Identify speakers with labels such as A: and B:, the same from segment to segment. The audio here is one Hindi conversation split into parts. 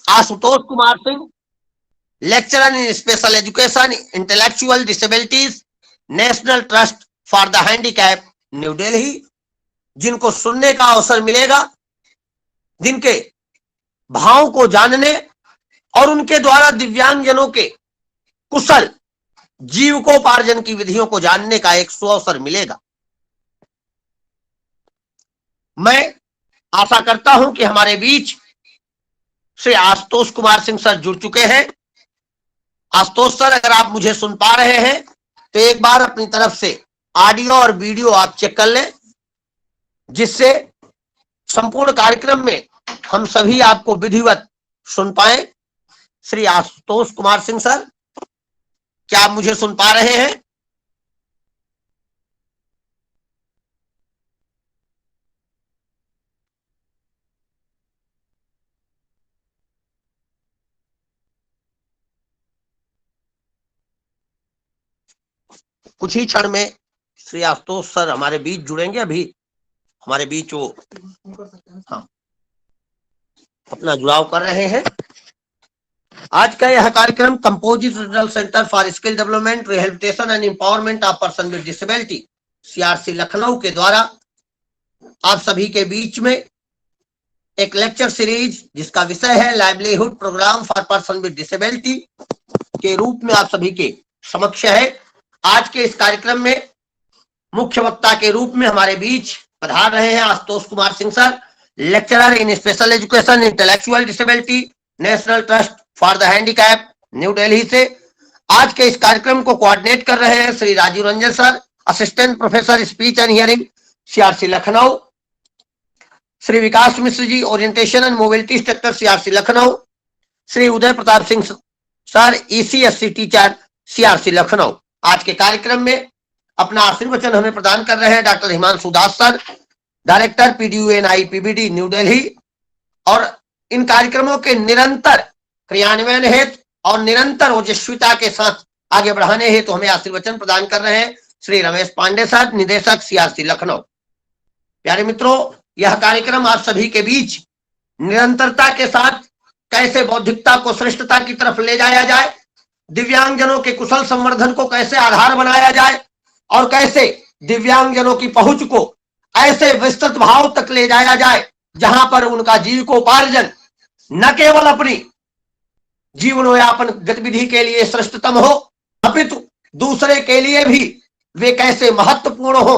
A: Ashutosh Kumar Singh, lecturer in special education, intellectual disabilities, national trust for the handicap, new Delhi. जिनको सुनने का अवसर मिलेगा, जिनके भाव को जानने और उनके द्वारा दिव्यांगजनों के कुशल जीविकोपार्जन की विधियों को जानने का एक सुअवसर मिलेगा। मैं आशा करता हूं कि हमारे बीच श्री आशुतोष कुमार सिंह सर जुड़ चुके हैं। आशुतोष सर, अगर आप मुझे सुन पा रहे हैं तो एक बार अपनी तरफ से ऑडियो और वीडियो आप चेक कर लें, जिससे संपूर्ण कार्यक्रम में हम सभी आपको विधिवत सुन पाए। श्री आशुतोष कुमार सिंह सर, क्या आप मुझे सुन पा रहे हैं? कुछ ही क्षण में श्री आशुतोष सर हमारे बीच जुड़ेंगे। अभी हमारे बीच वो हाँ अपना जुड़ाव कर रहे हैं। आज का यह कार्यक्रम composite regional centre for skill development, rehabilitation and empowerment of person with disability, CRC Lucknow के द्वारा आप सभी के बीच में एक लेक्चर सीरीज जिसका विषय है livelihood programme for person with disability के रूप में आप सभी के समक्ष है। आज के इस कार्यक्रम में मुख्य वक्ता के रूप में हमारे बीच पधार रहे हैं Ashutosh Kumar Singh sir, lecturer in special education, intellectual disability, national trust for the handicap, new Delhi से। आज के इस कार्यक्रम को कोऑर्डिनेट कर रहे हैं Shri Rajiv Ranjan sir, assistant professor speech and hearing, CRC Lucknow. Shri Vikas Mishra ji, orientation and mobility instructor, CRC Lucknow. Shri Uday Pratap Singh sir, ECSC teacher, CRC Lucknow. आज के कार्यक्रम में अपना आशीर्वचन हमें प्रदान कर रहे हैं doctor Himanshu Das sir, director PDUNI PBD, new Delhi. और इन कार्यक्रमों के निरंतर क्रियान्वयन हेतु और निरंतर ओजस्विता के साथ आगे बढ़ाने हेतु हमें आशीर्वचन प्रदान कर रहे हैं श्री रमेश पांडे सर, निदेशक, सीआरसी लखनऊ। प्यारे मित्रों, यह कार्यक्रम आप सभी के बीच निरंतरता के साथ कैसे बौद्धिकता को श्रेष्ठता की तरफ ले जाया जाए, दिव्यांगजनों के कुशल संवर्धन को कैसे आधार बनाया जाए और कैसे दिव्यांगजनों की पहुंच को ऐसे विस्तृत भाव तक ले जाया जाए जहां पर उनका जीविकोपार्जन न केवल अपनी जीवनोयापन गतिविधि के लिए श्रेष्ठतम हो, अपितु दूसरे के लिए भी वे कैसे महत्वपूर्ण हो,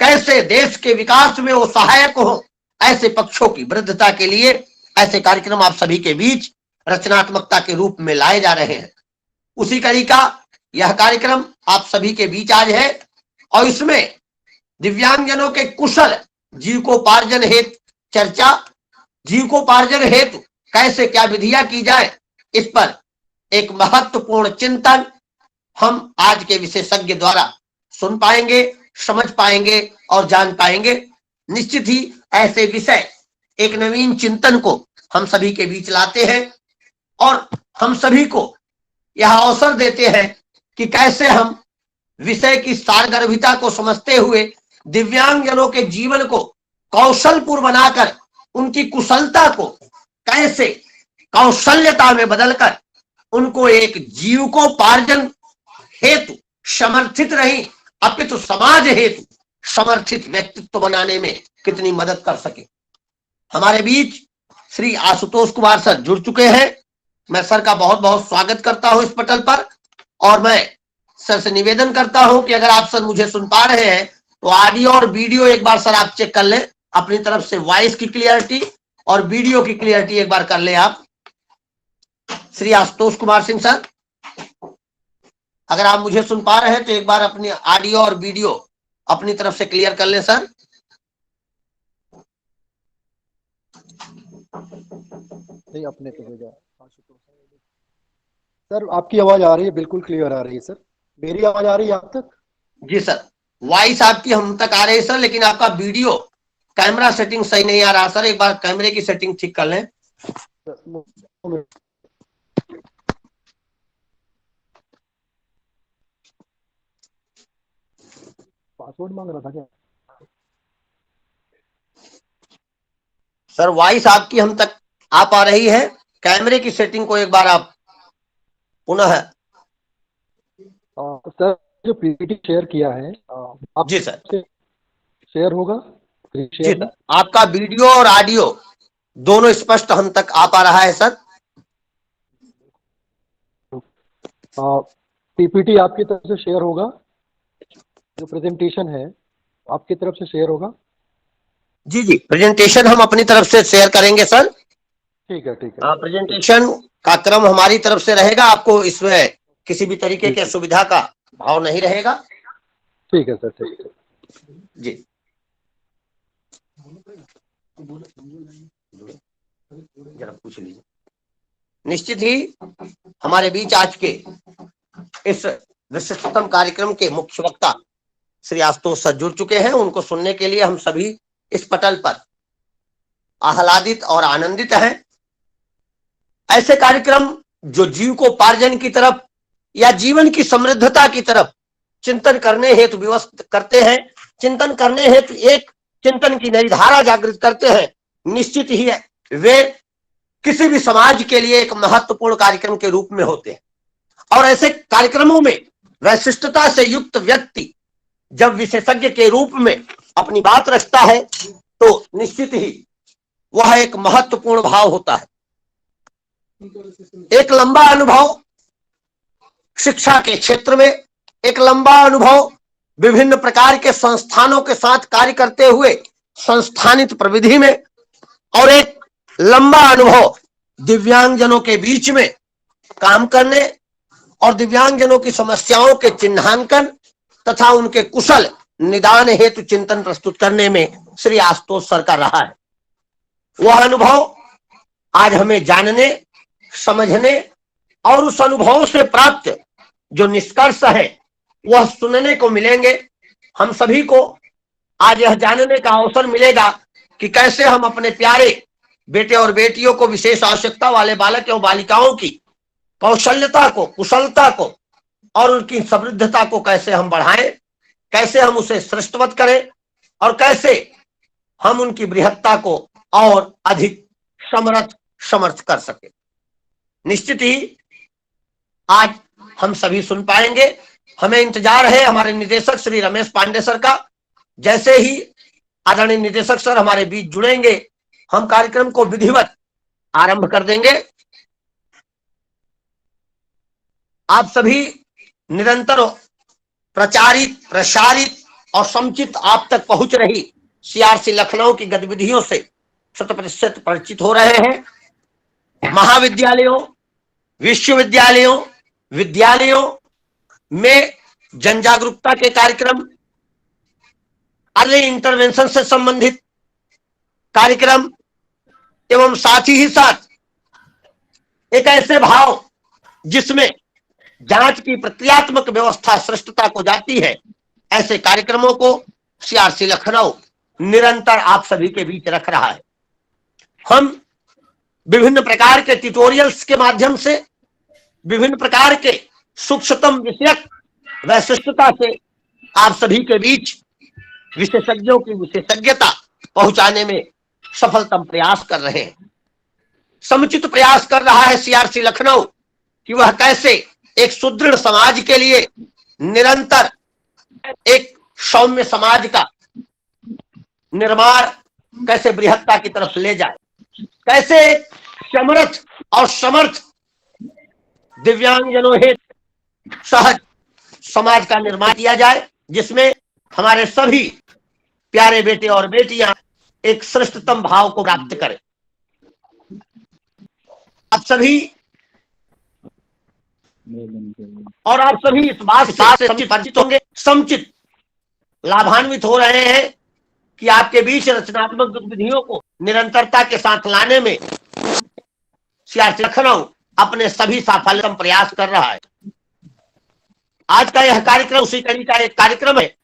A: कैसे देश के विकास में वो सहायक हो, ऐसे पक्षों की वृद्धता के लिए ऐसे कार्यक्रम आप सभी के बीच रचनात्मकता के रूप में लाए जा रहे हैं। उसी कड़ी का यह कार्यक्रम आप सभी के बीच आज है और इसमें दिव्यांगजनों के कुशल जीविकोपार्जन हेतु चर्चा, जीविकोपार्जन हेतु कैसे क्या विधियां की जाए, इस पर एक महत्वपूर्ण चिंतन हम आज के विशेषज्ञ द्वारा सुन पाएंगे, समझ पाएंगे और जान पाएंगे। निश्चित ही ऐसे विषय एक नवीन चिंतन को हम सभी के बीच लाते हैं और हम सभी को यह अवसर देते हैं कि कैसे हम विषय की सारगर्भिता को समझते हुए दिव्यांगजनों के जीवन को कौशलपूर्ण बनाकर उनकी कुशलता को कैसे कौशल्यता में बदलकर उनको एक जीविकोपार्जन हेतु समर्थित नहीं अपितु समाज हेतु समर्थित व्यक्तित्व बनाने में कितनी मदद कर सके। हमारे बीच श्री आशुतोष कुमार सर जुड़ चुके हैं। मैं सर का बहुत बहुत स्वागत करता हूं इस पटल पर और मैं सर से निवेदन करता हूं कि अगर आप सर मुझे सुन पा रहे हैं तो ऑडियो और वीडियो एक बार सर आप चेक कर लें, अपनी तरफ से वॉइस की क्लियरिटी और वीडियो की क्लियरिटी एक बार कर लें आप। श्री आशुतोष कुमार सिंह सर, अगर आप मुझे सुन पा रहे हैं तो एक बार अपनी ऑडियो और वीडियो अपनी तरफ से क्लियर कर लें सर।
B: नहीं, अपने पे भेजा सर। आपकी आवाज आ रही है, बिल्कुल क्लियर आ रही है सर। मेरी आवाज आ रही है आप तक? जी
A: सर, वॉइस आपकी हम तक आ रही है सर, लेकिन आपका वीडियो कैमरा सेटिंग सही नहीं आ रहा सर। एक बार कैमरे की सेटिंग ठीक कर लें।
B: पासवर्ड मांग रहा था क्या
A: सर? वॉइस आपकी हम तक आ पा रही है, कैमरे की सेटिंग को एक बार आप पुनः।
B: सर जो पीपीटी शेयर किया है आप
A: जी सर।
B: शेयर होगा
A: जी
B: शेयर
A: सर, आपका वीडियो और ऑडियो दोनों स्पष्ट हम तक आ पा रहा है सर।
B: पीपीटी आपकी तरफ से शेयर होगा, जो प्रेजेंटेशन है आपकी तरफ से शेयर होगा।
A: जी जी, प्रेजेंटेशन हम अपनी तरफ से शेयर करेंगे सर।
B: ठीक है ठीक है
A: प्रेजेंटेशन का क्रम हमारी तरफ से रहेगा, आपको इसमें किसी भी तरीके के सुविधा का भाव नहीं रहेगा।
B: ठीक है सर, ठीक है
A: जी। जरा पूछ लीजिए। निश्चित ही हमारे बीच आज के इस विशिष्टतम कार्यक्रम के मुख्य वक्ता श्री आशुतोष सर जुड़ चुके हैं। उनको सुनने के लिए हम सभी इस पटल पर आह्लादित और आनंदित हैं। ऐसे कार्यक्रम जो जीव को पार्जन की तरफ या जीवन की समृद्धता की तरफ चिंतन करने हेतु व्यवस्थित करते हैं, चिंतन करने हेतु एक चिंतन की नई धारा जागृत करते हैं, निश्चित ही वे किसी भी समाज के लिए एक महत्वपूर्ण कार्यक्रम के रूप में होते हैं। और ऐसे कार्यक्रमों में वैशिष्टता से युक्त व्यक्ति जब विशेषज्ञ के रूप में अपनी बात रखता है तो निश्चित ही वह एक महत्वपूर्ण भाव होता है। एक लंबा अनुभव शिक्षा के क्षेत्र में, एक लंबा अनुभव विभिन्न प्रकार के संस्थानों के साथ कार्य करते हुए संस्थानित प्रविधि में, और एक लंबा अनुभव दिव्यांगजनों के बीच में काम करने और दिव्यांगजनों की समस्याओं के चिन्हांकन तथा उनके कुशल निदान हेतु चिंतन प्रस्तुत करने में श्री आशुतोष सर का रहा है। वह अनुभव आज हमें जानने, समझने और उस अनुभव से प्राप्त जो निष्कर्ष है वह सुनने को मिलेंगे। हम सभी को आज यह जानने का अवसर मिलेगा कि कैसे हम अपने प्यारे बेटे और बेटियों को, विशेष आवश्यकता वाले बालक एवं बालिकाओं की कौशल्यता को, कुशलता को और उनकी समृद्धता को कैसे हम बढ़ाएं, कैसे हम उसे श्रेष्ठवत करें और कैसे हम उनकी बृहत्ता को और अधिक समर्थ कर सके। निश्चित ही आज हम सभी सुन पाएंगे। हमें इंतजार है हमारे निदेशक श्री रमेश पांडे सर का। जैसे ही आदरणीय निदेशक सर हमारे बीच जुड़ेंगे हम कार्यक्रम को विधिवत आरंभ कर देंगे। आप सभी निरंतर प्रचारित, प्रसारित और समुचित आप तक पहुंच रही सीआरसी लखनऊ की गतिविधियों से 100% परिचित हो रहे हैं। महाविद्यालयों, विश्वविद्यालयों, विद्यालयों में जन जागरूकता के कार्यक्रम, अर्ली इंटरवेंशन से संबंधित कार्यक्रम एवं साथ ही साथ एक ऐसे भाव जिसमें जांच की प्रक्रियात्मक व्यवस्था श्रेष्ठता को जाती है, ऐसे कार्यक्रमों को सीआरसी लखनऊ निरंतर आप सभी के बीच रख रहा है। हम विभिन्न प्रकार के ट्यूटोरियल्स के माध्यम से, विभिन्न प्रकार के सूक्ष्मतम विषयक वैशिष्टता से आप सभी के बीच विशेषज्ञों की विशेषज्ञता पहुंचाने में सफलतम प्रयास कर रहे हैं। समुचित प्रयास कर रहा है सीआरसी लखनऊ कि वह कैसे एक सुदृढ़ समाज के लिए निरंतर एक सौम्य समाज का निर्माण कैसे बृहत्ता की तरफ ले जाए, कैसे समर्थ और समर्थ दिव्यांगजनों हेतु सहज समाज का निर्माण किया जाए, जिसमें हमारे सभी प्यारे बेटे और बेटियां एक श्रेष्ठतम भाव को प्राप्त करें। आप सभी इस बात से परिचित होंगे, समुचित लाभान्वित हो रहे हैं कि आपके बीच रचनात्मक गतिविधियों को निरंतरता के साथ लाने में सीआरसी लखनऊ अपने सभी सफलतम प्रयास कर रहा है। आज का यह कार्यक्रम उसी कड़ी का एक कार्यक्रम है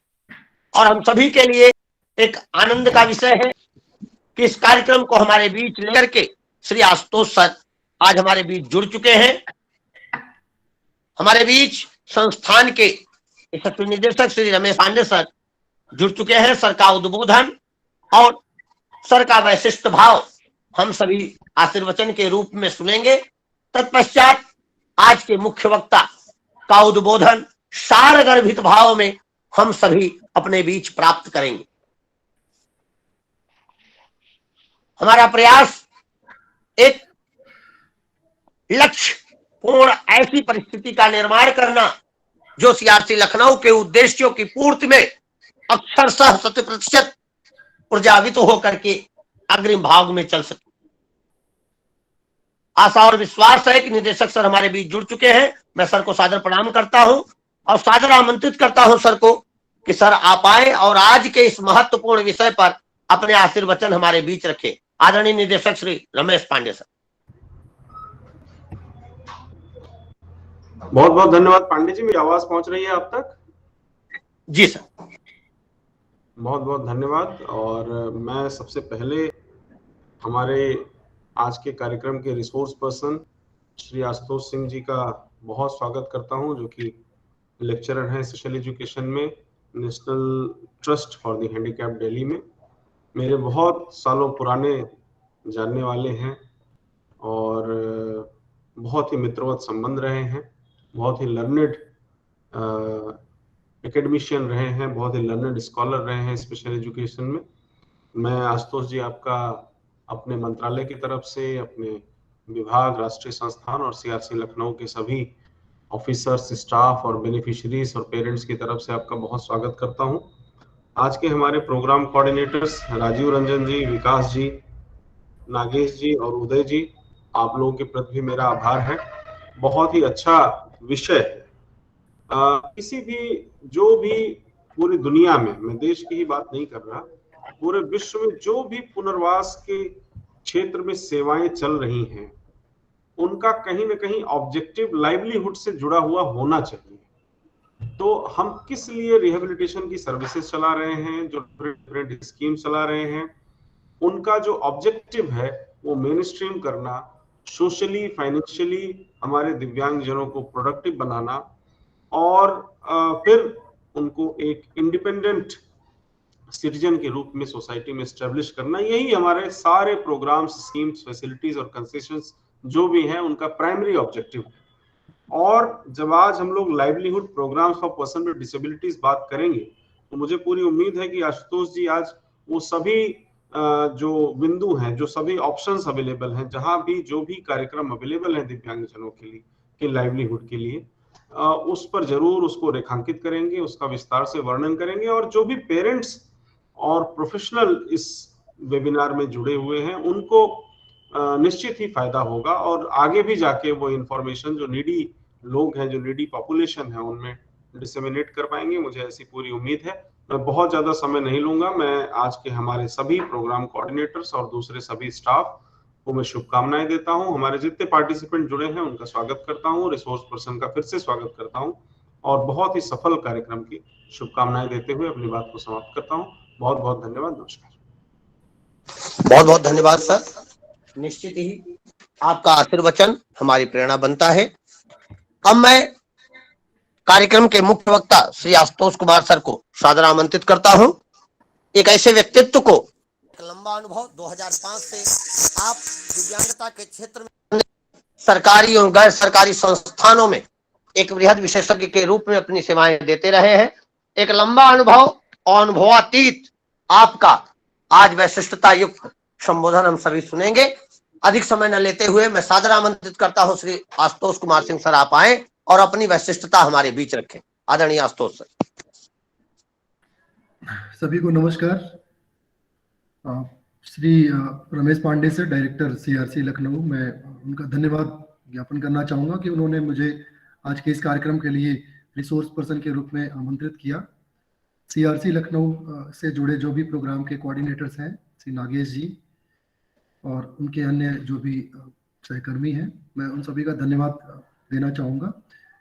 A: और हम सभी के लिए एक आनंद का विषय है कि इस कार्यक्रम को हमारे बीच लेकर के श्री आशुतोष सर आज हमारे बीच जुड़ चुके हैं। हमारे बीच संस्थान के यशस्वी निदेशक श्री रमेश पांडे सर जुड़ चुके हैं। सर का उद्बोधन और सर का वैशिष्ट भाव हम सभी आशीर्वचन के रूप में सुनेंगे। तत्पश्चात आज के मुख्य वक्ता का उद्बोधन सारगर्भित भाव में हम सभी अपने बीच प्राप्त करेंगे। हमारा प्रयास एक लक्ष्य पूर्ण ऐसी परिस्थिति का निर्माण करना जो सीआरसी लखनऊ के उद्देश्यों की पूर्ति में अक्षरशः 100% ऊर्जावित होकर के अग्रिम भाग में चल सके। आशा और विश्वास है कि निदेशक सर हमारे बीच जुड़ चुके हैं। मैं सर को सादर प्रणाम करता हूं और सादर आमंत्रित करता हूं सर को कि सर आप आए और आज के इस महत्वपूर्ण विषय पर अपने आशीर्वचन हमारे बीच रखें। आदरणीय निदेशक श्री रमेश पांडे सर।
C: बहुत बहुत धन्यवाद पांडे जी, मेरी आवाज पहुंच रही है आप तक?
A: जी सर।
C: बहुत बहुत धन्यवाद। और मैं सबसे पहले हमारे आज के कार्यक्रम के रिसोर्स पर्सन श्री आशुतोष सिंह जी का बहुत स्वागत करता हूं, जो कि लेक्चरर हैं स्पेशल एजुकेशन में national trust for the handicap Delhi में। मेरे बहुत सालों पुराने जानने वाले हैं और बहुत ही मित्रवत संबंध रहे हैं, बहुत ही लर्नेड एकेडमिशियन रहे हैं, बहुत ही लर्नेड स्कॉलर रहे हैं स्पेशल एजुकेशन में। मैं आशुतोष जी आपका अपने मंत्रालय की तरफ से, अपने विभाग, राष्ट्रीय संस्थान और सीआरसी लखनऊ के सभी ऑफिसर्स, स्टाफ और बेनिफिशियरीज और पेरेंट्स की तरफ से आपका बहुत स्वागत करता हूं। आज के हमारे प्रोग्राम कोऑर्डिनेटर्स राजीव रंजन जी, विकास जी, नागेश जी और उदय जी, आप लोगों के प्रति भी मेरा आभार है। बहुत ही अच्छा विषय है। किसी भी जो भी पूरी दुनिया में, मैं देश की ही बात नहीं कर रहा, पूरे विश्व में जो भी पुनर्वास के क्षेत्र में सेवाएं चल रही हैं, उनका कहीं ना कहीं ऑब्जेक्टिव लाइवलीहुड से जुड़ा हुआ होना चाहिए। तो हम किस लिए रिहेबिलिटेशन की सर्विसेज चला रहे हैं, जो डिफरेंट स्कीम चला रहे हैं, उनका जो ऑब्जेक्टिव है वो मेन स्ट्रीम करना, सोशली फाइनेंशियली हमारे दिव्यांग जनों को प्रोडक्टिव बनाना और फिर उनको एक इंडिपेंडेंट सिटीजन के रूप में सोसाइटी में एस्टेब्लिश करना। यही हमारे सारे प्रोग्राम्स, स्कीम्स, फैसिलिटीज और कंसेशंस जो भी हैं उनका प्राइमरी ऑब्जेक्टिव है। और जब आज हम लोग livelihood programmes for person with disabilities बात करेंगे, तो मुझे पूरी उम्मीद है कि आशुतोष जी आज वो सभी जो बिंदु हैं, जो सभी ऑप्शंस अवेलेबल हैं, जहां भी जो भी कार्यक्रम अवेलेबल हैं दिव्यांगजनों के लिए, के लाइवलीहुड के लिए, उस पर जरूर उसको रेखांकित करेंगे, उसका विस्तार से वर्णन करेंगे। और जो भी पेरेंट्स और प्रोफेशनल इस वेबिनार में जुड़े हुए हैं, उनको निश्चित ही फायदा होगा और आगे भी जाके वो इंफॉर्मेशन जो नीडी लोग हैं, जो नीडी पॉपुलेशन है, उनमें डिसेमिनेट कर पाएंगे। मुझे ऐसी पूरी उम्मीद है। मैं बहुत ज्यादा समय नहीं लूंगा। मैं आज के हमारे सभी प्रोग्राम कोऑर्डिनेटर्स और दूसरे सभी स्टाफ को मैं शुभकामनाएं देता हूं। हमारे जितने पार्टिसिपेंट जुड़े हैं उनका स्वागत करता हूं, रिसोर्स पर्सन का फिर से स्वागत करता हूं और बहुत ही सफल कार्यक्रम की शुभकामनाएं देते हुए अपनी बात को समाप्त करता हूं। बहुत बहुत धन्यवाद। नमस्कार।
A: बहुत बहुत धन्यवाद सर। निश्चित ही आपका आशीर्वचन हमारी प्रेरणा बनता है। अब मैं कार्यक्रम के मुख्य वक्ता श्री आशुतोष कुमार सर को सादर आमंत्रित करता हूं। एक ऐसे व्यक्तित्व को, लंबा अनुभव, 2005 से आप दिव्यांगता के क्षेत्र में सरकारी और गैर सरकारी संस्थानों में एक वृहद विशेषज्ञ के रूप में अपनी सेवाएं देते रहे हैं। एक लंबा अनुभव और अनुभवातीत आपका आज वैशिष्टता युक्त संबोधन हम सभी सुनेंगे। अधिक समय न लेते हुए मैं सादर आमंत्रित करता हूं श्री आशुतोष कुमार सिंह सर, आप आए और अपनी वैशिष्टता हमारे बीच रखें। आदरणीय आशुतोष सर।
B: सभी को नमस्कार। Shri Ramesh Pandey sir, director CRC Lucknow, मैं उनका धन्यवाद ज्ञापन करना चाहूँगा कि उन्होंने मुझे आज के इस कार्यक्रम के लिए रिसोर्स पर्सन के रूप में आमंत्रित किया। सीआरसी लखनऊ से जुड़े जो भी प्रोग्राम के कोऑर्डिनेटर्स हैं, श्री नागेश जी और उनके अन्य जो भी सहकर्मी हैं, मैं उन सभी का धन्यवाद देना चाहूँगा।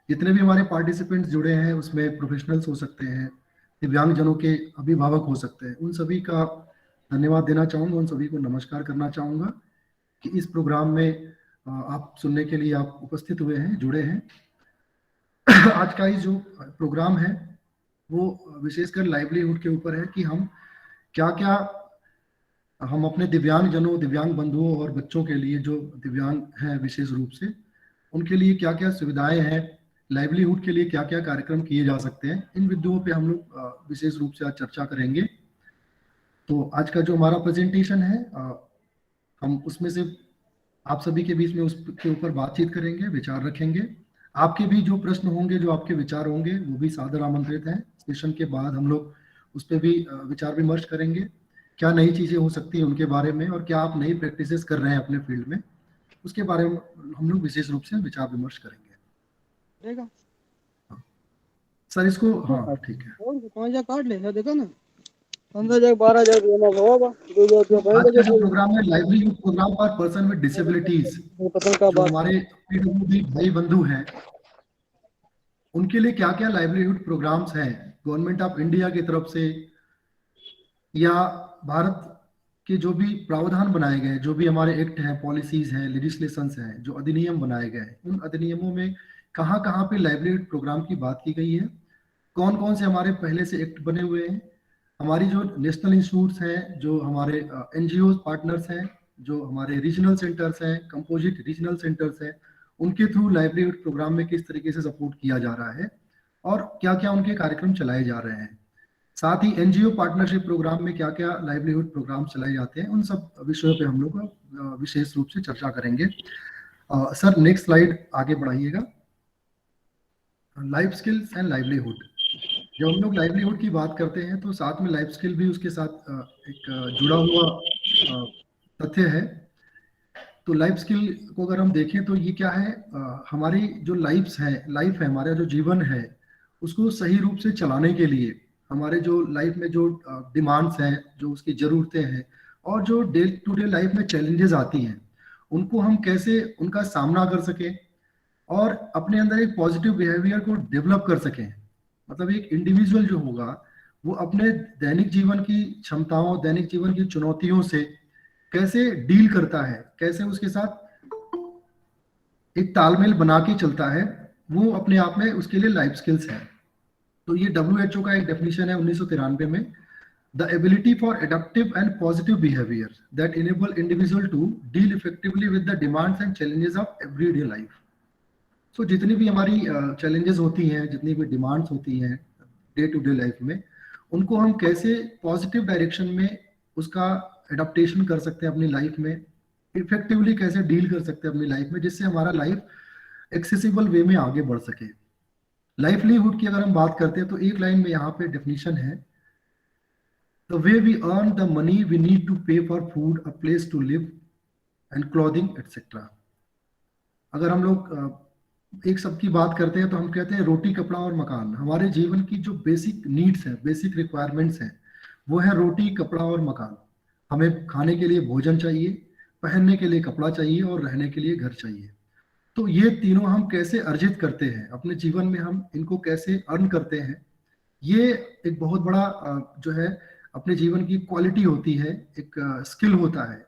B: जितने भी हमारे पार्टिसिपेंट्स जुड़े हैं उसमें प्रोफेशनल्स हो सकते हैं, दिव्यांगजनों के अभिभावक हो सकते हैं, उन सभी का धन्यवाद देना चाहूँगा, उन सभी को नमस्कार करना चाहूँगा कि इस प्रोग्राम में आप सुनने के लिए आप उपस्थित हुए हैं, जुड़े हैं। आज का ये जो प्रोग्राम है वो विशेषकर लाइवलीहुड के ऊपर है कि हम क्या क्या हम अपने दिव्यांग जनों, दिव्यांग बंधुओं और बच्चों के लिए जो दिव्यांग हैं विशेष रूप से, उनके लिए क्या क्या सुविधाएं हैं, लाइवलीहुड के लिए क्या क्या कार्यक्रम किए जा सकते हैं, इन बिंदुओं पे हम लोग विशेष रूप से आज चर्चा करेंगे। तो आज का जो हमारा प्रेजेंटेशन है, हम उसमें से आप सभी के बीच में उसके ऊपर बातचीत करेंगे, विचार रखेंगे। आपके भी जो प्रश्न होंगे, जो आपके विचार होंगे, वो भी सादर आमंत्रित हैं। सेशन के बाद हम लोग उस पर भी विचार विमर्श करेंगे, क्या नई चीजें हो सकती हैं उनके बारे में, और क्या आप नई प्रैक्टिसेस कर रहे हैं अपने फील्ड में, उसके बारे में हम लोग विशेष रूप से विचार विमर्श करेंगे। सर इसको, हाँ ठीक है।
D: और 5,000 काट ले सर, देखो ना 15,000 12,000 देना होगा, 2,000 रुपया
B: आज का जो प्रोग्राम है livelihood programme for person with disabilities,
D: पसंद का
B: जो
D: बात
B: हमारे पीडब्ल्यूडी भाई बंधु हैं, उनके लिए क्या क्या लाइवलीहुड प्रोग्राम्स हैं गवर्नमेंट ऑफ इंडिया की तरफ से, या भारत के जो भी प्रावधान बनाए गए, जो भी हमारे एक्ट हैं, पॉलिसीज हैं, लेजिस्लेशंस हैं, जो अधिनियम बनाए गए हैं, उन अधिनियमों में कहाँ कहाँ पे लाइवलीहुड प्रोग्राम की बात की गई है, कौन कौन से हमारे पहले से एक्ट बने हुए हैं, हमारी जो नेशनल इंस्टीट्यूट्स हैं, जो हमारे एनजीओ पार्टनर्स हैं, जो हमारे रीजनल सेंटर्स हैं, कंपोजिट रीजनल सेंटर्स हैं, उनके थ्रू लाइवलीहुड प्रोग्राम में किस तरीके से सपोर्ट किया जा रहा है और क्या क्या उनके कार्यक्रम चलाए जा रहे हैं। साथ ही एनजीओ पार्टनरशिप प्रोग्राम में क्या क्या लाइवलीहुड प्रोग्राम चलाए जाते हैं, उन सब विषयों पे हम लोग विशेष रूप से चर्चा करेंगे। सर नेक्स्ट स्लाइड आगे बढ़ाइएगा। लाइफ स्किल्स एंड लाइवलीहुड, जब हम लोग लाइवलीहुड की बात करते हैं तो साथ में लाइफ स्किल भी उसके साथ एक जुड़ा हुआ तथ्य है। तो लाइफ स्किल को अगर हम देखें तो ये क्या है, हमारी जो लाइफ है, हमारा जो जीवन है, उसको सही रूप से चलाने के लिए हमारे जो लाइफ में जो डिमांड्स हैं, जो उसकी ज़रूरतें हैं, और जो डे टू डे लाइफ में चैलेंजेस आती हैं, उनको हम कैसे उनका सामना कर सकें और अपने अंदर एक पॉजिटिव बिहेवियर को डेवलप कर सकें। मतलब एक इंडिविजुअल जो होगा वो अपने दैनिक जीवन की क्षमताओं, दैनिक जीवन की चुनौतियों से कैसे डील करता है, कैसे उसके साथ एक तालमेल बना के चलता है, वो अपने आप में उसके लिए लाइफ स्किल्स है। तो ये WHO का एक डेफिनेशन है 1993 में, the ability for adaptive and positive behaviour that enable individual to deal effectively with the demands and challenges of everyday life. So जितनी भी हमारी चैलेंजेस होती हैं, जितनी भी डिमांड्स होती हैं डे टू डे लाइफ में, उनको हम कैसे पॉजिटिव डायरेक्शन में उसका एडाप्टेशन कर सकते हैं अपनी लाइफ में, इफेक्टिवली कैसे डील कर सकते हैं अपनी लाइफ में, जिससे हमारा लाइफ एक्सेसिबल वे में आगे बढ़ सके। लाइवलीहुड की अगर हम बात करते हैं तो एक लाइन में यहाँ पे डेफिनेशन है, the way we earn the money we need to pay for food, a place to live and clothing etcetera. अगर हम लोग एक सबकी बात करते हैं तो हम कहते हैं रोटी, कपड़ा और मकान। हमारे जीवन की जो बेसिक नीड्स हैं, बेसिक रिक्वायरमेंट्स हैं, वो है रोटी, कपड़ा और मकान। हमें खाने के लिए भोजन चाहिए, पहनने के लिए कपड़ा चाहिए और रहने के लिए घर चाहिए। तो ये तीनों हम कैसे अर्जित करते हैं अपने जीवन में, हम इनको कैसे अर्न करते हैं, ये एक बहुत बड़ा जो है अपने जीवन की क्वालिटी होती है, एक स्किल होता है।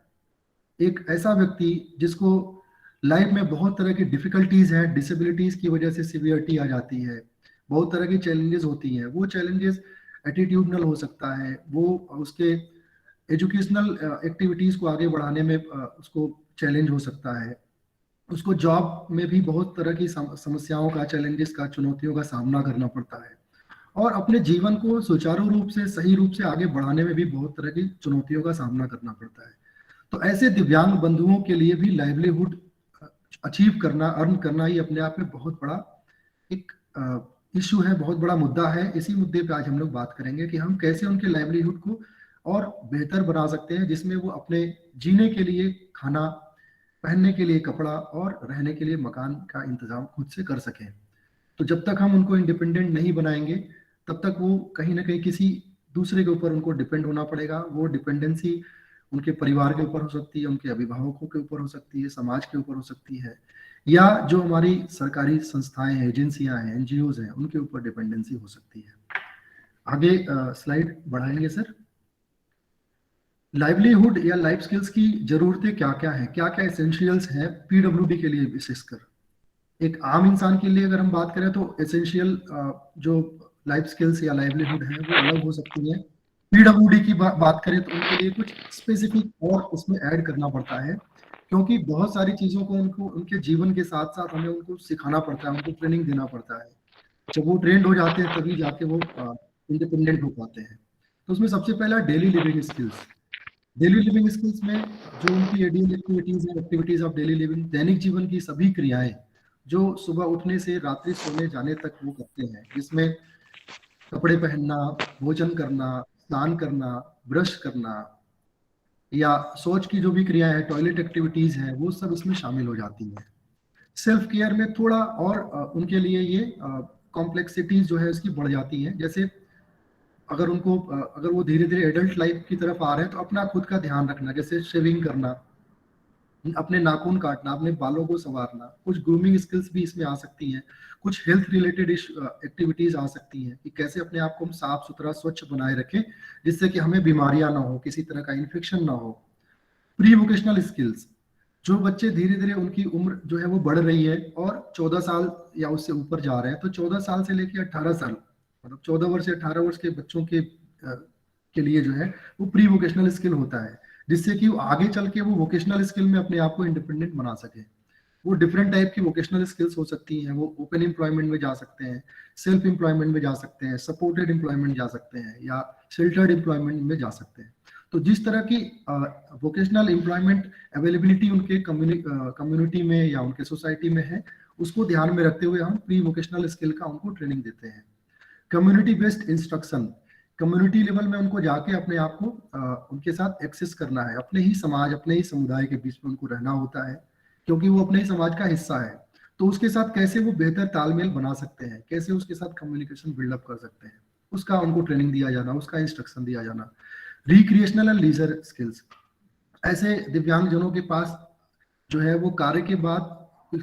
B: एक ऐसा व्यक्ति जिसको लाइफ में बहुत तरह की डिफिकल्टीज हैं, डिसेबिलिटीज की वजह से सीवियरिटी आ जाती है, बहुत तरह की चैलेंजेस होती हैं, वो चैलेंजेस एटीट्यूडनल हो सकता है, वो उसके एजुकेशनल एक्टिविटीज को आगे बढ़ाने में उसको चैलेंज हो सकता है, उसको जॉब में भी बहुत तरह की समस्याओं का, चैलेंजेस का, चुनौतियों का सामना करना पड़ता है, और अपने जीवन को सुचारू रूप से, सही रूप से आगे बढ़ाने में भी बहुत तरह की चुनौतियों का सामना करना पड़ता है। तो ऐसे दिव्यांग बंधुओं के लिए भी लाइवलीहुड अचीव करना, अर्न करना, ये अपने आप में बहुत बड़ा एक इशू है, बहुत बड़ा मुद्दा है। इसी मुद्दे पे आज हम लोग बात करेंगे कि हम कैसे उनके लाइवलीहुड को और बेहतर बना सकते हैं, जिसमें वो अपने जीने के लिए खाना, पहनने के लिए कपड़ा और रहने के लिए मकान का इंतजाम खुद से कर सकें। तो जब तक हम उनको इंडिपेंडेंट नहीं बनाएंगे तब तक वो कहीं ना कहीं किसी दूसरे के ऊपर उनको डिपेंड होना पड़ेगा। वो डिपेंडेंसी उनके परिवार के ऊपर हो सकती है, उनके अभिभावकों के ऊपर हो सकती है, समाज के ऊपर हो सकती है, या जो हमारी सरकारी संस्थाएं हैं, एजेंसियां हैं, एनजीओज हैं, उनके ऊपर डिपेंडेंसी हो सकती है। आगे स्लाइड बढ़ाएंगे सर। लाइवलीहुड या लाइफ स्किल्स की जरूरतें क्या क्या हैं, क्या क्या एसेंशियल्स हैं पीडब्ल्यूडी के लिए विशेषकर। एक आम इंसान के लिए अगर हम बात करें तो एसेंशियल जो लाइफ स्किल्स या लाइवलीहुड है वो अलग हो सकती है। पीडब्ल्यूडी की बात करें तो उनके लिए कुछ स्पेसिफिक और उसमें ऐड करना पड़ता है, क्योंकि बहुत सारी चीजों को उनको उनके जीवन के साथ साथ हमें उनको सिखाना पड़ता है, उनको ट्रेनिंग देना पड़ता है। जब वो ट्रेंड हो जाते हैं तभी जाके वो इंडिपेंडेंट हो पाते हैं। तो उसमें सबसे पहला daily living skills. Daily living skills में जो उनकी डेली एक्टिविटीज है, एक्टिविटीज ऑफ डेली लिविंग, दैनिक जीवन की सभी क्रियाएं जो सुबह उठने से रात्रि सोने जाने तक वो करते हैं, जिसमें कपड़े पहनना, भोजन करना, स्नान करना, ब्रश करना, या सोच की जो भी क्रियाएं हैं, टॉयलेट एक्टिविटीज हैं, वो सब इसमें शामिल हो जाती हैं। सेल्फ केयर में थोड़ा और उनके लिए ये कॉम्प्लेक्सिटीज जो है इसकी बढ़ जाती हैं। जैसे अगर उनको अगर वो धीरे धीरे एडल्ट लाइफ की तरफ आ रहे हैं तो अपना खुद का ध्यान रखना, जैसे शेविंग करना, अपने नाखून काटना, अपने बालों को संवारना, कुछ ग्रूमिंग स्किल्स भी इसमें आ सकती हैं। कुछ हेल्थ रिलेटेड एक्टिविटीज आ सकती हैं कि कैसे अपने आप को हम साफ सुथरा स्वच्छ बनाए रखें, जिससे कि हमें बीमारियां ना हो, किसी तरह का इन्फेक्शन ना हो। प्री वोकेशनल स्किल्स, जो बच्चे धीरे धीरे उनकी उम्र जो है वो बढ़ रही है और 14 साल या उससे ऊपर जा रहे हैं, तो 14 साल से लेकर 18 साल, मतलब 14 वर्ष से 18 वर्ष के बच्चों के लिए जो है वो प्री वोकेशनल स्किल होता है, जिससे कि वो आगे चल के वो वोकेशनल स्किल में अपने आप को इंडिपेंडेंट बना सके। वो डिफरेंट टाइप की वोकेशनल स्किल्स हो सकती हैं। वो ओपन एम्प्लॉयमेंट में जा सकते हैं, सेल्फ एम्प्लॉयमेंट में जा सकते हैं, सपोर्टेड एम्प्लॉयमेंट जा सकते हैं, या शेल्टर्ड एम्प्लॉयमेंट में जा सकते हैं। तो जिस तरह की वोकेशनल एम्प्लॉयमेंट अवेलेबिलिटी उनके कम्युनिटी में या उनके सोसाइटी में है, उसको ध्यान में रखते हुए हम प्री वोकेशनल स्किल का उनको ट्रेनिंग देते हैं। Community based instruction, community level में उनको जाके अपने आप को उनके साथ एक्सेस करना है, अपने ही समाज, अपने ही समुदाय के बीच में उनको रहना होता है, क्योंकि वो अपने ही समाज का हिस्सा है। तो उसके साथ कैसे वो बेहतर तालमेल बना सकते हैं, कैसे उसके साथ कम्युनिकेशन बिल्डअप कर सकते हैं, उसका उनको ट्रेनिंग दिया जाना, उसका इंस्ट्रक्शन दिया जाना। रिक्रिएशनल एंड लीजर स्किल्स, ऐसे दिव्यांगजनों के पास जो है वो कार्य के बाद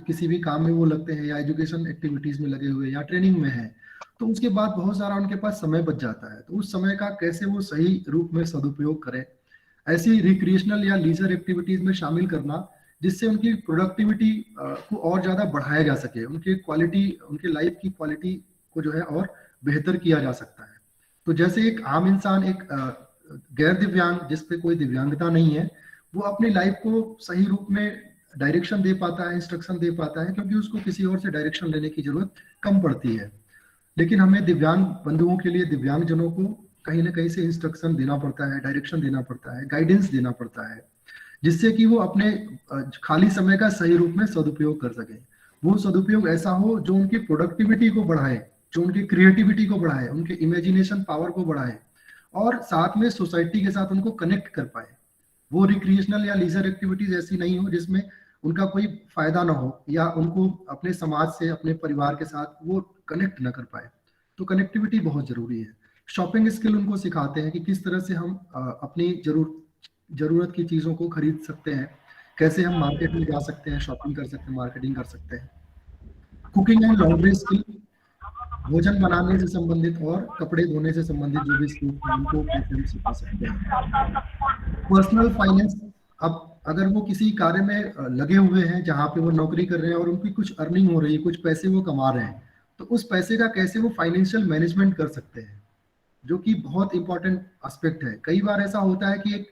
B: किसी भी काम में वो लगते हैं, या एजुकेशन एक्टिविटीज में लगे हुए, या ट्रेनिंग में है, तो उसके बाद बहुत सारा उनके पास समय बच जाता है। तो उस समय का कैसे वो सही रूप में सदुपयोग करें, ऐसी रिक्रिएशनल या लीजर एक्टिविटीज में शामिल करना, जिससे उनकी प्रोडक्टिविटी को और ज्यादा बढ़ाया जा सके, उनकी क्वालिटी, उनके लाइफ की क्वालिटी को जो है और बेहतर किया जा सकता है। तो जैसे एक आम इंसान, एक गैर दिव्यांग जिसपे कोई दिव्यांगता नहीं है, वो अपनी लाइफ को सही रूप में डायरेक्शन दे पाता है, इंस्ट्रक्शन दे पाता है, क्योंकि उसको किसी और से डायरेक्शन लेने की जरूरत कम पड़ती है। लेकिन हमें दिव्यांग बंधुओं के लिए, दिव्यांगजनों को कहीं ना कहीं से इंस्ट्रक्शन देना पड़ता है, डायरेक्शन देना पड़ता है, गाइडेंस देना पड़ता है, जिससे कि वो अपने खाली समय का सही रूप में सदुपयोग कर सके। वो सदुपयोग ऐसा हो जो उनकी प्रोडक्टिविटी को बढ़ाए, जो उनकी क्रिएटिविटी को बढ़ाए, उनके इमेजिनेशन पावर को बढ़ाए, और साथ में सोसाइटी के साथ उनको कनेक्ट कर पाए। वो रिक्रिएशनल या लीजर एक्टिविटीज ऐसी नहीं हो जिसमें उनका कोई फायदा ना हो, या उनको अपने समाज से, अपने परिवार के साथ वो कनेक्ट ना कर पाए। तो कनेक्टिविटी बहुत जरूरी है। शॉपिंग स्किल उनको सिखाते हैं कि किस तरह से हम अपनी जरूरत की चीजों को खरीद सकते हैं, कैसे हम मार्केट में जा सकते हैं, शॉपिंग कर सकते हैं, मार्केटिंग कर सकते हैं। कुकिंग एंड लॉन्ड्री स्किल, भोजन बनाने से संबंधित और कपड़े धोने से संबंधित जो भी स्किल है उनको सिखा सकते हैं। पर्सनल फाइनेंस, अब अगर वो किसी कार्य में लगे हुए हैं जहां पे वो नौकरी कर रहे हैं और उनकी कुछ अर्निंग हो रही है, कुछ पैसे वो कमा रहे हैं, तो उस पैसे का कैसे वो फाइनेंशियल मैनेजमेंट कर सकते हैं, जो कि बहुत इंपॉर्टेंट एस्पेक्ट है। कई बार ऐसा होता है कि एक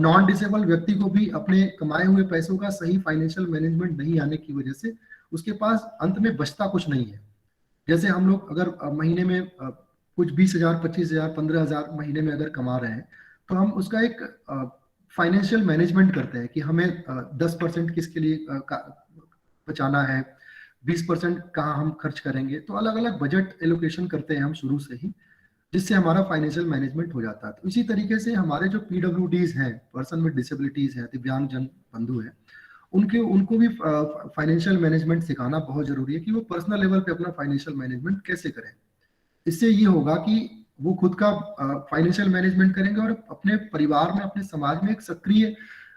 B: नॉन डिसेबल व्यक्ति को भी अपने कमाए हुए पैसों का सही फाइनेंशियल मैनेजमेंट नहीं आने की वजह से उसके पास अंत में बचता कुछ नहीं है। जैसे हम लोग अगर महीने में कुछ 20,000, 25,000, 15,000 महीने में अगर कमा रहे हैं, तो हम उसका एक फाइनेंशियल मैनेजमेंट करते हैं कि हमें 10% किसके लिए बचाना है, 20% कहाँ हम खर्च करेंगे। तो अलग अलग बजट एलोकेशन करते हैं हम शुरू से ही, जिससे हमारा फाइनेंशियल मैनेजमेंट हो जाता है। तो इसी तरीके से हमारे जो पीडब्ल्यूडीज हैं, पर्सन विद डिसेबिलिटीज हैं, दिव्यांग जन बंधु हैं, उनको भी फाइनेंशियल मैनेजमेंट सिखाना बहुत जरूरी है कि वो पर्सनल लेवल पे अपना फाइनेंशियल मैनेजमेंट कैसे करें। इससे ये होगा कि वो खुद का फाइनेंशियल मैनेजमेंट करेंगे और अपने परिवार में, अपने समाज में एक सक्रिय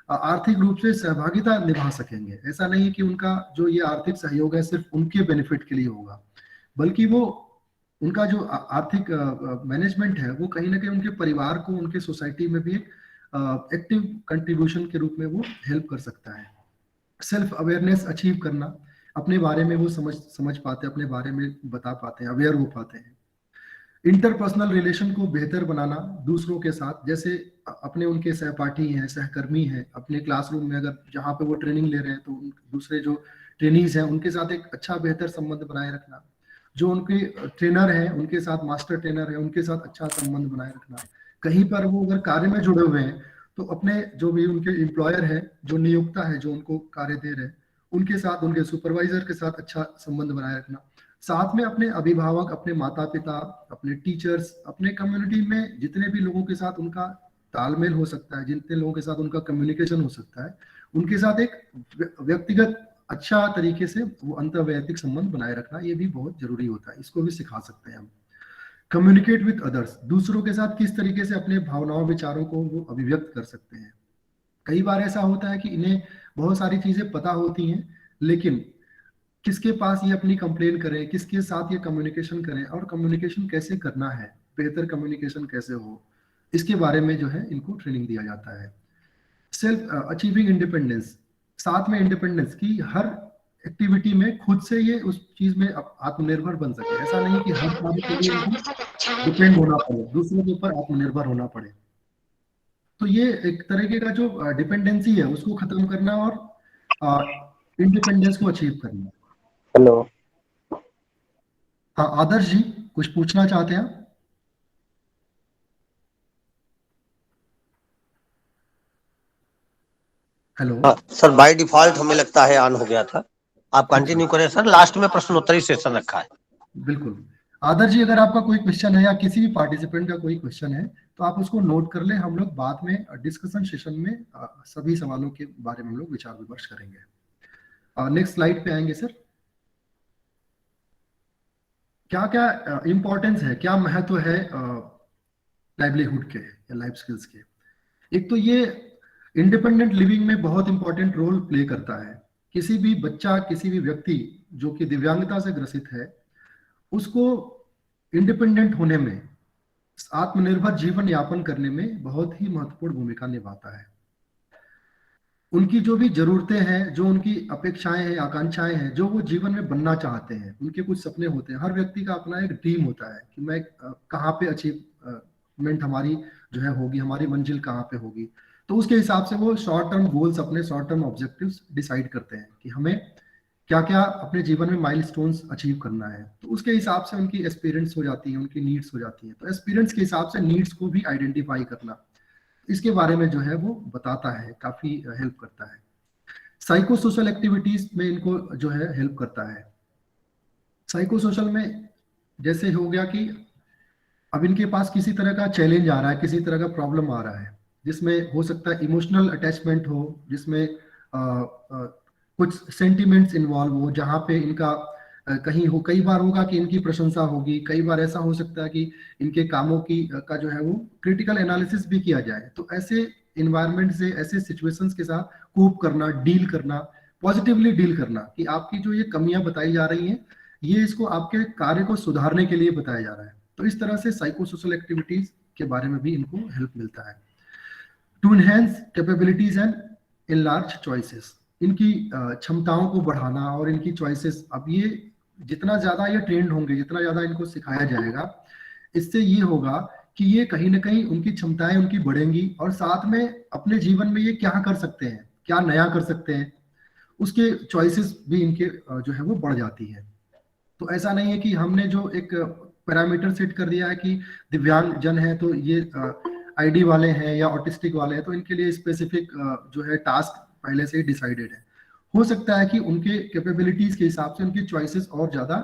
B: आर्थिक रूप से सहभागिता निभा सकेंगे। ऐसा नहीं है कि उनका जो ये आर्थिक सहयोग है सिर्फ उनके बेनिफिट के लिए होगा, बल्कि वो उनका जो आर्थिक मैनेजमेंट है वो कहीं ना कहीं उनके परिवार को, उनके सोसाइटी में भी एक एक्टिव कंट्रीब्यूशन के रूप में वो हेल्प कर सकता है। सेल्फ अवेयरनेस अचीव करना, अपने बारे में वो समझ पाते हैं, अपने बारे में बता पाते हैं, अवेयर हो पाते हैं। इंटरपर्सनल रिलेशन को बेहतर बनाना दूसरों के साथ, जैसे अपने उनके सहपाठी हैं, सहकर्मी हैं, अपने क्लासरूम में अगर जहाँ पे वो ट्रेनिंग ले रहे हैं तो दूसरे जो ट्रेनीज हैं उनके साथ एक अच्छा बेहतर संबंध बनाए रखना, जो उनके ट्रेनर हैं उनके साथ, मास्टर ट्रेनर है उनके साथ अच्छा संबंध बनाए रखना। कहीं पर वो अगर कार्य में जुड़े हुए हैं तो अपने जो भी उनके एम्प्लॉयर है, जो नियोक्ता है, जो उनको कार्य दे रहे हैं, उनके साथ, उनके सुपरवाइजर के साथ अच्छा संबंध बनाए रखना। साथ में अपने अभिभावक, अपने माता पिता, अपने टीचर्स, अपने कम्युनिटी में जितने भी लोगों के साथ उनका तालमेल हो सकता है, जितने लोगों के साथ उनका कम्युनिकेशन हो सकता है, उनके साथ एक व्यक्तिगत अच्छा तरीके से वो अंतर्वैयक्तिक संबंध बनाए रखना, ये भी बहुत जरूरी होता है। इसको भी सिखा सकते हैं हम। कम्युनिकेट विद अदर्स, दूसरों के साथ किस तरीके से अपने भावनाओं विचारों को वो अभिव्यक्त कर सकते हैं। कई बार ऐसा होता है कि इन्हें बहुत सारी चीजें पता होती हैं, लेकिन किसके पास ये अपनी कंप्लेन करें, किसके साथ ये कम्युनिकेशन करें, और कम्युनिकेशन कैसे करना है, बेहतर कम्युनिकेशन कैसे हो, इसके बारे में जो है इनको ट्रेनिंग दिया जाता है। सेल्फ अचीविंग इंडिपेंडेंस, साथ में इंडिपेंडेंस की हर एक्टिविटी में खुद से ये उस चीज में आत्मनिर्भर बन सके। ऐसा नहीं कि हर कार्य के लिए इनको डिपेंड होना पड़े, दूसरों के ऊपर आत्मनिर्भर होना पड़े। तो ये एक तरीके का जो डिपेंडेंसी है उसको खत्म करना और इंडिपेंडेंस को अचीव करना।
E: हेलो,
B: हाँ आदर्श जी, कुछ पूछना चाहते हैं? हेलो।
A: हाँ सर, बाय डिफॉल्ट हमें लगता है ऑन हो गया था। आप कंटिन्यू करें सर, लास्ट में प्रश्नोत्तरी सेशन रखा है।
B: बिल्कुल। आदर्श जी, अगर आपका कोई क्वेश्चन है या किसी भी पार्टिसिपेंट का कोई क्वेश्चन है तो आप उसको नोट कर लें। हम लोग बाद में डिस्कशन सेशन में सभी सवालों के बारे में हम लोग विचार विमर्श करेंगे। नेक्स्ट स्लाइड पे आएंगे सर। क्या क्या इंपॉर्टेंस है, क्या महत्व है लाइवलीहुड के या लाइफ स्किल्स के? एक तो ये इंडिपेंडेंट लिविंग में बहुत इंपॉर्टेंट रोल प्ले करता है। किसी भी बच्चा, किसी भी व्यक्ति जो कि दिव्यांगता से ग्रसित है, उसको इंडिपेंडेंट होने में, आत्मनिर्भर जीवन यापन करने में बहुत ही महत्वपूर्ण भूमिका निभाता है। उनकी जो भी जरूरतें हैं, जो उनकी अपेक्षाएं हैं, आकांक्षाएं हैं, जो वो जीवन में बनना चाहते हैं, उनके कुछ सपने होते हैं। हर व्यक्ति का अपना एक ड्रीम होता है कि मैं कहाँ पे अचीवमेंट हमारी जो है होगी, हमारी मंजिल कहाँ पे होगी। तो उसके हिसाब से वो शॉर्ट टर्म गोल्स, अपने शॉर्ट टर्म ऑब्जेक्टिव्स डिसाइड करते हैं कि हमें क्या क्या अपने जीवन में माइलस्टोन्स अचीव करना है। तो उसके हिसाब से उनकी एस्पिरेंट्स हो जाती हैं, उनकी नीड्स हो जाती हैं। तो एस्पिरेंट्स के हिसाब से नीड्स को भी आइडेंटिफाई करना, इसके बारे में जो है वो बताता है, काफी हेल्प करता है। साइको सोशल एक्टिविटीज में इनको जो है हेल्प करता है। साइको सोशल में जैसे हो गया कि अब इनके पास किसी तरह का चैलेंज आ रहा है, किसी तरह का प्रॉब्लम आ रहा है, जिसमें हो सकता है इमोशनल अटैचमेंट हो, जिसमें कुछ सेंटिमेंट्स इन्वॉल्व हो, जहाँ पे इनका कहीं हो, कई बार होगा कि इनकी प्रशंसा होगी, कई बार ऐसा हो सकता है कि इनके कामों की का जो है वो क्रिटिकल एनालिसिस भी किया जाए। तो ऐसे इन्वायरमेंट से, ऐसे सिचुएशंस के साथ कोप करना, डील करना, पॉजिटिवली डील करना कि आपकी जो ये कमियां बताई जा रही हैं, ये इसको आपके कार्य को सुधारने के लिए बताया जा रहा है। तो इस तरह से साइको सोशल एक्टिविटीज के बारे में भी इनको हेल्प मिलता है। To enhance capabilities and enlarge choices, इनकी क्षमताओं को बढ़ाना और इनकी चॉइसेस। अब ये जितना ज्यादा ये ट्रेंड होंगे, जितना ज्यादा इनको सिखाया जाएगा, इससे ये होगा कि ये कहीं ना कहीं उनकी क्षमताएं उनकी बढ़ेंगी, और साथ में अपने जीवन में ये क्या कर सकते हैं, क्या नया कर सकते हैं, उसके चॉइसेस भी इनके जो है वो बढ़ जाती है। तो ऐसा नहीं है कि हमने जो एक पैरामीटर सेट कर दिया है कि दिव्यांग जन है तो ये आईडी वाले हैं या ऑटिस्टिक वाले हैं, तो इनके लिए स्पेसिफिक जो है टास्क पहले से ही डिसाइडेड है। हो सकता है कि उनके कैपेबिलिटीज के हिसाब से उनकी चॉइसेस और ज्यादा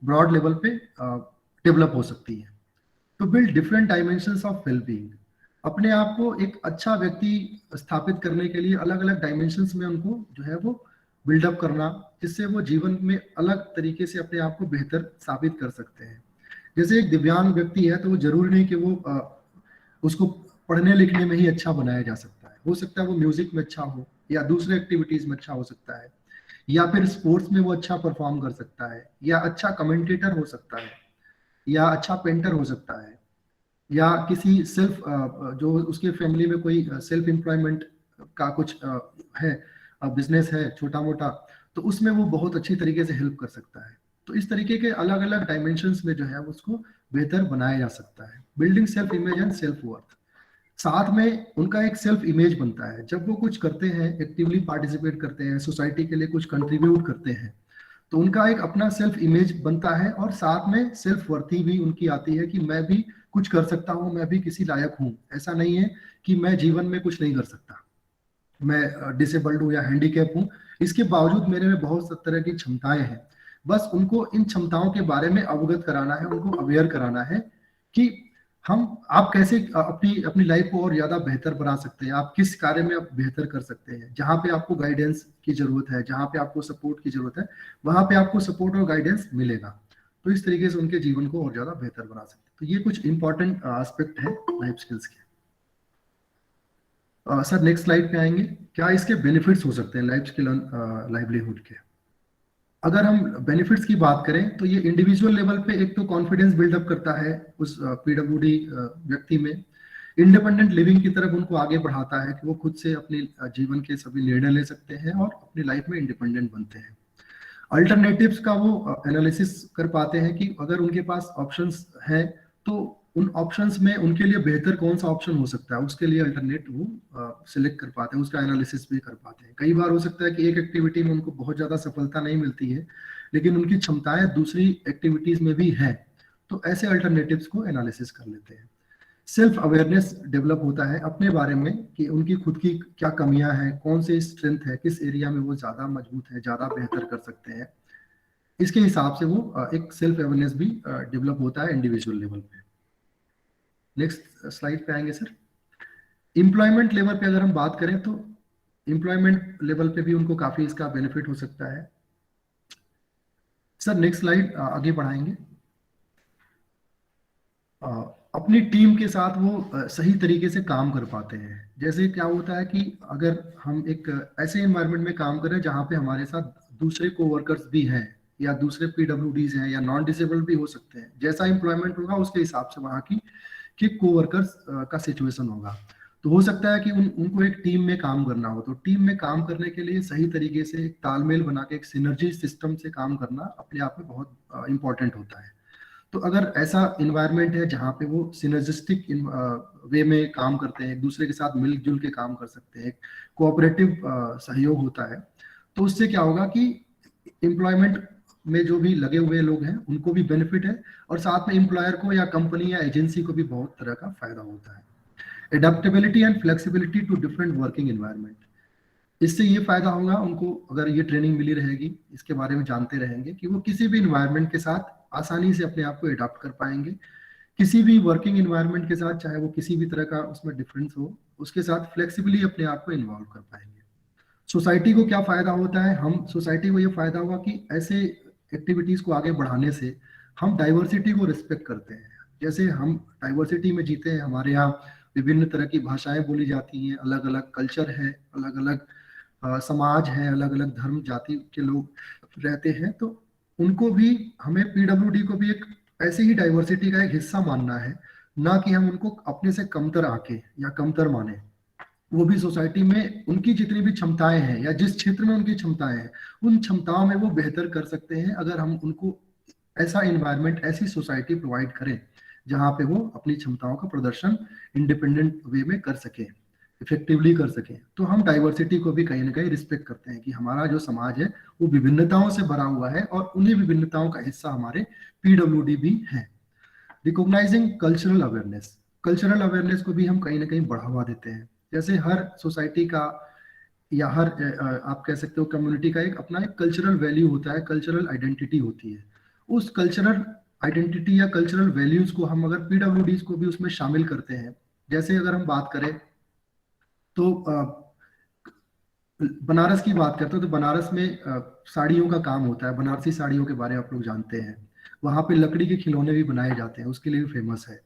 B: ब्रॉड लेवल पे डेवलप हो सकती है। तो build different dimensions of wellbeing, अपने आप को एक अच्छा व्यक्ति स्थापित करने के लिए अलग अलग डायमेंशंस में उनको जो है वो बिल्डअप करना, जिससे वो जीवन में अलग तरीके से अपने आप को बेहतर साबित कर सकते हैं। जैसे एक दिव्यांग व्यक्ति है तो वो जरूरी नहीं कि वो उसको पढ़ने लिखने में ही अच्छा बनाया जा सकता है। हो सकता है वो म्यूजिक में अच्छा हो, या दूसरे एक्टिविटीज में अच्छा हो सकता है, या फिर स्पोर्ट्स में वो अच्छा परफॉर्म कर सकता है, या अच्छा कमेंटेटर हो सकता है, या अच्छा पेंटर हो सकता है, या किसी सेल्फ जो उसके फैमिली में कोई सेल्फ एम्प्लॉयमेंट का कुछ है, बिजनेस है छोटा मोटा, तो उसमें वो बहुत अच्छी तरीके से हेल्प कर सकता है। तो इस तरीके के अलग अलग डायमेंशंस में जो है उसको बेहतर बनाया जा सकता है। Building self image and self worth, साथ में उनका एक सेल्फ इमेज बनता है। जब वो कुछ करते हैं, एक्टिवली पार्टिसिपेट करते हैं, सोसाइटी के लिए कुछ कंट्रीब्यूट करते हैं, तो उनका एक अपना सेल्फ इमेज बनता है और साथ में सेल्फ वर्थी भी उनकी आती है कि मैं भी कुछ कर सकता हूँ, मैं भी किसी लायक हूँ। ऐसा नहीं है कि मैं जीवन में कुछ नहीं कर सकता, मैं डिसेबल्ड हूँ या हैंडीकैप हूँ, इसके बावजूद मेरे में बहुत तरह की क्षमताएं हैं। बस उनको इन क्षमताओं के बारे में अवगत कराना है, उनको अवेयर कराना है कि आप कैसे अपनी अपनी लाइफ को और ज्यादा बेहतर बना सकते हैं, आप किस कार्य में आप बेहतर कर सकते हैं। जहां पे आपको गाइडेंस की जरूरत है, जहां पे आपको सपोर्ट की जरूरत है, वहां पे आपको सपोर्ट और गाइडेंस मिलेगा। तो इस तरीके से उनके जीवन को और ज्यादा बेहतर बना सकते हैं। तो ये कुछ इंपॉर्टेंट एस्पेक्ट है लाइफ स्किल्स के। सर नेक्स्ट स्लाइड पे आएंगे। क्या इसके बेनिफिट्स हो सकते हैं लाइफ स्किल लाइवलीहुड के? अगर हम बेनिफिट्स की बात करें तो ये इंडिविजुअल लेवल पे एक तो कॉन्फिडेंस बिल्डअप करता है उस पीडब्ल्यूडी व्यक्ति में, इंडिपेंडेंट लिविंग की तरफ उनको आगे बढ़ाता है कि वो खुद से अपने जीवन के सभी निर्णय ले सकते हैं और अपनी लाइफ में इंडिपेंडेंट बनते हैं। अल्टरनेटिव्स का वो एनालिसिस कर पाते हैं कि अगर उनके पास ऑप्शंस हैं तो उन ऑप्शंस में उनके लिए बेहतर कौन सा ऑप्शन हो सकता है, उसके लिए अल्टरनेट वो सिलेक्ट कर पाते हैं, उसका एनालिसिस भी कर पाते हैं। कई बार हो सकता है कि एक एक्टिविटी में उनको बहुत ज्यादा सफलता नहीं मिलती है, लेकिन उनकी क्षमताएं दूसरी एक्टिविटीज में भी है, तो ऐसे अल्टरनेटिव्स को एनालिसिस कर लेते हैं। सेल्फ अवेयरनेस डेवलप होता है अपने बारे में कि उनकी खुद की क्या कमियां हैं, कौन से स्ट्रेंथ है, किस एरिया में वो ज्यादा मजबूत है, ज्यादा बेहतर कर सकते हैं। इसके हिसाब से वो एक सेल्फ अवेयरनेस भी डेवलप होता है इंडिविजुअल लेवल पे। नेक्स्ट स्लाइड पे आएंगे सर। एम्प्लॉयमेंट लेवल पे अगर हम बात करें तो एम्प्लॉयमेंट लेवल पे भी उनको काफी इसका बेनिफिट हो सकता है। सर नेक्स्ट स्लाइड आगे बढ़ाएंगे। अपनी टीम के साथ वो सही तरीके से काम कर पाते हैं। जैसे क्या होता है कि अगर हम एक ऐसे एनवायरनमेंट में काम कर रहे हैं जहां पे हमारे साथ दूसरे कोवर्कर्स भी हैं या दूसरे पीडब्ल्यूडीज हैं या नॉन डिसेबल्ड भी हो सकते हैं, जैसा एम्प्लॉयमेंट होगा उसके हिसाब से वहां की कोवर्कर्स का सिचुएशन होगा। तो हो सकता है कि उनको एक टीम में काम करना हो, तो टीम में काम करने के लिए सही तरीके से एक तालमेल बना के एक सिनर्जी सिस्टम से काम करना अपने आप में बहुत इंपॉर्टेंट होता है। तो अगर ऐसा इन्वायरमेंट है जहाँ पे वो सिनर्जिस्टिक वे में काम करते हैं, एक दूसरे के साथ मिलजुल के काम कर सकते हैं, कोऑपरेटिव सहयोग होता है, तो उससे क्या होगा कि एम्प्लॉयमेंट में जो भी लगे हुए लोग हैं उनको भी बेनिफिट है और साथ में एम्प्लॉयर को या कंपनी या एजेंसी को भी बहुत तरह का फायदा होता है। Adaptability and flexibility to different working environment, इससे ये फायदा होगा उनको, अगर ये ट्रेनिंग मिली रहेगी, इसके बारे में जानते रहेंगे कि वो किसी भी एनवायरनमेंट के साथ आसानी से अपने आप को एडाप्ट कर पाएंगे। किसी भी वर्किंग एनवायरनमेंट के साथ, चाहे वो किसी भी तरह का उसमें डिफरेंस हो, उसके साथ फ्लेक्सिबली अपने आप को इन्वॉल्व कर पाएंगे। सोसाइटी को क्या फायदा होता है? हम सोसाइटी को ये फायदा होगा कि ऐसे एक्टिविटीज को आगे बढ़ाने से हम डाइवर्सिटी को रिस्पेक्ट करते हैं। जैसे हम डाइवर्सिटी में जीते हैं, हमारे यहाँ विभिन्न तरह की भाषाएं बोली जाती हैं, अलग अलग कल्चर है, अलग अलग समाज है, अलग अलग धर्म जाति के लोग रहते हैं, तो उनको भी, हमें पीडब्ल्यूडी को भी एक ऐसे ही डाइवर्सिटी का एक हिस्सा मानना है, ना कि हम उनको अपने से कमतर आके या कमतर माने। वो भी सोसाइटी में उनकी जितनी भी क्षमताएं हैं या जिस क्षेत्र में उनकी क्षमताएं हैं, उन क्षमताओं में वो बेहतर कर सकते हैं अगर हम उनको ऐसा एनवायरनमेंट, ऐसी सोसाइटी प्रोवाइड करें जहां पे वो अपनी क्षमताओं का प्रदर्शन इंडिपेंडेंट वे में कर सके, इफेक्टिवली कर सके। तो हम डाइवर्सिटी को भी कहीं ना कहीं रिस्पेक्ट करते हैं कि हमारा जो समाज है वो विभिन्नताओं से भरा हुआ है और उन्हीं विभिन्नताओं का हिस्सा हमारे पीडब्ल्यूडी भी है। Recognising cultural awareness, cultural awareness को भी हम कहीं ना कहीं बढ़ावा देते हैं। जैसे हर सोसाइटी का या हर आप कह सकते हो कम्युनिटी का एक अपना एक कल्चरल वैल्यू होता है, कल्चरल आइडेंटिटी होती है। उस कल्चरल आइडेंटिटी या कल्चरल वैल्यूज को हम अगर पीडब्ल्यूडीज को भी उसमें शामिल करते हैं, जैसे अगर हम बात करें तो बनारस की बात करते हो तो बनारस में साड़ियों का काम होता है, बनारसी साड़ियों के बारे में आप लोग जानते हैं। वहां पे लकड़ी के खिलौने भी बनाए जाते हैं, उसके लिए भी फेमस है।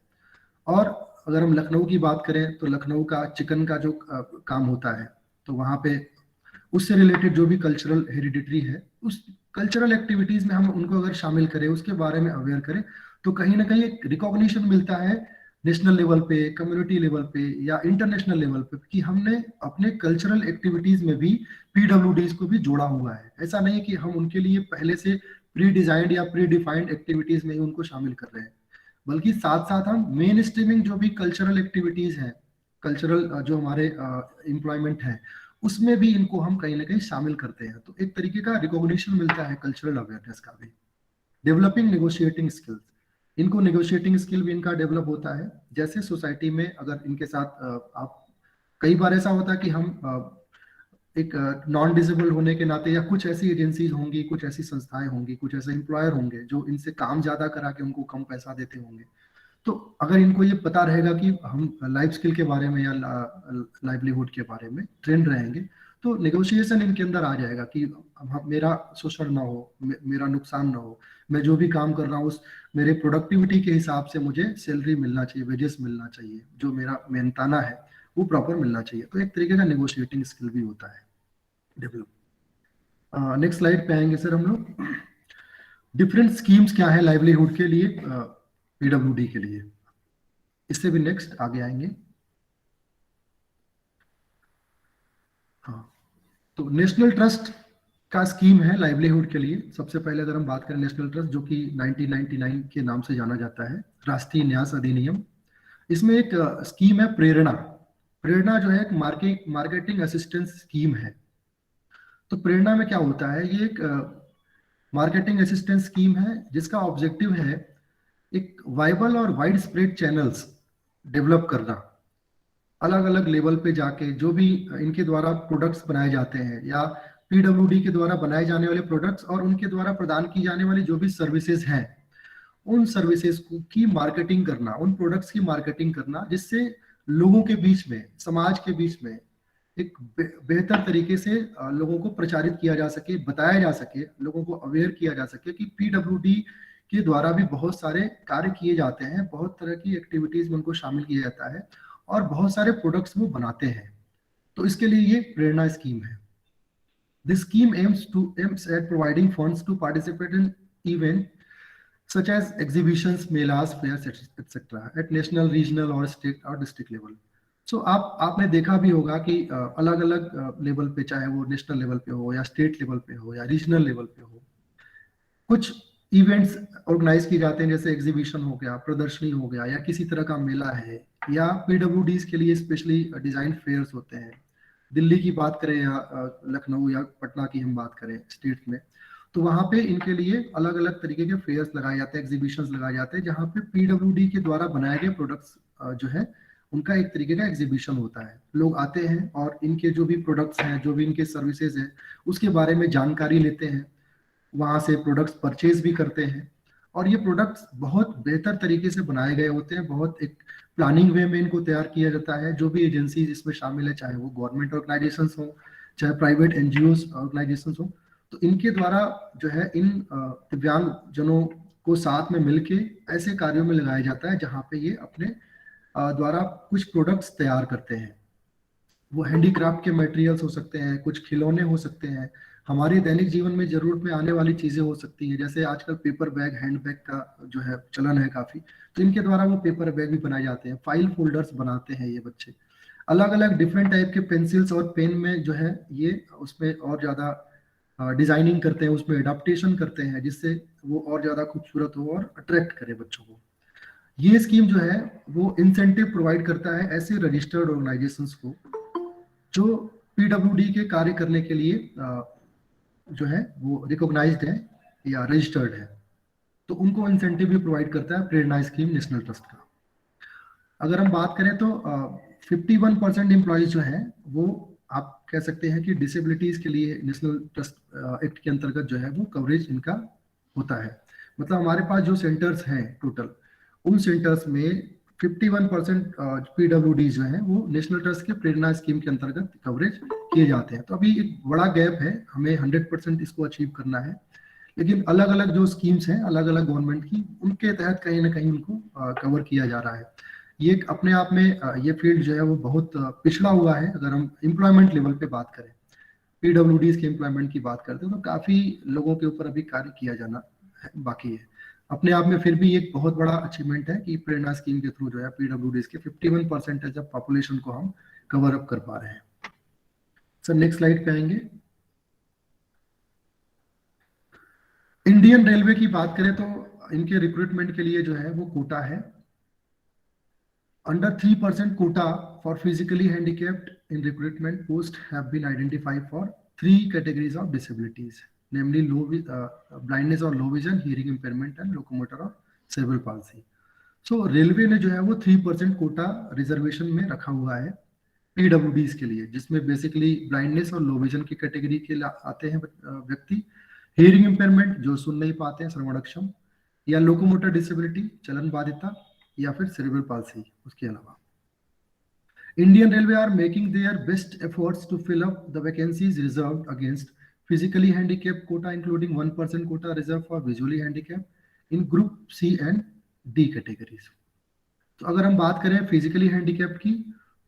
B: और अगर हम लखनऊ की बात करें तो लखनऊ का चिकन का जो काम होता है, तो वहां पे उससे रिलेटेड जो भी कल्चरल हेरिडिटरी है, उस कल्चरल एक्टिविटीज में हम उनको अगर शामिल करें, उसके बारे में अवेयर करें, तो कहीं ना कहीं एक रिकॉग्निशन मिलता है नेशनल लेवल पे, कम्युनिटी लेवल पे या इंटरनेशनल लेवल पे, कि हमने अपने कल्चरल एक्टिविटीज में भी पीडब्ल्यूडीज को भी जोड़ा हुआ है। ऐसा नहीं कि हम उनके लिए पहले से प्री डिजाइंड या प्री डिफाइंड एक्टिविटीज में ही उनको शामिल कर रहे हैं, बल्कि साथ साथ हम मेन स्ट्रीमिंग जो भी कल्चरल एक्टिविटीज हैं, कल्चरल जो हमारे एम्प्लॉयमेंट है, उसमें भी इनको हम कहीं ना कहीं शामिल करते हैं। तो एक तरीके का रिकॉग्निशन मिलता है कल्चरल अवेयरनेस का भी। डेवलपिंग नेगोशिएटिंग स्किल्स, इनको नेगोशिएटिंग स्किल भी इनका डेवलप होता है। जैसे सोसाइटी में अगर इनके साथ आप, कई बार ऐसा होता है कि हम एक नॉन डिसेबल होने के नाते, या कुछ ऐसी एजेंसीज होंगी, कुछ ऐसी संस्थाएं होंगी, कुछ ऐसे एम्प्लॉयर होंगे जो इनसे काम ज्यादा करा के उनको कम पैसा देते होंगे। तो अगर इनको ये पता रहेगा कि हम लाइफ स्किल के बारे में या लाइवलीहुड के बारे में ट्रेंड रहेंगे, तो नेगोशिएशन इनके अंदर आ जाएगा कि मेरा शोषण ना हो, मेरा नुकसान ना हो, मैं जो भी काम कर रहा हूँ उस मेरे प्रोडक्टिविटी के हिसाब से मुझे सैलरी मिलना चाहिए, वेजेस मिलना चाहिए, जो मेरा मेहनताना है वो प्रॉपर मिलना चाहिए। तो एक तरीके का नेगोशिएटिंग स्किल भी होता है डेवलप। नेक्स्ट स्लाइड पे आएंगे सर हम लोग। डिफरेंट स्कीम्स क्या है लाइवलीहुड के लिए, पीडब्ल्यूडी के लिए, इससे भी नेक्स्ट आगे आएंगे। हाँ, तो नेशनल ट्रस्ट का स्कीम है लाइवलीहुड के लिए। सबसे पहले अगर हम बात करें नेशनल ट्रस्ट, जो कि 1999 के नाम से जाना जाता है, राष्ट्रीय न्यास अधिनियम, इसमें एक स्कीम है प्रेरणा। प्रेरणा जो है एक मार्केटिंग असिस्टेंस स्कीम है। तो प्रेरणा में क्या होता है, ये एक मार्केटिंग असिस्टेंस स्कीम है जिसका ऑब्जेक्टिव है एक वाइबल और वाइड स्प्रेड चैनल्स डेवलप करना, अलग अलग लेवल पे जाके जो भी इनके द्वारा प्रोडक्ट्स बनाए जाते हैं या पीडब्ल्यूडी के द्वारा बनाए जाने वाले प्रोडक्ट्स और उनके द्वारा प्रदान की जाने वाली जो भी सर्विसेज हैं, उन सर्विसेज की मार्केटिंग करना, उन प्रोडक्ट्स की मार्केटिंग करना, जिससे लोगों के बीच में, समाज के बीच में एक बेहतर तरीके से लोगों को प्रचारित किया जा सके, बताया जा सके, लोगों को अवेयर किया जा सके कि पीडब्ल्यूडी के द्वारा भी बहुत सारे कार्य किए जाते हैं, बहुत तरह की एक्टिविटीज में उनको शामिल किया जाता है और बहुत सारे प्रोडक्ट्स वो बनाते हैं। तो इसके लिए ये प्रेरणा स्कीम है। This scheme aims at providing funds to participate in events such as exhibitions, melas, fairs, etc. at national, regional or state or district level. So आपने देखा भी होगा कि अलग अलग लेवल पे, चाहे वो नेशनल लेवल पे हो या स्टेट लेवल पे हो या रीजनल लेवल पे हो, कुछ इवेंट्स ऑर्गेनाइज किए जाते हैं, जैसे एग्जीबिशन हो गया, प्रदर्शनी हो गया, या किसी तरह का मेला है, या पीडब्ल्यूडीज के लिए स्पेशली डिजाइन फेयर्स होते हैं। दिल्ली की बात करें या लखनऊ या पटना की हम बात करें स्टेट में, तो वहां पे इनके लिए अलग अलग तरीके के फेयर्स लगाए जाते हैं, एग्जीबिशंस लगाए जाते हैं, जहाँ पे पीडब्ल्यूडी के द्वारा बनाए गए प्रोडक्ट्स जो है उनका एक तरीके का एग्जीबिशन होता है। लोग आते हैं और इनके जो भी प्रोडक्ट्स हैं, जो भी इनके सर्विसेज हैं, उसके बारे में जानकारी लेते हैं, वहां से प्रोडक्ट्स परचेज भी करते हैं। और ये प्रोडक्ट्स बहुत बेहतर तरीके से बनाए गए होते हैं, बहुत एक प्लानिंग वे में इनको तैयार किया जाता है। जो भी एजेंसी इसमें शामिल है, चाहे वो गवर्नमेंट ऑर्गेनाइजेशंस हो, चाहे प्राइवेट एनजीओस ऑर्गेनाइजेशंस हो, तो इनके द्वारा जो है इन दिव्यांग जनों को साथ में मिलके ऐसे कार्यों में लगाया जाता है जहाँ पे ये अपने द्वारा कुछ प्रोडक्ट्स तैयार करते हैं। वो हैंडीक्राफ्ट के मटेरियल्स हो सकते हैं, कुछ खिलौने हो सकते हैं, हमारे दैनिक जीवन में जरूरत में आने वाली चीजें हो सकती हैं, जैसे आजकल पेपर बैग, हैंड बैग का जो है चलन है काफी, तो इनके द्वारा वो पेपर बैग भी बनाए जाते हैं। फाइल फोल्डर्स बनाते हैं ये बच्चे, अलग अलग डिफरेंट टाइप के पेंसिल्स और पेन में जो है ये उसमें और ज्यादा डिजाइनिंग करते हैं, उसमें एडाप्टेशन करते हैं, जिससे वो और ज्यादा खूबसूरत हो और अट्रैक्ट करे बच्चों को। ये स्कीम जो है वो इंसेंटिव प्रोवाइड करता है ऐसे रजिस्टर्ड ऑर्गेनाइजेशंस को जो पीडब्ल्यूडी के कार्य करने के लिए जो है वो रिकॉग्नाइज्ड है या रजिस्टर्ड है, तो उनको इंसेंटिव भी प्रोवाइड करता है प्रेरणा स्कीम नेशनल ट्रस्ट का। अगर हम बात करें तो 51% एम्प्लॉयज जो हैं वो आप कह सकते हैं कि डिसेबिलिटीज के लिए नेशनल ट्रस्ट एक्ट के अंतर्गत जो है वो कवरेज इनका होता है। मतलब हमारे पास जो सेंटर्स हैं टोटल, उन सेंटर्स में 51% पीडब्ल्यूडी जो है वो नेशनल ट्रस्ट के प्रेरणा स्कीम के अंतर्गत कवरेज किए जाते हैं। तो अभी एक बड़ा गैप है, हमें 100% इसको अचीव करना है, लेकिन अलग अलग जो स्कीम्स हैं अलग अलग गवर्नमेंट की, उनके तहत कहीं ना कहीं उनको कवर किया जा रहा है। ये अपने आप में ये फील्ड जो है वो बहुत पिछड़ा हुआ है। अगर हम एम्प्लॉयमेंट लेवल पे बात करें, पीडब्ल्यूडीज के एम्प्लॉयमेंट की बात करते हैं, तो काफी लोगों के ऊपर अभी कार्य किया जाना बाकी है। अपने आप में फिर भी एक बहुत बड़ा अचीवमेंट है कि प्रेरणा स्कीम के थ्रू जो है पीडब्ल्यूडीज के 51% ऑफ पॉपुलेशन को हम कवर अप कर पा रहे हैं। सर नेक्स्ट स्लाइड पे आएंगे। इंडियन रेलवे की बात करें तो इनके रिक्रूटमेंट के लिए जो है वो कोटा है। Under 3% quota for physically handicapped in recruitment posts have been identified for 3 categories of disabilities, namely blindness or low vision, hearing impairment, and locomotor or cerebral palsy. So railway ने जो है वो 3% कोटा रिजर्वेशन में रखा हुआ है पीडब्ल्यूडीज के लिए, जिसमें बेसिकली ब्लाइंडनेस और लो विजन की कैटेगरी के आते हैं व्यक्ति, हियरिंग इम्पेयरमेंट जो सुन नहीं पाते हैं श्रवण अक्षम, या लोकोमोटर डिसेबिलिटी चलन बाधिता, या फिर सेरेब्रल पाल्सी। उसके अलावा Indian railway are making their best efforts to fill up the vacancies reserved against physically handicapped quota, including 1% quota reserve for visually handicapped in group C and D categories. तो अगर हम बात करें फिजिकली हैंडीकैप्ड की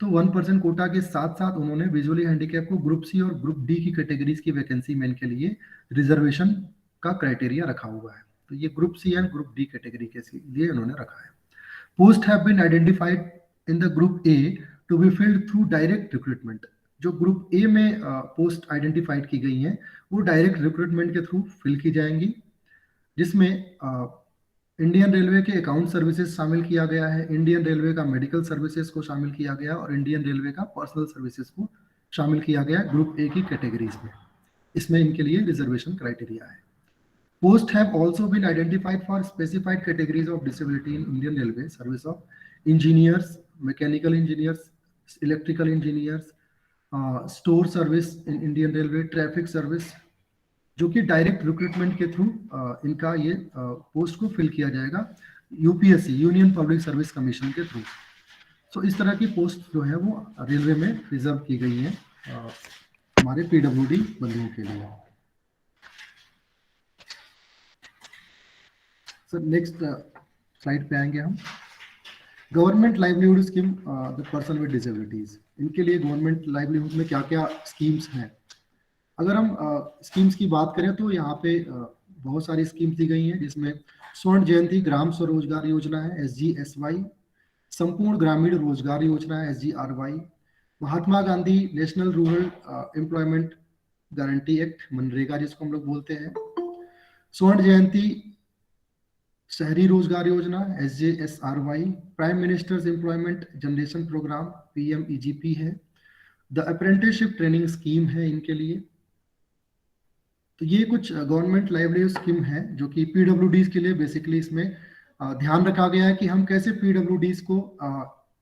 B: तो 1% कोटा के साथ साथ उन्होंने विजुअली हैंडीकैप को ग्रुप सी और ग्रुप डी की कैटेगरीज की वैकेंसी में इनके लिए रिजर्वेशन का क्राइटेरिया रखा हुआ है। तो ये group C and group D category के लिए उन्होंने रखा है। Posts have been identified in the group A to be filled through direct recruitment. जो ग्रुप ए में पोस्ट आइडेंटिफाइड की गई हैं वो डायरेक्ट रिक्रूटमेंट के थ्रू फिल की जाएंगी, जिसमें इंडियन रेलवे के अकाउंट सर्विसेज शामिल किया गया है, इंडियन रेलवे का मेडिकल सर्विसेज को शामिल किया गया और इंडियन रेलवे का पर्सनल सर्विसेज को शामिल किया गया ग्रुप ए की कैटेगरीज में। इसमें इनके लिए रिजर्वेशन क्राइटेरिया है। Posts have also been identified for specified categories of disability in Indian Railway service of engineers, mechanical engineers, electrical engineers, store service in Indian Railway, traffic service, जो कि डायरेक्ट रिक्रूटमेंट के थ्रू इनका ये पोस्ट को फिल किया जाएगा UPSC union public service commission के थ्रू। सो इस तरह की पोस्ट जो है वो रेलवे में रिजर्व की गई है हमारे पीडब्ल्यूडी बंधुओं के लिए। सर नेक्स्ट स्लाइड पे आएंगे हम। Government livelihood scheme the person with disabilities, इनके लिए गवर्नमेंट लाइवलीहुड में क्या क्या स्कीम्स हैं। अगर हम स्कीम्स की बात करें तो यहाँ पे बहुत सारी स्कीम्स दी गई हैं, जिसमें स्वर्ण जयंती ग्राम स्वरोजगार योजना है SGSY, संपूर्ण ग्रामीण रोजगार योजना है SGRY, Mahatma Gandhi national rural employment guarantee act मनरेगा जिसको हम लोग बोलते हैं, स्वर्ण जयंती शहरी रोजगार योजना SJSRY, prime minister's employment generation programme PMEGP है, द अप्रेंटिसशिप ट्रेनिंग स्कीम है इनके लिए। तो ये कुछ गवर्नमेंट लाइवलीहुड स्कीम है जो कि पीडब्ल्यूडीज के लिए बेसिकली इसमें ध्यान रखा गया है कि हम कैसे पीडब्ल्यूडीज को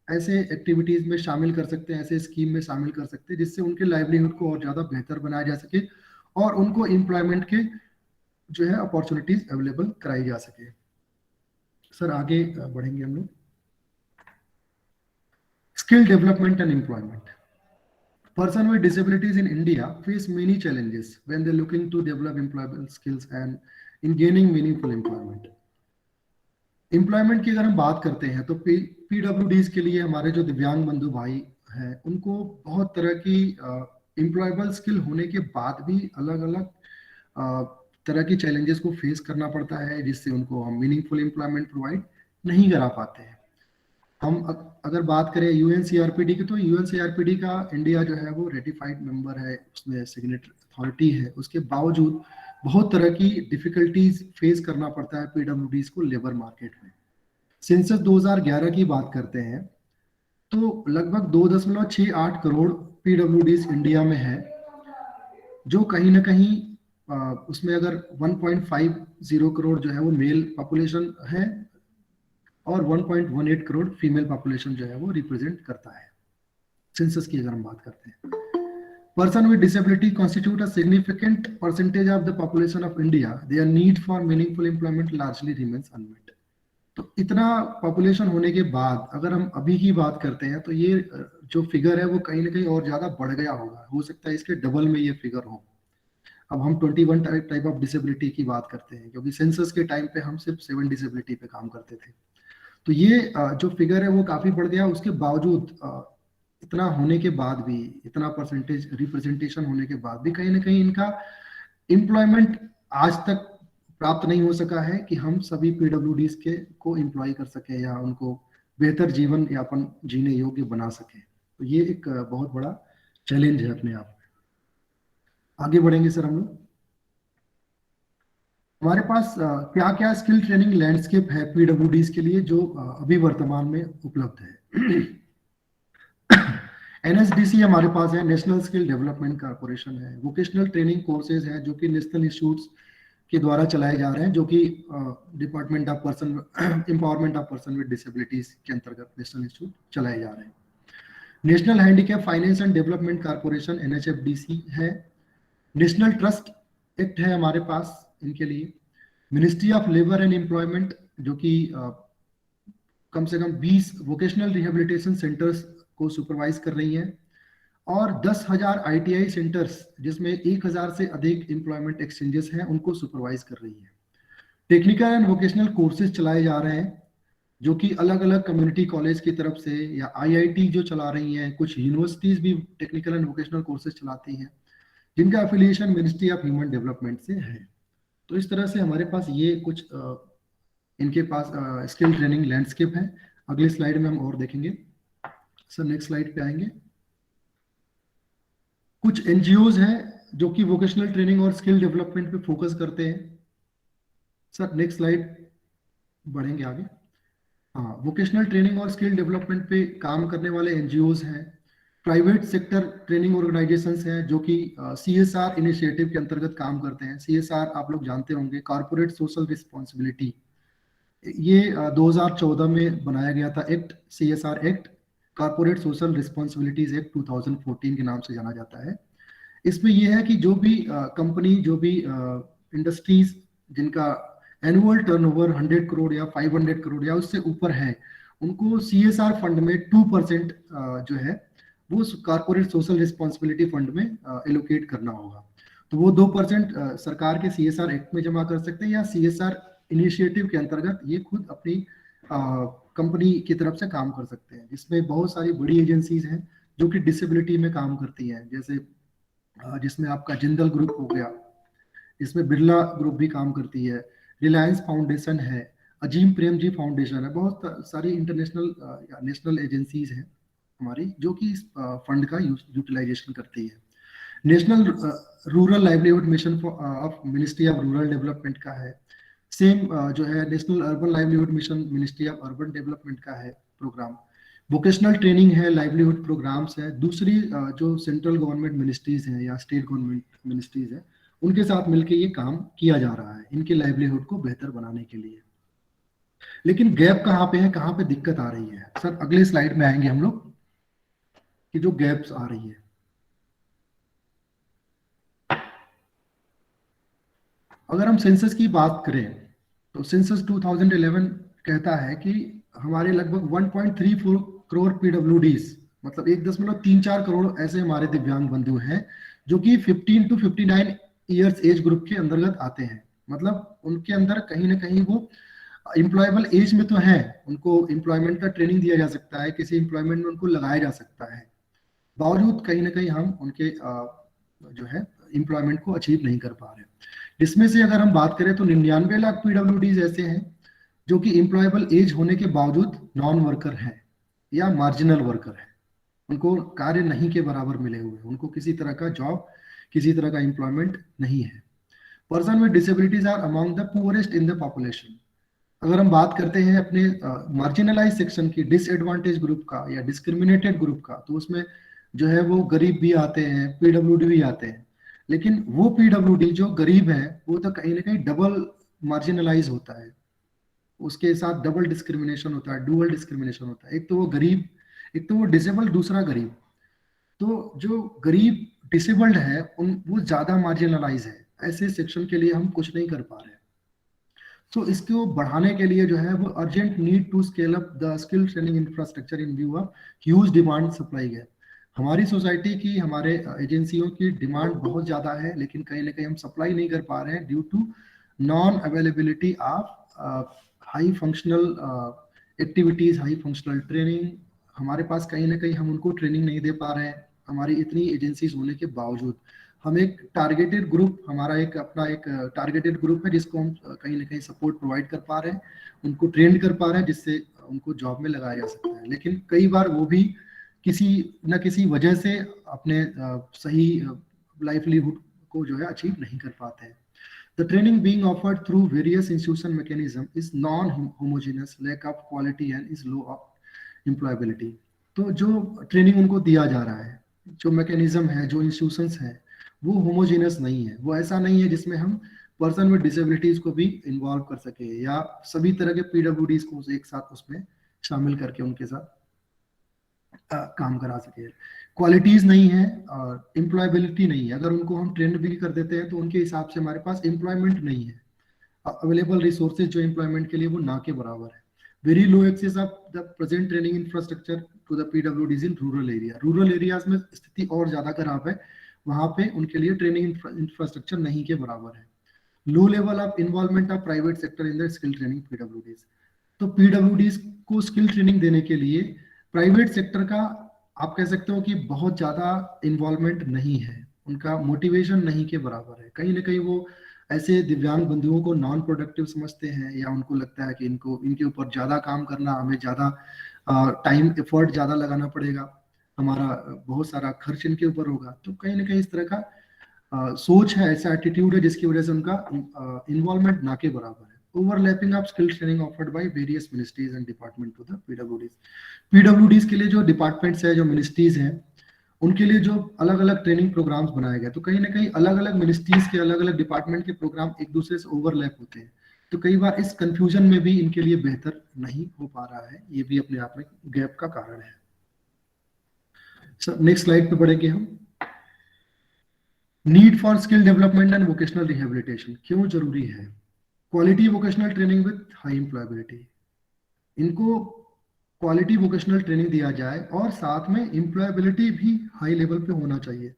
B: ऐसे एक्टिविटीज में शामिल कर सकते हैं, ऐसे स्कीम में शामिल कर सकते हैं जिससे उनके लाइवलीहुड को और ज्यादा बेहतर बनाया जा सके और उनको एम्प्लॉयमेंट के जो है अपॉर्चुनिटीज अवेलेबल कराई जा सके। सर आगे बढ़ेंगे हम लोग। Skill development and employment. Person with disabilities in India face many challenges when they're looking to develop employable skills and in gaining meaningful employment. Employment की अगर हम बात करते हैं तो PWDs के लिए हमारे जो दिव्यांग बंधु भाई हैं उनको बहुत तरह की employable skill होने के बाद भी अलग अलग तरह की challenges को face करना पड़ता है, जिससे उनको हम meaningful employment provide नहीं करा पाते हैं। हम अगर बात करें UNCRPD की तो UNCRPD का इंडिया जो है वो रेटिफाइड मेंबर है, उसमें सिग्नेटरी अथॉरिटी है, उसके बावजूद बहुत तरह की डिफिकल्टीज फेस करना पड़ता है पीडब्ल्यूडीज को लेबर मार्केट में। सेंसस 2011 की बात करते हैं तो लगभग 2.68 करोड़ पीडब्ल्यूडीज इंडिया में है, जो कहीं ना कहीं उसमें अगर 1.50 करोड़ जो है वो मेल पॉपुलेशन है और 1.18 करोड़ फीमेल पॉपुलेशन जो है वो रिप्रेजेंट करता है सेंसस की अगर हम बात करते हैं। Person with disability constitute a significant percentage of the population of India, there need for meaningful employment largely remains unmet. तो इतना पॉपुलेशन होने के बाद अगर हम अभी की बात करते हैं तो ये जो फिगर है वो कहीं ना कहीं और ज्यादा बढ़ गया होगा, हो सकता है इसके डबल में ये फिगर हो। अब हम 21 टाइप ऑफ डिसेबिलिटी की बात करते हैं, क्योंकि सेंसस के टाइम पे हम सिर्फ 7 डिसेबिलिटी पे काम करते थे। तो ये जो फिगर है वो काफी बढ़ गया। उसके बावजूद इतना होने के बाद भी, इतना परसेंटेज रिप्रेजेंटेशन होने के बाद भी कहीं ना कहीं इनका एम्प्लॉयमेंट आज तक प्राप्त नहीं हो सका है कि हम सभी पीडब्ल्यूडीज के को एम्प्लॉय कर सके या उनको बेहतर जीवन यापन जीने योग्य बना सके। तो ये एक बहुत बड़ा चैलेंज है अपने आप में। आगे बढ़ेंगे सर हम लोग। हमारे पास क्या क्या स्किल ट्रेनिंग लैंडस्केप है पीडब्ल्यूडीज के लिए जो अभी वर्तमान में उपलब्ध है। एनएसडीसी हमारे पास है, नेशनल स्किल डेवलपमेंट कॉर्पोरेशन है। वोकेशनल ट्रेनिंग कोर्सेज हैं जो कि नेशनल इंस्टीट्यूट्स के द्वारा चलाए जा रहे हैं, जो कि department of person empowerment of person with disabilities के अंतर्गत नेशनल इंस्टीट्यूट चलाए जा रहे हैं। National handicap finance and development corporation NHFDC है। नेशनल ट्रस्ट एक्ट है हमारे पास इनके लिए। Ministry of labour and employment जो कि कम से कम 20 वोकेशनल रिहेबिलिटेशन सेंटर्स को सुपरवाइज कर रही है और 10,000 आईटीआई सेंटर्स जिसमें 1,000 से अधिक एम्प्लॉयमेंट एक्सचेंजेस हैं उनको सुपरवाइज कर रही है। टेक्निकल एंड वोकेशनल कोर्सेज चलाए जा रहे हैं जो कि अलग अलग कम्युनिटी कॉलेज की तरफ से या आईआईटी जो चला रही हैं, कुछ यूनिवर्सिटीज भी टेक्निकल एंड वोकेशनल कोर्सेज चलाती हैं जिनका affiliation ministry of human development से है। तो इस तरह से हमारे पास ये कुछ इनके पास स्किल ट्रेनिंग लैंडस्केप है। अगले स्लाइड में हम और देखेंगे। सर नेक्स्ट स्लाइड पे आएंगे। कुछ एनजीओज हैं जो कि वोकेशनल ट्रेनिंग और स्किल डेवलपमेंट पे फोकस करते हैं। सर नेक्स्ट स्लाइड बढ़ेंगे आगे। हाँ, वोकेशनल ट्रेनिंग और स्किल डेवलपमेंट पे काम करने वाले एनजीओज हैं। प्राइवेट सेक्टर ट्रेनिंग ऑर्गेनाइजेशंस हैं जो कि सीएसआर इनिशिएटिव के अंतर्गत काम करते हैं। सीएसआर आप लोग जानते होंगे, कॉर्पोरेट सोशल रिस्पॉन्सिबिलिटी। ये 2014 में बनाया गया था act, CSR act, corporate social responsibilities act 2014 के नाम से जाना जाता है। इसमें यह है कि जो भी कंपनी, जो भी इंडस्ट्रीज जिनका एनुअल टर्नओवर 100 करोड़ या 500 करोड़ या उससे ऊपर है, उनको सीएसआर फंड में 2% जो है वो कॉर्पोरेट सोशल रिस्पॉन्सिबिलिटी फंड में एलोकेट करना होगा। तो वो 2% सरकार के सीएसआर एक्ट में जमा कर सकते हैं या सीएसआर इनिशिएटिव के अंतर्गत ये खुद अपनी कंपनी की तरफ से काम कर सकते हैं। इसमें बहुत सारी बड़ी एजेंसीज हैं जो कि डिसेबिलिटी में काम करती हैं, जैसे जिसमें आपका जिंदल ग्रुप हो गया, इसमें बिरला ग्रुप भी काम करती है, रिलायंस फाउंडेशन है, अजीम प्रेमजी फाउंडेशन है। बहुत सारी इंटरनेशनल या नेशनल एजेंसीज हैं हमारी जो कि इस फंड का यूटिलाइजेशन करती है। National rural livelihood mission of ministry of rural development का है। सेम जो है national urban livelihood mission ministry of urban development का है प्रोग्राम। वोकेशनल ट्रेनिंग है, लाइवलीहुड प्रोग्राम्स है। दूसरी जो सेंट्रल गवर्नमेंट मिनिस्ट्रीज हैं या स्टेट गवर्नमेंट मिनिस्ट्रीज हैं उनके साथ मिलकर ये काम किया जा रहा है इनके लाइवलीहुड को बेहतर बनाने के लिए। लेकिन गैप कहाँ पे है, कहाँ पे दिक्कत आ रही है? सर अगले स्लाइड में आएंगे हम लोग कि जो गैप्स आ रही है। अगर हम सेंसस की बात करें तो सेंसस 2011 कहता है कि हमारे लगभग 1.34 करोड़ पीडब्ल्यूडीज, मतलब 1.34 करोड़ ऐसे हमारे दिव्यांग बंधु हैं जो कि 15 to 59 ईयर्स एज ग्रुप के अंतर्गत आते हैं। मतलब उनके अंदर कहीं ना कहीं वो एम्प्लॉयबल एज में तो है, उनको एम्प्लॉयमेंट का ट्रेनिंग दिया जा सकता है, किसी एम्प्लॉयमेंट में उनको लगाया जा सकता है, बावजूद कहीं ना कहीं हम उनके जो है एम्प्लॉयमेंट को अचीव नहीं कर पा रहे। इसमें से अगर हम बात करें तो 99 लाख पीडब्ल्यूडीज ऐसे हैं जो कि एम्प्लॉयबल एज होने के बावजूद नॉन वर्कर हैं या मार्जिनल वर्कर हैं, उनको कार्य नहीं के बराबर मिले हुए, उनको किसी तरह का जॉब, किसी तरह का एम्प्लॉयमेंट नहीं है। Person with disabilities are among the poorest in the population. अगर हम बात करते हैं अपने मार्जिनलाइज सेक्शन की, डिसएडवांटेज ग्रुप का या डिस्क्रिमिनेटेड ग्रुप का, तो उसमें जो है वो गरीब भी आते हैं, पीडब्ल्यूडी भी आते हैं। लेकिन वो पीडब्ल्यूडी जो गरीब है वो तो कहीं ना कहीं डबल मार्जिनलाइज होता है, उसके साथ डबल डिस्क्रिमिनेशन होता है, डुअल डिस्क्रिमिनेशन होता है। एक तो वो गरीब, एक तो वो डिसेबल्ड, दूसरा गरीब। तो जो गरीब डिसेबल्ड है वो ज्यादा मार्जिनलाइज है। ऐसे सेक्शन के लिए हम कुछ नहीं कर पा रहे। तो इसको बढ़ाने के लिए जो है वो urgent need to scale up the skill training infrastructure in view of huge demand supply gap. हमारी सोसाइटी की, हमारे एजेंसियों की डिमांड बहुत ज्यादा है, लेकिन कहीं ना कहीं हम सप्लाई नहीं कर पा रहे हैं due to non availability of high functional activities, high functional training. हमारे पास कहीं ना कहीं हम उनको ट्रेनिंग नहीं दे पा रहे हैं, हमारी इतनी एजेंसीज होने के बावजूद। हम एक टारगेटेड ग्रुप, हमारा एक अपना एक टारगेटेड ग्रुप है जिसको हम कहीं ना कहीं सपोर्ट प्रोवाइड कर पा रहे हैं, उनको ट्रेन कर पा रहे हैं जिससे उनको जॉब में लगाया जा सकता है। लेकिन कई बार वो भी किसी न किसी वजह से अपने सही लाइवलीहुड को जो है अचीव नहीं कर पाते हैं। The training being offered through various institution mechanism is non-homogeneous, lack of quality and is low of employability। तो जो ट्रेनिंग उनको दिया जा रहा है, जो मैकेनिज्म है, जो इंस्टीट्यूशंस है, वो होमोजेनस नहीं है। वो ऐसा नहीं है जिसमें हम पर्सन विद डिसेबिलिटीज को भी इन्वॉल्व कर सके या सभी तरह के पीडब्ल्यूडीज को एक साथ उसमें शामिल करके उनके साथ काम करा सके। क्वालिटीज नहीं है और एम्प्लॉयबिलिटी नहीं है। अगर उनको हम ट्रेंड भी कर देते हैं तो उनके हिसाब से हमारे पास एम्प्लॉयमेंट नहीं है, अवेलेबल रिसोर्सेज जो एम्प्लॉयमेंट के लिए वो ना के बराबर है। Very low access of the present training infrastructure to the PWDs in rural area. Rural areas में स्थिति और ज्यादा खराब है, वहां पे उनके लिए ट्रेनिंग इंफ्रास्ट्रक्चर नहीं के बराबर है। Low level of involvement of private sector in the skill training PWDs. तो पीडब्ल्यूडीज को स्किल ट्रेनिंग देने के लिए प्राइवेट सेक्टर का आप कह सकते हो कि बहुत ज्यादा इन्वॉल्वमेंट नहीं है, उनका मोटिवेशन नहीं के बराबर है। कहीं ना कहीं वो ऐसे दिव्यांग बंधुओं को नॉन प्रोडक्टिव समझते हैं या उनको लगता है कि इनके ऊपर ज्यादा काम करना, हमें ज्यादा टाइम एफर्ट ज्यादा लगाना पड़ेगा, हमारा बहुत सारा खर्च इनके ऊपर होगा। तो कहीं ना कहीं इस तरह का सोच है, ऐसा एटीट्यूड है जिसकी वजह से उनका इन्वॉल्वमेंट ना के बराबर है। Overlapping of skill training offered by various ministries and department to the PWDs. PWDs के लिए जो डिपार्टमेंट्स है, जो मिनिस्ट्रीज हैं, उनके लिए जो अलग अलग ट्रेनिंग प्रोग्राम्स बनाए गए, तो कहीं ना कहीं अलग अलग मिनिस्ट्रीज के अलग अलग डिपार्टमेंट के प्रोग्राम एक दूसरे से ओवरलैप होते हैं। तो कई बार इस कंफ्यूजन में भी इनके लिए बेहतर नहीं हो पा रहा है, ये भी अपने आप में गैप का कारण है। नेक्स्ट स्लाइड पे बढ़ेंगे हम। Need for skill development and vocational rehabilitation क्यों जरूरी है? Quality vocational training with high employability. इनको क्वालिटी वोकेशनल ट्रेनिंग दिया जाए और साथ में एम्प्लॉयबिलिटी भी हाई लेवल पे होना चाहिए।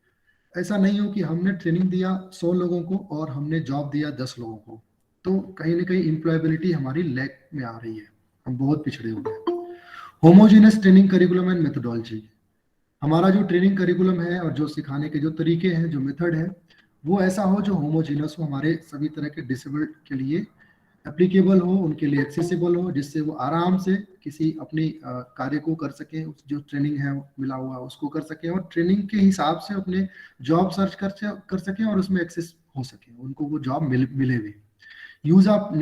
B: ऐसा नहीं हो कि हमने ट्रेनिंग दिया 100 लोगों को और हमने जॉब दिया 10 लोगों को, तो कहीं ना कहीं एम्प्लॉयबिलिटी हमारी लैक में आ रही है, हम बहुत पिछड़े हो गए। Homogeneous training curriculum and methodology. हमारा जो ट्रेनिंग करिकुलम है और जो सिखाने के जो तरीके हैं, जो मेथड है, वो ऐसा हो जो होमोजेनस हो, हमारे सभी तरह के डिसेबल्ड के लिए एप्लीकेबल हो, उनके लिए एक्सेसिबल हो, जिससे वो आराम से किसी अपनी कार्य को कर सके, जो ट्रेनिंग है मिला हुआ उसको कर सके और ट्रेनिंग के हिसाब से अपने जॉब सर्च कर सके और उसमें एक्सेस हो सके, उनको वो जॉब मिले भी। Use of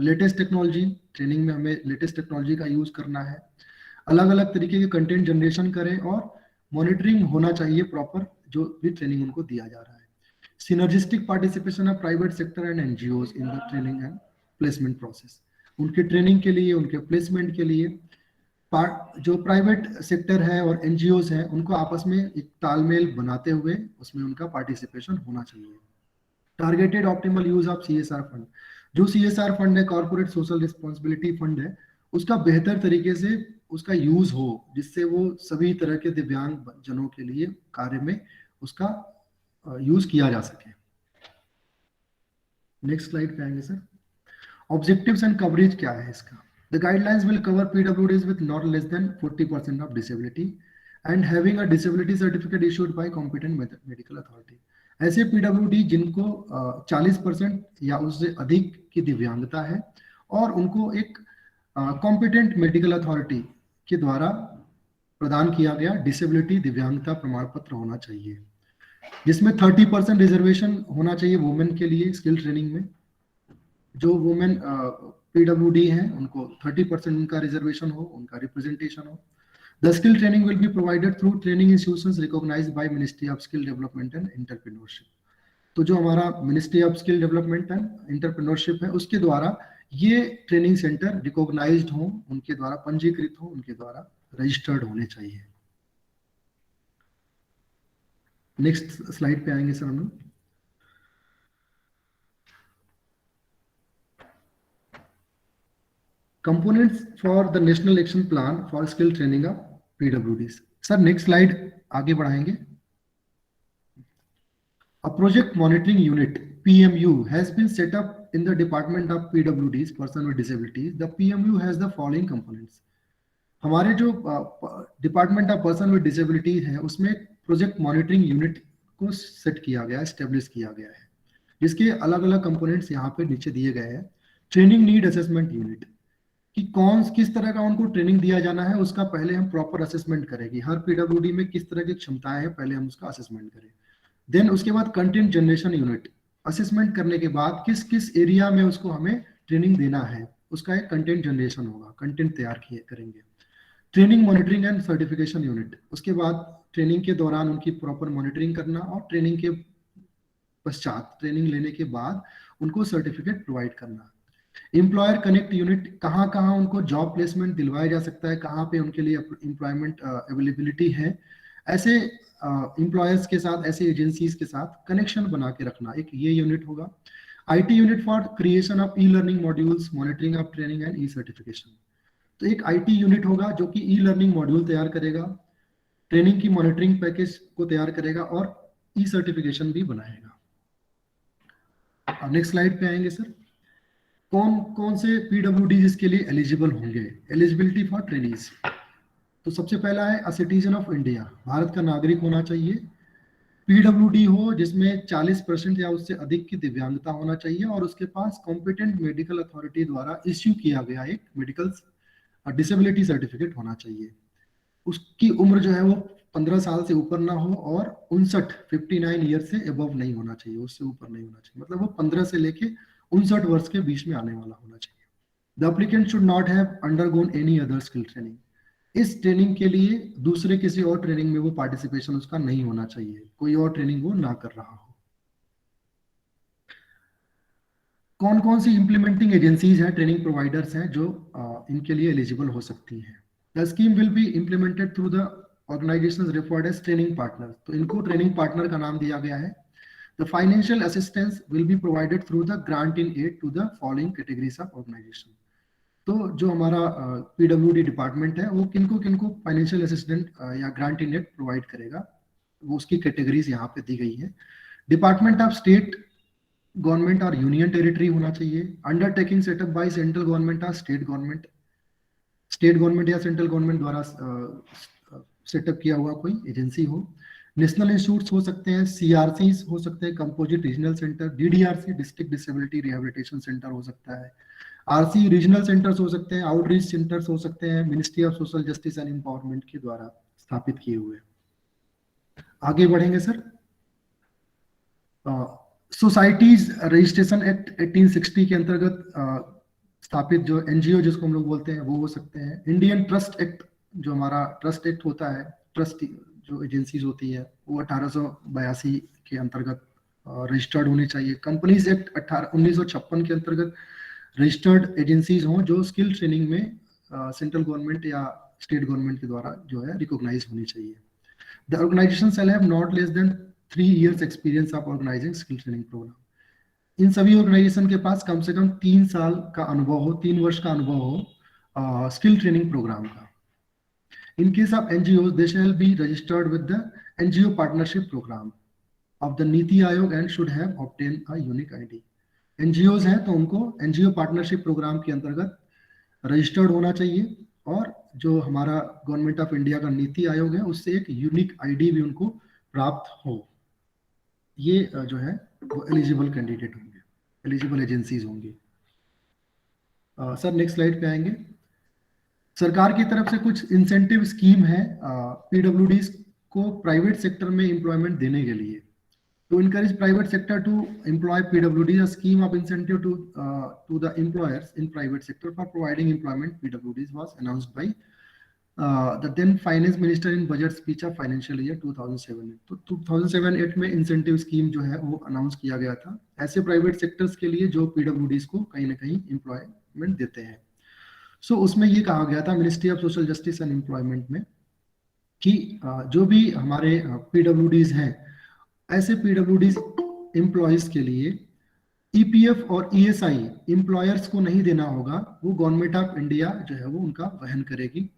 B: latest technology. Training में हमें लेटेस्ट टेक्नोलॉजी का यूज करना है, अलग अलग तरीके के कंटेंट जनरेशन करें और मॉनिटरिंग होना चाहिए प्रॉपर, जो भी ट्रेनिंग उनको दिया जा रहा है। Synergistic participation of private sector and NGOs in the training and placement process. उनके ट्रेनिंग के लिए, उनके प्लेसमेंट के लिए जो प्राइवेट सेक्टर है और एनजीओज हैं, उनको आपस में एक तालमेल बनाते हुए उसमें उनका पार्टिसिपेशन होना चाहिए। Targeted optimal use of CSR fund. जो सीएसआर फंड है, कॉर्पोरेट सोशल रिस्पॉन्सिबिलिटी फंड है, उसका बेहतर तरीके से उसका यूज हो, जिससे वो सभी तरह के दिव्यांग जनों के लिए कार्य में उसका यूज किया जा सके। नेक्स्ट स्लाइड पे आएंगे सर। ऑब्जेक्टिव्स एंड कवरेज क्या है इसका? The guidelines will cover PwDs with not less than 40% of disability and having a disability certificate issued by competent medical authority. ऐसे पीडब्ल्यूडी जिनको 40% या उससे अधिक की दिव्यांगता है और उनको एक कॉम्पिटेंट मेडिकल अथॉरिटी के द्वारा प्रदान किया गया डिसेबिलिटी दिव्यांगता प्रमाण पत्र होना चाहिए, जिसमें 30% रिजर्वेशन होना चाहिए वुमेन के लिए स्किल ट्रेनिंग में। जो वुमेन पीडब्ल्यूडी हैं उनको 30% उनका रिजर्वेशन हो, उनका रिप्रेजेंटेशन हो। The skill training will be provided through training institutions recognized by Ministry of Skill Development and Entrepreneurship। तो जो हमारा ministry of skill development and entrepreneurship है, उसके द्वारा ये ट्रेनिंग सेंटर रिकॉग्नाइज्ड हो, उनके द्वारा पंजीकृत हो, उनके द्वारा रजिस्टर्ड होने चाहिए। नेक्स्ट स्लाइड पे आएंगे सर हम लोग। Components for the national action plan for skill training of PwDs. Sir next slide आगे बढ़ाएंगे। A project monitoring unit PMU has been set up in the Department of PWDs, Person with Disabilities. The PMU has the following components. हमारे जो department of person with disabilities है, उसमें प्रोजेक्ट मॉनिटरिंग यूनिट को सेट किया गया है, एस्टेब्लिश किया गया है, जिसके अलग अलग कंपोनेंट्स यहाँ पे नीचे दिए गए हैं। ट्रेनिंग नीड असेसमेंट यूनिट, कि कौन किस तरह का उनको ट्रेनिंग दिया जाना है, उसका पहले हम प्रॉपर असेसमेंट करेंगे। हर पीडब्ल्यूडी में किस तरह की क्षमताएं हैं, पहले हम उसका असेसमेंट करें। देन उसके बाद कंटेंट जनरेशन यूनिट, असेसमेंट करने के बाद किस किस एरिया में उसको हमें ट्रेनिंग देना है, उसका एक कंटेंट जनरेशन होगा, कंटेंट तैयार किए करेंगे। Training monitoring and certification unit, उसके बाद ट्रेनिंग के दौरान उनकी प्रॉपर मॉनिटरिंग करना और ट्रेनिंग के पश्चात, ट्रेनिंग लेने के बाद उनको सर्टिफिकेट प्रोवाइड करना। एम्प्लॉयर कनेक्ट यूनिट, कहाँ कहाँ उनको जॉब प्लेसमेंट दिलवाया जा सकता है, कहाँ पे उनके लिए एम्प्लॉयमेंट अवेलेबिलिटी है, ऐसे एम्प्लॉयर्स के साथ, ऐसे एजेंसीज के साथ कनेक्शन बना के रखना, एक ये यूनिट होगा। IT unit for creation of e learning modules, monitoring of training and E certification. तो एक आईटी यूनिट होगा जो कि ई लर्निंग मॉड्यूल तैयार करेगा, ट्रेनिंग की मॉनिटरिंग पैकेज को तैयार करेगा और ई सर्टिफिकेशन भी बनाएगा। अब नेक्स्ट स्लाइड पे आएंगे सर। कौन कौन से पीडब्ल्यूडी इसके लिए एलिजिबल होंगे, एलिजिबिलिटी फॉर ट्रेनीज। तो सबसे पहला है a citizen of India, Bharat का नागरिक होना चाहिए। पीडब्ल्यूडी हो जिसमें 40% या उससे अधिक की दिव्यांगता होना चाहिए और उसके पास कॉम्पिटेंट मेडिकल अथॉरिटी द्वारा इश्यू किया गया एक मेडिकल डिसेबिलिटी सर्टिफिकेट होना चाहिए। उसकी उम्र जो है वो 15 साल से ऊपर ना हो और 59 ईयर से अबव नहीं होना चाहिए, उससे ऊपर नहीं होना चाहिए, मतलब वो 15 से लेके 59 वर्ष के बीच में आने वाला होना चाहिए। The applicant should not have undergone any other skill training, इस ट्रेनिंग के लिए दूसरे किसी और ट्रेनिंग में वो पार्टिसिपेशन उसका नहीं होना चाहिए, कोई और ट्रेनिंग वो ना कर रहा हो। कौन कौन सी इंप्लीमेंटिंग एजेंसीज हैं, ट्रेनिंग प्रोवाइडर्स हैं जो इनके लिए एलिजिबल हो सकती हैं। The scheme will be implemented through the organisations referred as training partner, तो इनको ट्रेनिंग पार्टनर का नाम दिया गया है। The financial assistance will be provided through the grant in aid to the following categories of organization. तो जो हमारा पीडब्ल्यूडी डिपार्टमेंट है वो किनको किनको फाइनेंशियल असिस्टेंट या ग्रांट इन एड प्रोवाइड करेगा, वो उसकी कैटेगरीज यहाँ पे दी गई है। डिपार्टमेंट ऑफ स्टेट गवर्नमेंट और यूनियन टेरिटरी होना चाहिए। Undertaking setup by central government और स्टेट गवर्नमेंट, स्टेट गवर्नमेंट या सेंट्रल गवर्नमेंट द्वारा सेटअप किया हुआ कोई एजेंसी हो। नेशनल इंस्टीट्यूट्स हो सकते हैं, सीआरसी हो सकते हैं, composite regional centre, DDRC district disability rehabilitation centre हो सकता है, आरसी रीजनल सेंटर्स हो सकते हैं, आउटरीच सेंटर्स हो सकते हैं, ministry of social justice and empowerment के द्वारा स्थापित किए हुए। आगे बढ़ेंगे सर। सोसाइटीज रजिस्ट्रेशन एक्ट 1860 के अंतर्गत स्थापित जो एनजीओ जिसको हम लोग बोलते हैं वो हो सकते हैं। इंडियन ट्रस्ट एक्ट, जो हमारा ट्रस्ट एक्ट होता है, ट्रस्ट जो एजेंसीज होती है वो 1882 के अंतर्गत रजिस्टर्ड होनी चाहिए। कंपनीज एक्ट 1956 के अंतर्गत रजिस्टर्ड एजेंसीज हों जो स्किल ट्रेनिंग में सेंट्रल गवर्नमेंट या स्टेट गवर्नमेंट के द्वारा जो है रिकॉग्नाइज होनी चाहिए। The organisation shall have not less than 3 years experience of organising skill training programme. इन सभी ऑर्गेनाइजेशन के पास कम से कम 3 साल का अनुभव हो, 3 वर्ष का अनुभव हो स्किल ट्रेनिंग प्रोग्राम का। In case of NGOs, they shall be registered with the NGO partnership program of the Niti Aayog and should have obtained a unique ID. NGOs हैं तो उनको NGO partnership program के अंतर्गत रजिस्टर्ड होना चाहिए और जो हमारा गवर्नमेंट ऑफ इंडिया का नीति आयोग है उससे एक यूनिक आईडी भी उनको प्राप्त हो। ये जो है वो एलिजिबल कैंडिडेट होंगे, एलिजिबल एजेंसीज होंगी। सर नेक्स्ट स्लाइड पे आएंगे। सरकार की तरफ से कुछ इंसेंटिव स्कीम है पीडब्ल्यूडीज को प्राइवेट सेक्टर में एम्प्लॉयमेंट देने के लिए। To encourage private sector to employ PWD, a scheme of incentive to the employers in private sector for providing employment PWDs was announced by the then finance minister in budget speech of financial year 2007। तो 2007-8 में इंसेंटिव स्कीम जो है वो अनाउंस किया गया था ऐसे प्राइवेट सेक्टर्स के लिए जो PWDs को कहीं ना कहीं एम्प्लॉयमेंट देते हैं। सो उसमें ये कहा गया था ministry of social justice and employment में कि जो भी हमारे PWDs हैं ऐसे पीडब्ल्यूडीज एम्प्लॉयज के लिए ईपीएफ और ईएसआई एम्प्लॉयर्स को नहीं देना होगा, वो गवर्नमेंट ऑफ इंडिया जो है वो उनका वहन करेगी।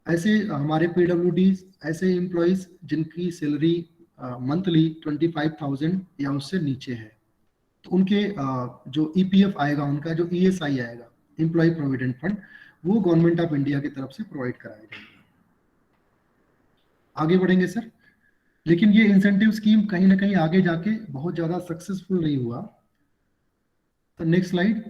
B: ऐसे हमारे पीडब्ल्यूडीज ऐसे एम्प्लॉयज जिनकी सैलरी मंथली 25,000 या उससे नीचे है तो उनके जो ईपीएफ आएगा, उनका जो ईएसआई आएगा एम्प्लॉय प्रोविडेंट फंड, वो गवर्नमेंट ऑफ इंडिया की तरफ से प्रोवाइड कराया जाएगा। आगे बढ़ेंगे सर। लेकिन ये इंसेंटिव स्कीम कहीं ना कहीं आगे जाके बहुत ज्यादा सक्सेसफुल नहीं हुआ। तो नेक्स्ट स्लाइड।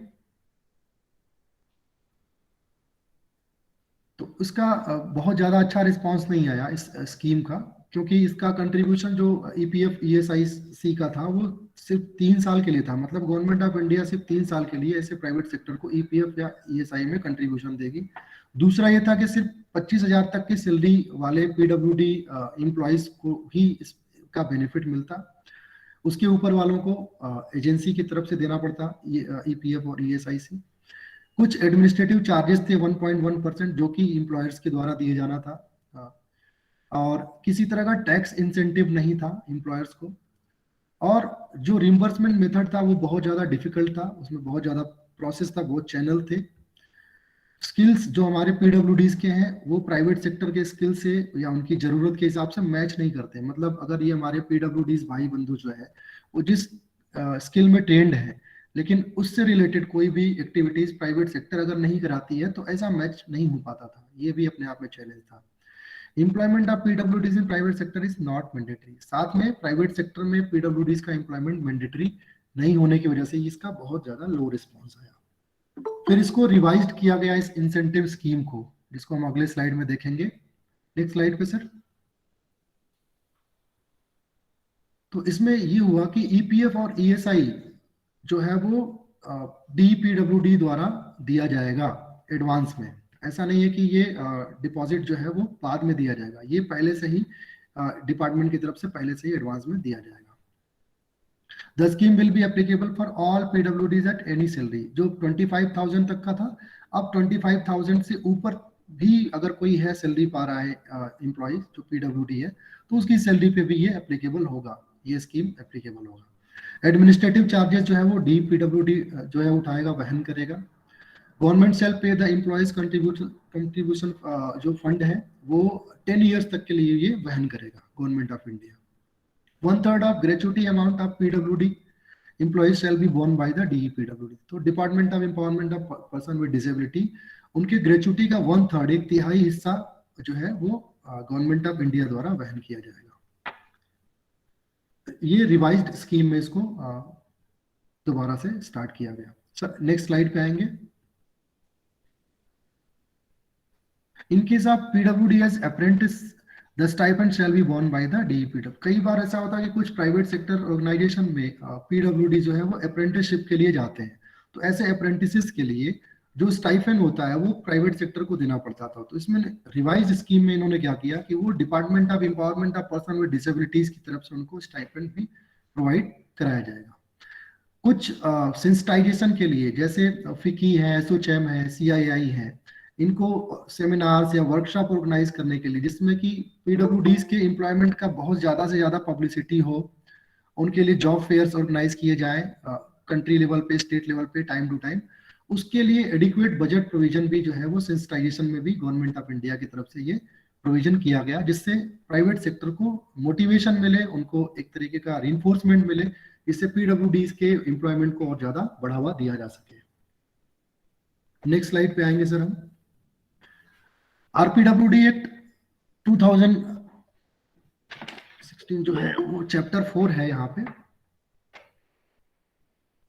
B: तो इसका बहुत ज्यादा अच्छा रिस्पांस नहीं आया इस स्कीम का, क्योंकि इसका कंट्रीब्यूशन जो ईपीएफ ईएसआईसी का था वो सिर्फ 3 साल के लिए था। मतलब गवर्नमेंट ऑफ इंडिया सिर्फ 3 साल के लिए ऐसे प्राइवेट सेक्टर को ईपीएफ या ईएसआई में कंट्रीब्यूशन देगी। दूसरा ये था कि सिर्फ 25,000 तक की सैलरी वाले पीडब्ल्यूडी एम्प्लॉइज को ही इसका बेनिफिट मिलता। उसके ऊपर वालों को एजेंसी की तरफ से देना पड़ता ईपीएफ और ईएसआईसी। कुछ एडमिनिस्ट्रेटिव चार्जेस थे 1.1% जो कि एम्प्लॉयर्स के द्वारा दिए जाना था, और किसी तरह का टैक्स इंसेंटिव नहीं था एम्प्लॉयर्स को। और जो रिम्बर्समेंट मेथड था वो बहुत ज्यादा डिफिकल्ट था, उसमें बहुत ज्यादा प्रोसेस था, बहुत चैनल थे। स्किल्स जो हमारे पीडब्ल्यूडीज के हैं वो प्राइवेट सेक्टर के स्किल से या उनकी जरूरत के हिसाब से मैच नहीं करते। मतलब अगर ये हमारे पीडब्ल्यूडीज भाई बंधु जो है वो जिस स्किल में ट्रेंड है, लेकिन उससे रिलेटेड कोई भी एक्टिविटीज प्राइवेट सेक्टर अगर नहीं कराती है तो ऐसा मैच नहीं हो पाता था। ये भी अपने आप में चैलेंज था। Employment of PwDs in private sector is not mandatory. साथ में प्राइवेट सेक्टर में पीडब्ल्यूडीज का एम्प्लॉयमेंट मैंडेटरी नहीं होने की वजह से इसका बहुत ज्यादा लो रिस्पॉन्स आया। फिर इसको रिवाइज किया गया इस इंसेंटिव स्कीम को, जिसको हम अगले स्लाइड में देखेंगे। नेक्स्ट स्लाइड पे सर। तो इसमें ये हुआ कि ईपीएफ और ईएसआई जो है वो डीपीडब्ल्यूडी द्वारा दिया जाएगा एडवांस में। ऐसा नहीं है कि ये डिपॉजिट जो है वो बाद में दिया जाएगा, ये पहले से ही डिपार्टमेंट की तरफ से पहले से ही एडवांस में दिया जाएगा। The scheme will be applicable for all PWDs at any salary। जो 25,000 तक का था, अब 25,000 से ऊपर भी अगर कोई है सैलरी पा रहा है एम्प्लॉय जो पीडब्ल्यूडी है, तो उसकी सैलरी पे भी ये एप्लीकेबल होगा, ये स्कीम एप्लीकेबल होगा। एडमिनिस्ट्रेटिव चार्जेस जो है वो डीपीडब्ल्यूडी जो है उठाएगा, वहन करेगा। गवर्नमेंट शैल पे द एम्प्लॉयज कंट्रीब्यूशन जो फंड है वो 10 ईयर्स तक के लिए ये वहन करेगा government of India. 1/3 of gratuity amount of PWD employees shall be borne by the DEPWD। तो department of empowerment of person with disability उनके ग्रेचुटी का 1/3 1/3 हिस्सा जो है वो गवर्नमेंट ऑफ इंडिया द्वारा वहन किया जाएगा। ये रिवाइज्ड स्कीम में इसको दोबारा से स्टार्ट किया गया। सर नेक्स्ट स्लाइड पे आएंगे। इन केस ऑफ पीडब्ल्यूडी as apprentice the stipend shall be borne by the DEPW. कई बार ऐसा होता है कि कुछ प्राइवेट सेक्टर ऑर्गेनाइजेशन में पीडब्ल्यूडी जो है वो अप्रेंटिसशिप के लिए जाते हैं, तो ऐसे अप्रेंटिसेस के लिए जो स्टाइपेंड होता है वो प्राइवेट सेक्टर को देना पड़ता था। तो इसमें रिवाइज स्कीम में इन्होंने क्या किया कि वो department of empowerment of person with disabilities की तरफ से उनको स्टाइपेंड भी प्रोवाइड कराया जाएगा। कुछ सेंसिटाइजेशन के लिए जैसे फिकी है, एसोचैम है, सीआईआई है, इनको सेमिनार्स या वर्कशॉप ऑर्गेनाइज करने के लिए जिसमें कि पीडब्ल्यूडीज के एम्प्लॉयमेंट का बहुत ज्यादा से ज्यादा पब्लिसिटी हो, उनके लिए जॉब फेयर्स ऑर्गेनाइज किए जाए कंट्री लेवल पे, स्टेट लेवल पे, टाइम टू टाइम। उसके लिए एडिक्वेट बजट प्रोविजन भी जो है वो सेंसिटाइजेशन में भी गवर्नमेंट ऑफ इंडिया की तरफ से ये प्रोविजन किया गया, जिससे प्राइवेट सेक्टर को मोटिवेशन मिले, उनको एक तरीके का रिइंफोर्समेंट मिले, इससे पीडब्ल्यूडीज के एम्प्लॉयमेंट को और ज्यादा बढ़ावा दिया जा सके। नेक्स्ट स्लाइड पे आएंगे सर हम। आरपीडब्ल्यूडी एक्ट 2016 जो है वो चैप्टर 4 है यहाँ पे,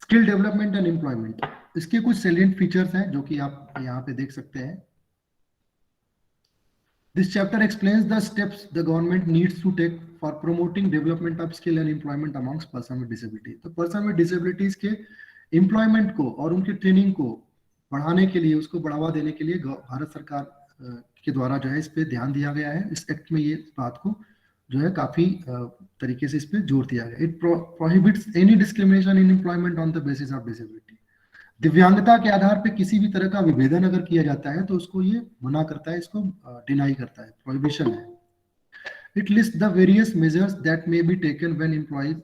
B: स्किल डेवलपमेंट एंड एम्प्लॉयमेंट। इसके कुछ सैलिएंट फीचर्स हैं जो कि आप यहाँ पे देख सकते हैं। This chapter explains the steps the government needs to take for promoting development of skill and employment amongst person with disability। तो person with disabilities के employment को और उनकी ट्रेनिंग को बढ़ाने के लिए, उसको बढ़ावा देने के लिए भारत सरकार के द्वारा जो है इस पे ध्यान दिया गया है। इस एक्ट में ये बात को जो है काफी तरीके से इस पे जोर दिया गया। It prohibits any discrimination in employment on the basis of disability. दिव्यांगता के आधार पे किसी भी तरह का विभेदन अगर किया जाता है तो उसको ये मना करता है, इसको डिनाई करता है, प्रोहिबिशन है। It list the various measures that may be taken when employees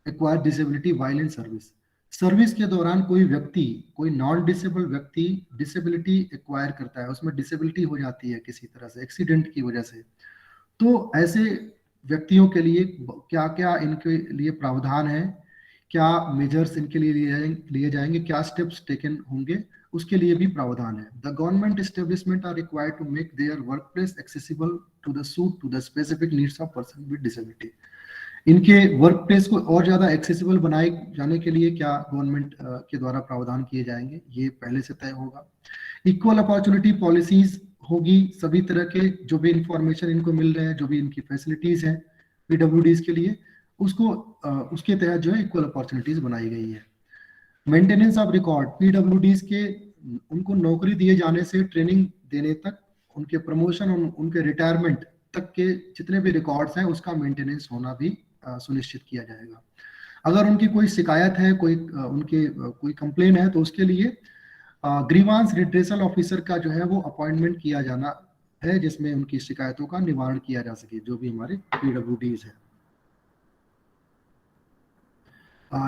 B: acquire disability while in service. Service के दौरान कोई व्यक्ति, कोई नॉन डिसेबल व्यक्ति डिसेबिलिटी एक्वायर करता है, उसमें डिसेबिलिटी हो जाती है किसी तरह से एक्सीडेंट की वजह से, तो ऐसे व्यक्तियों के लिए क्या क्या इनके लिए प्रावधान है क्या मेजर्स इनके लिए लिए जाएंगे, क्या स्टेप्स टेकन होंगे, उसके लिए भी प्रावधान है। The government establishment are required to make their work place accessible to the suit to the specific needs of person with disability. इनके वर्क प्लेस को और ज्यादा एक्सेसिबल बनाए जाने के लिए क्या गवर्नमेंट के द्वारा प्रावधान किए जाएंगे, ये पहले से तय होगा। इक्वल अपॉर्चुनिटी पॉलिसीज होगी, सभी तरह के जो भी इंफॉर्मेशन इनको मिल रहे हैं, जो भी इनकी फैसिलिटीज हैं पीडब्ल्यूडीज के लिए, उसको उसके तहत जो है इक्वल अपॉर्चुनिटीज बनाई गई है। मेंटेनेंस ऑफ रिकॉर्ड, पीडब्ल्यूडीज के उनको नौकरी दिए जाने से ट्रेनिंग देने तक, उनके प्रमोशन और उनके रिटायरमेंट तक के जितने भी रिकॉर्ड्स हैं उसका मेंटेनेंस होना भी सुनिश्चित किया जाएगा। अगर उनकी कोई शिकायत है, कोई कंप्लेन है, तो उसके लिए ग्रीवांस रिड्रेसल ऑफिसर का जो है वो अपॉइंटमेंट किया जाना है, जिसमें उनकी शिकायतों का निवारण किया जा सके, जो भी हमारे पीडब्ल्यूडीज है।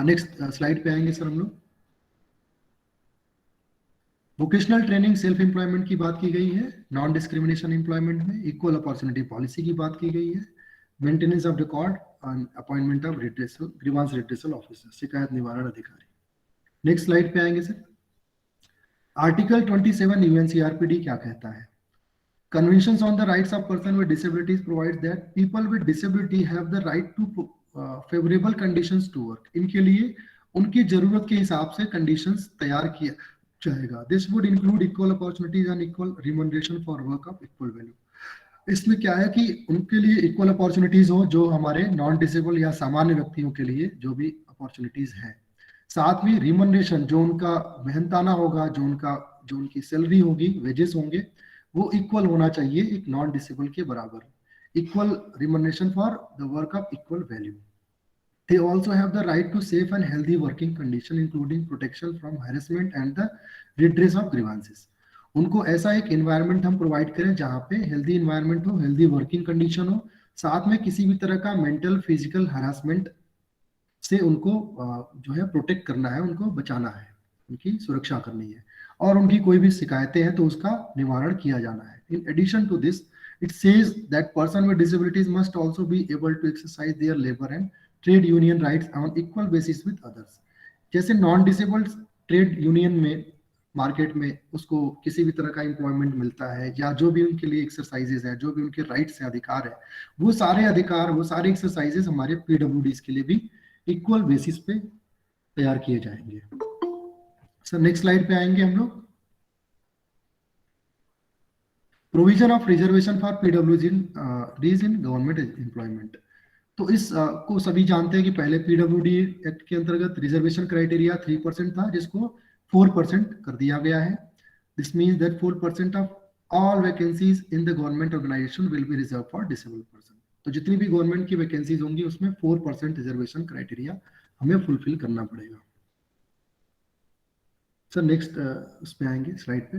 B: नेक्स्ट स्लाइड पे आएंगे सर हम लोग। वोकेशनल ट्रेनिंग सेल्फ एम्प्लॉयमेंट की बात की गई है, नॉन डिस्क्रिमिनेशन एम्प्लॉयमेंट में इक्वल अपॉर्चुनिटी पॉलिसी की बात की गई है, maintenance of record and appointment of redressal grievance redressal officer, शिकायत निवारण अधिकारी। नेक्स्ट स्लाइड पे आएंगे सर। आर्टिकल 27 यूएनसीआरपीडी क्या कहता है? Conventions on the rights of person with disabilities provides that people with disability have the right to favorable conditions to work. इनके लिए उनकी जरूरत के हिसाब से कंडीशंस तैयार किया जाएगा। This would include equal opportunities and equal remuneration for work of equal value. इसमें क्या है कि उनके लिए इक्वल अपॉर्चुनिटीज हो, जो हमारे नॉन डिसेबल या सामान्य व्यक्तियों के लिए जो भी अपॉर्चुनिटीज हैं। साथ में रिमनरेशन, जो उनका मेहनताना होगा, जो उनकी सैलरी होगी, वेजेस होंगे, वो इक्वल होना चाहिए एक नॉन डिसेबल के बराबर। Equal remuneration for the work of equal value. They also have the right to safe and healthy working condition, including protection from harassment and the redress of grievances. उनको ऐसा एक एनवायरनमेंट हम प्रोवाइड करें जहाँ पे हेल्दी एनवायरनमेंट हो, हेल्दी वर्किंग कंडीशन हो, साथ में किसी भी तरह का मेंटल फिजिकल हरासमेंट से उनको जो है प्रोटेक्ट करना है, उनको बचाना है, उनकी सुरक्षा करनी है, और उनकी कोई भी शिकायतें हैं तो उसका निवारण किया जाना है। In addition to this, it says that person with disabilities must also be able to exercise their labour and trade union rights on equal basis with others. जैसे नॉन डिसेबल्ड ट्रेड यूनियन में मार्केट में उसको किसी भी तरह का एम्प्लॉयमेंट मिलता है, या जो भी उनके लिए एक्सरसाइजेज है, जो भी उनके राइट्स है, अधिकार है, वो सारे अधिकार, वो सारे एक्सरसाइजेज हमारे पीडब्ल्यूडीज के लिए भी इक्वल बेसिस पे तैयार किए जाएंगे। सर नेक्स्ट स्लाइड पे आएंगे हम लोग। Provision of reservation for PwDs in government employment. तो इस को सभी जानते हैं कि पहले पीडब्ल्यूडी एक्ट के अंतर्गत रिजर्वेशन क्राइटेरिया 3% था, जिसको 4% कर दिया गया है। This means that 4% of all vacancies in the government organisation will be reserve for disabled person. तो जितनी भी गवर्नमेंट की वैकेंसीज होंगी उसमें 4% रिजर्वेशन क्राइटेरिया हमें फुलफिल करना पड़ेगा। सर नेक्स्ट उस पे आएंगे स्लाइड पे।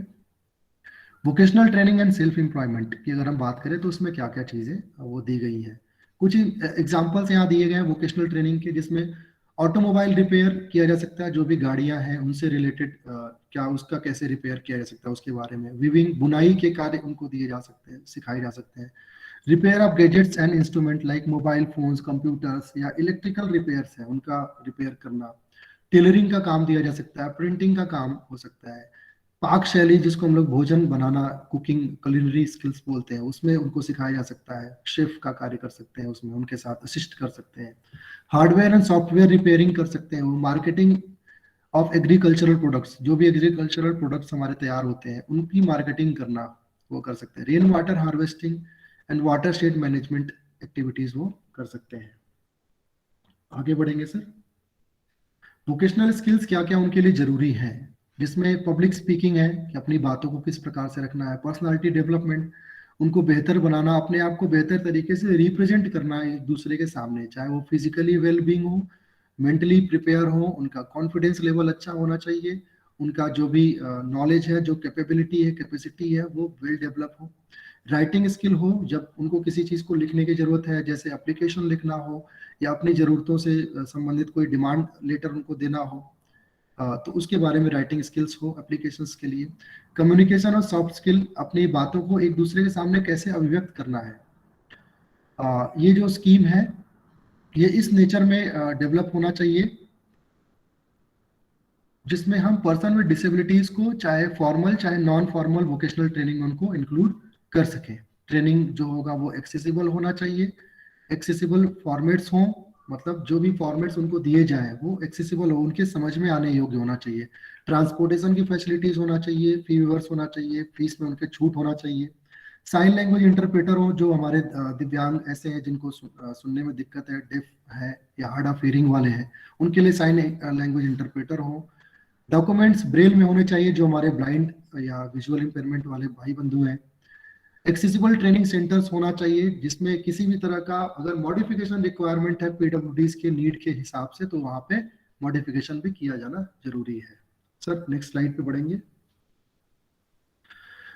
B: Vocational training and self employment की अगर हम बात करें तो उसमें क्या क्या चीजें वो दी गई हैं। कुछ एग्जांपल्स यहाँ दिए गए हैं वोकेशनल ट्रेनिंग के, जिसमें ऑटोमोबाइल रिपेयर किया जा सकता है, जो भी गाड़ियां हैं उनसे रिलेटेड क्या उसका कैसे रिपेयर किया जा सकता है उसके बारे में। विविंग, बुनाई के कार्य उनको दिए जा सकते हैं, सिखाए जा सकते हैं। Repair of gadgets and instrument like mobile phones, computers या इलेक्ट्रिकल रिपेयर्स है, उनका रिपेयर करना। टेलरिंग का काम दिया जा सकता है, प्रिंटिंग का काम हो सकता है। पाक शैली, जिसको हम लोग भोजन बनाना, कुकिंग, कुलिनरी स्किल्स बोलते हैं, उसमें उनको सिखाया जा सकता है। शेफ का कार्य कर सकते हैं उसमें, उनके साथ असिस्ट कर सकते हैं। हार्डवेयर एंड सॉफ्टवेयर रिपेयरिंग कर सकते हैं वो। मार्केटिंग ऑफ एग्रीकल्चरल प्रोडक्ट्स, जो भी एग्रीकल्चरल प्रोडक्ट्स हमारे तैयार होते हैं उनकी मार्केटिंग करना वो कर सकते हैं। Rain water harvesting and water shade management activities वो कर सकते हैं। आगे बढ़ेंगे सर। वोकेशनल स्किल्स क्या क्या उनके लिए जरूरी है, जिसमें पब्लिक स्पीकिंग है कि अपनी बातों को किस प्रकार से रखना है। पर्सनालिटी डेवलपमेंट, उनको बेहतर बनाना, अपने आप को बेहतर तरीके से रिप्रेजेंट करना एक दूसरे के सामने, चाहे वो फिजिकली वेलबींग हो, मेंटली प्रिपेयर हो, उनका कॉन्फिडेंस लेवल अच्छा होना चाहिए, उनका जो भी नॉलेज है, जो कैपेबिलिटी है, कैपेसिटी है, वो वेल डेवलप हो। राइटिंग स्किल हो, जब उनको किसी चीज को लिखने की जरूरत है, जैसे एप्लीकेशन लिखना हो या अपनी जरूरतों से संबंधित कोई डिमांड लेटर उनको देना हो, तो उसके बारे में राइटिंग स्किल्स हो एप्लीकेशंस के लिए। कम्युनिकेशन और सॉफ्ट स्किल, अपनी बातों को एक दूसरे के सामने कैसे अभिव्यक्त करना है। ये जो स्कीम है ये इस नेचर में डेवलप होना चाहिए जिसमें हम पर्सन विद डिसेबिलिटीज को चाहे फॉर्मल चाहे नॉन फॉर्मल वोकेशनल ट्रेनिंग उनको इंक्लूड कर सके। ट्रेनिंग जो होगा वो एक्सेसिबल होना चाहिए, एक्सेसिबल फॉर्मेट्स हों, मतलब जो भी फॉर्मेट्स उनको दिए जाए वो एक्सेसिबल हो, उनके समझ में आने योग्य होना चाहिए। ट्रांसपोर्टेशन की फैसिलिटीज होना चाहिए, फी वेवर्स होना चाहिए, फीस में उनके छूट होना चाहिए। साइन लैंग्वेज इंटरप्रेटर हो, जो हमारे दिव्यांग ऐसे हैं जिनको सुनने में दिक्कत है, डेफ है या हार्ड ऑफ हियरिंग वाले हैं, उनके लिए साइन लैंग्वेज इंटरप्रेटर हो। डॉक्यूमेंट्स ब्रेल में होने चाहिए जो हमारे ब्लाइंड या विजुअल इंपेयरमेंट वाले भाई बंधु हैं। एक्सेसिबल ट्रेनिंग सेंटर्स होना चाहिए जिसमें किसी भी तरह का अगर मॉडिफिकेशन रिक्वायरमेंट है पीडब्ल्यूडीज के नीड के हिसाब से तो वहां पे मॉडिफिकेशन भी किया जाना जरूरी है। सर नेक्स्ट स्लाइड पे बढ़ेंगे।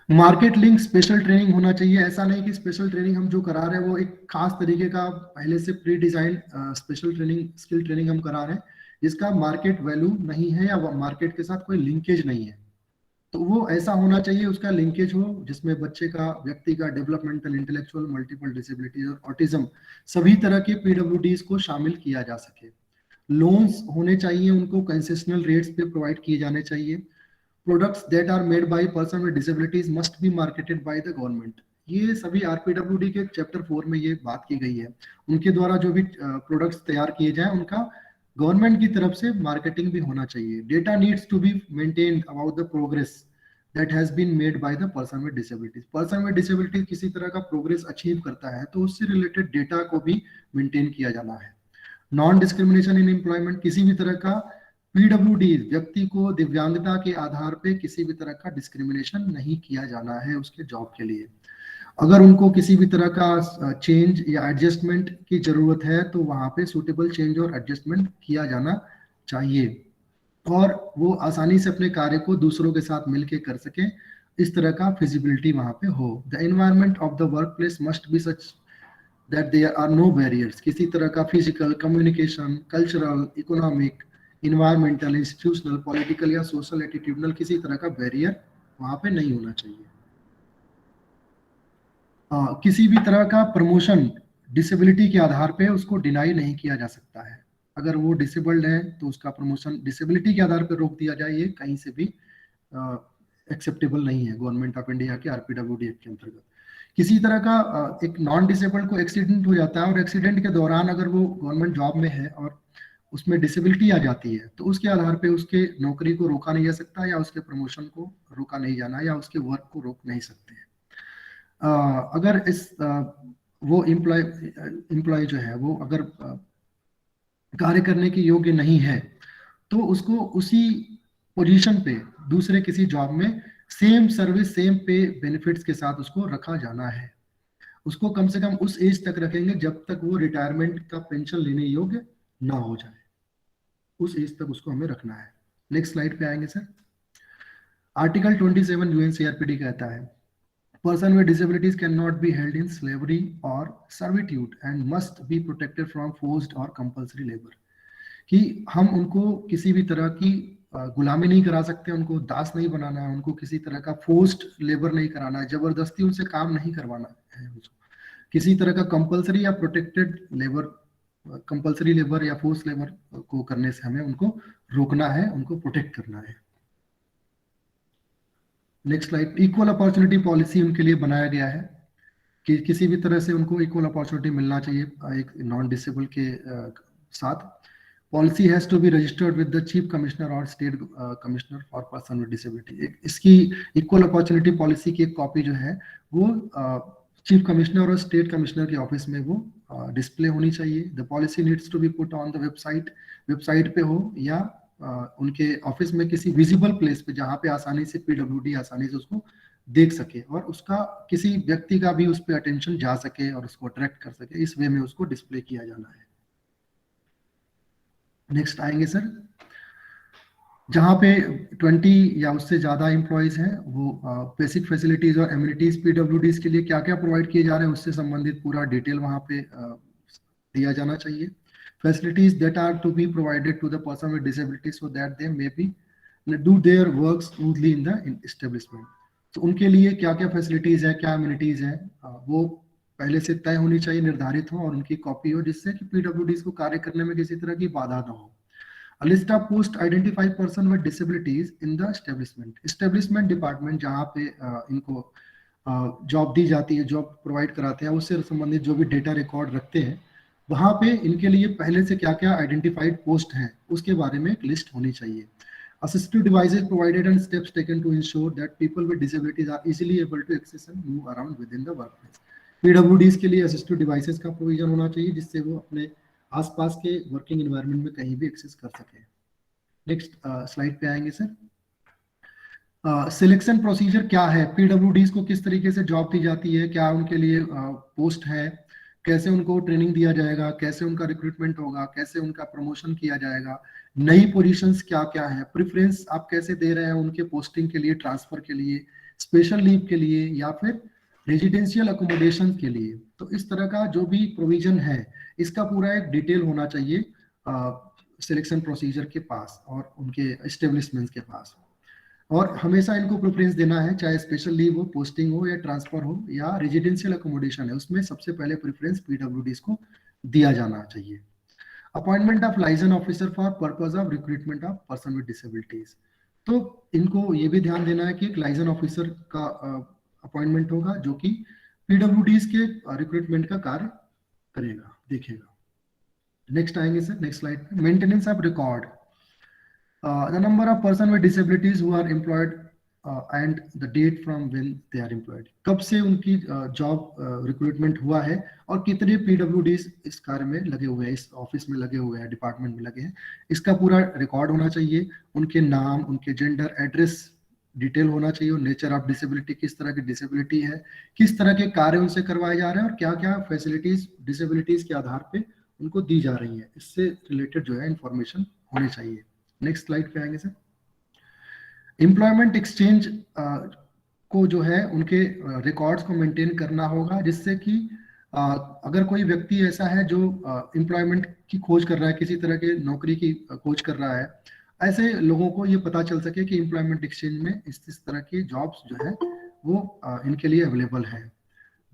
B: मार्केट लिंक स्पेशल ट्रेनिंग होना चाहिए। ऐसा नहीं कि स्पेशल ट्रेनिंग हम जो करा रहे हैं वो एक खास तरीके का पहले से pre design special training skill training हम करा रहे हैं जिसका मार्केट वैल्यू नहीं है या मार्केट के साथ कोई लिंकेज नहीं है, तो वो ऐसा होना चाहिए उसका लिंकेज हो जिसमें बच्चे का, व्यक्ति का डेवलपमेंटल, इंटेलेक्चुअल, मल्टीपल डिसेबिलिटीज और ऑटिज्म सभी तरह के पीडब्ल्यूडीज को शामिल किया जा सके। लोन्स होने चाहिए, उनको कंसेशनल रेट्स पे प्रोवाइड किए जाने चाहिए। Products that are made by person with disabilities must be marketed by the government. ये सभी आरपीडब्ल्यूडी के चैप्टर 4 में ये बात की गई है। उनके द्वारा जो भी प्रोडक्ट्स तैयार किए जाएं उनका गवर्नमेंट की तरफ से मार्केटिंग भी होना चाहिए। Data needs to be maintained about the progress that has been made by the person with disabilities. Person with disabilities किसी तरह का प्रोग्रेस अचीव करता है तो उससे रिलेटेड डेटा को भी मेंटेन किया जाना है। नॉन डिस्क्रिमिनेशन इन एम्प्लॉयमेंट, किसी भी तरह का पीडब्ल्यूडी व्यक्ति को दिव्यांगता के आधार पे किसी भी तरह का डिस्क्रिमिनेशन नहीं किया जाना है उसके जॉब के लिए। अगर उनको किसी भी तरह का चेंज या एडजस्टमेंट की जरूरत है तो वहां पे सूटेबल चेंज और एडजस्टमेंट किया जाना चाहिए और वो आसानी से अपने कार्य को दूसरों के साथ मिलकर कर सके, इस तरह का फिजिबिलिटी वहां पे हो। The environment of the work place must be such that there are no barriers. किसी तरह का physical, communication, cultural, economic, environmental, institutional, political या सोशल एटीट्यूडनल किसी तरह का बैरियर वहां पे नहीं होना चाहिए। किसी भी तरह का प्रमोशन डिसेबिलिटी के आधार पे उसको डिनाई नहीं किया जा सकता है। अगर वो डिसेबल्ड है तो उसका प्रमोशन डिसेबिलिटी के आधार पर रोक दिया जाए, ये कहीं से भी एक्सेप्टेबल नहीं है गवर्नमेंट ऑफ इंडिया के आरपीडब्ल्यूडी एक्ट के अंतर्गत। किसी तरह का एक नॉन डिसेबल्ड को एक्सीडेंट हो जाता है और एक्सीडेंट के दौरान अगर वो गवर्नमेंट जॉब में है और उसमें डिसेबिलिटी आ जाती है तो उसके आधार पे उसके नौकरी को रोका नहीं जा सकता या उसके प्रमोशन को रोका नहीं जाना या उसके वर्क को रोक नहीं सकते हैं। अगर इस वो एम्प्लॉय जो है वो अगर कार्य करने के योग्य नहीं है तो उसको उसी पोजीशन पे दूसरे किसी जॉब में सेम सर्विस, सेम पे, बेनिफिट्स के साथ उसको रखा जाना है। उसको कम से कम उस एज तक रखेंगे जब तक वो रिटायरमेंट का पेंशन लेने योग्य ना हो जाए, उस एज तक उसको हमें रखना है। नेक्स्ट स्लाइड पे आएंगे सर। आर्टिकल 27 यूएनसीआरपीडी कहता है person with disabilities cannot be held in slavery और servitude and must be protected from forced और कंपल्सरी लेबर, कि हम उनको किसी भी तरह की गुलामी नहीं करा सकते, उनको दास नहीं बनाना है, उनको किसी तरह का फोर्स्ड लेबर नहीं कराना है, जबरदस्ती उनसे काम नहीं करवाना है, किसी तरह का कंपल्सरी या प्रोटेक्टेड लेबर, कंपल्सरी लेबर या फोर्स लेबर को करने से हमें उनको रोकना है, उनको प्रोटेक्ट करना है। Next slide. Equal opportunity policy उनके लिए बनाया गया है कि किसी भी तरह से उनको इक्वल अपॉर्चुनिटी मिलना चाहिए एक नॉन डिसेबल के साथ। Policy has to be registered with the chief commissioner और state commissioner for person with disability. इसकी इक्वल अपॉर्चुनिटी पॉलिसी की एक कॉपी जो है वो चीफ कमिश्नर और स्टेट कमिश्नर के ऑफिस में वो डिस्प्ले होनी चाहिए। The policy needs to be put on the website पे हो या उनके ऑफिस में किसी विजिबल प्लेस पे जहाँ पे आसानी से पीडब्ल्यूडी आसानी से उसको देख सके और उसका किसी व्यक्ति का भी उस पर अटेंशन जा सके और उसको अट्रैक्ट कर सके, इस वे में उसको डिस्प्ले किया जाना है। नेक्स्ट आएंगे सर। जहाँ पे 20 या उससे ज्यादा एम्प्लॉयज हैं वो बेसिक फैसिलिटीज और एमिनिटीज पीडब्ल्यूडीज के लिए क्या क्या प्रोवाइड किए जा रहे हैं उससे संबंधित पूरा डिटेल वहाँ पे दिया जाना चाहिए। Facilities that are to be provided to the person with disability so that they may be do their work smoothly in the establishment. तो उनके लिए क्या क्या फैसिलिटीज है, क्या एमिनिटीज है, वो पहले से तय होनी चाहिए, निर्धारित हो और उनकी कॉपी हो जिससे कि पीडब्ल्यूडीज को कार्य करने में किसी तरह की बाधा ना हो। A list of post identify person with disabilities in the establishment department जहाँ पे इनको जॉब दी जाती है, जॉब प्रोवाइड कराते हैं, उससे संबंधित जो भी डेटा रिकॉर्ड रखते हैं, वहाँ पे इनके लिए पहले से क्या क्या आइडेंटिफाइड पोस्ट हैं उसके बारे में एक लिस्ट होनी चाहिए. Assistive devices provided and steps taken to ensure that people with disabilities are easily able to access and move around within the workplace. PWDs के लिए assistive devices का प्रोविजन होना चाहिए जिससे वो अपने आसपास के वर्किंग एनवायरनमेंट में कहीं भी एक्सेस कर सके. नेक्स्ट स्लाइड पे आएंगे सर. सिलेक्शन प्रोसीजर क्या है, पीडब्ल्यूडीज को किस तरीके से जॉब दी जाती है, क्या उनके लिए पोस्ट है, कैसे उनको ट्रेनिंग दिया जाएगा, कैसे उनका रिक्रूटमेंट होगा, कैसे उनका प्रमोशन किया जाएगा, नई पोजीशंस क्या क्या है, प्रेफरेंस आप कैसे दे रहे हैं उनके पोस्टिंग के लिए, ट्रांसफर के लिए, स्पेशल लीव के लिए या फिर रेजिडेंशियल अकोमोडेशन के लिए. तो इस तरह का जो भी प्रोविजन है इसका पूरा एक डिटेल होना चाहिए सिलेक्शन प्रोसीजर के पास और उनके एस्टेब्लिशमेंट के पास. और हमेशा इनको प्रेफरेंस देना है, चाहे स्पेशल लीव हो, पोस्टिंग हो या ट्रांसफर हो या रेजिडेंशियल अकोमोडेशन है, उसमें सबसे पहले प्रेफरेंस पीडब्ल्यूडीज को दिया जाना चाहिए. Appointment of licence officer for purpose of recruitment of person with disabilities. तो इनको ये भी ध्यान देना है कि एक लाइसेंस ऑफिसर का अपॉइंटमेंट होगा जो कि पीडब्ल्यूडीज के रिक्रूटमेंट का कार्य करेगा, देखेगा. नेक्स्ट आएंगे सर, नेक्स्ट स्लाइड पे. Maintenance of record. The number of person with disabilities who are employed and the date from when they are employed. कब से उनकी जॉब रिक्रूटमेंट हुआ है और कितने पीडब्ल्यूडीज इस कार्य में लगे हुए हैं, इस ऑफिस में लगे हुए हैं, डिपार्टमेंट में लगे हैं, इसका पूरा रिकॉर्ड होना चाहिए. उनके नाम, उनके जेंडर, एड्रेस डिटेल होना चाहिए, और नेचर ऑफ डिसेबिलिटी, किस तरह की डिसेबिलिटी है, किस तरह के कार्य उनसे करवाए जा रहे हैं और क्या क्या फैसिलिटीज डिसेबिलिटीज के आधार पे उनको दी जा रही है, इससे रिलेटेड जो है इंफॉर्मेशन होनी चाहिए. नेक्स्ट स्लाइड पे आएंगे सर. एम्प्लॉयमेंट एक्सचेंज को जो है उनके रिकॉर्ड्स को मेंटेन करना होगा, जिससे कि अगर कोई व्यक्ति ऐसा है जो एम्प्लॉयमेंट की खोज कर रहा है, किसी तरह के नौकरी की खोज कर रहा है, ऐसे लोगों को ये पता चल सके कि एम्प्लॉयमेंट एक्सचेंज में इस तरह की जॉब्स जो है वो इनके लिए अवेलेबल है.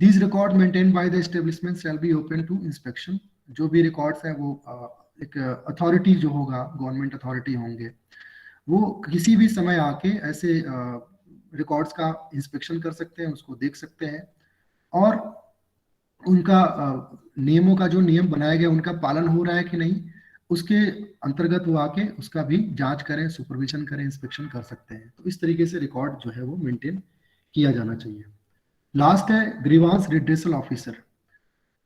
B: These record maintain by the establishment shall be open to inspection. जो भी रिकॉर्ड्स है वो एक अथॉरिटी जो होगा, गवर्नमेंट अथॉरिटी होंगे, वो किसी भी समय आके ऐसे रिकॉर्ड्स का इंस्पेक्शन कर सकते हैं, उसको देख सकते हैं और उनका नियमों का जो नियम बनाया गया उनका पालन हो रहा है कि नहीं, उसके अंतर्गत वो आके उसका भी जांच करें, सुपरविजन करें, इंस्पेक्शन कर सकते हैं. तो इस तरीके से रिकॉर्ड जो है वो मेंटेन किया जाना चाहिए. लास्ट है ग्रीवांस रिड्रेसल ऑफिसर.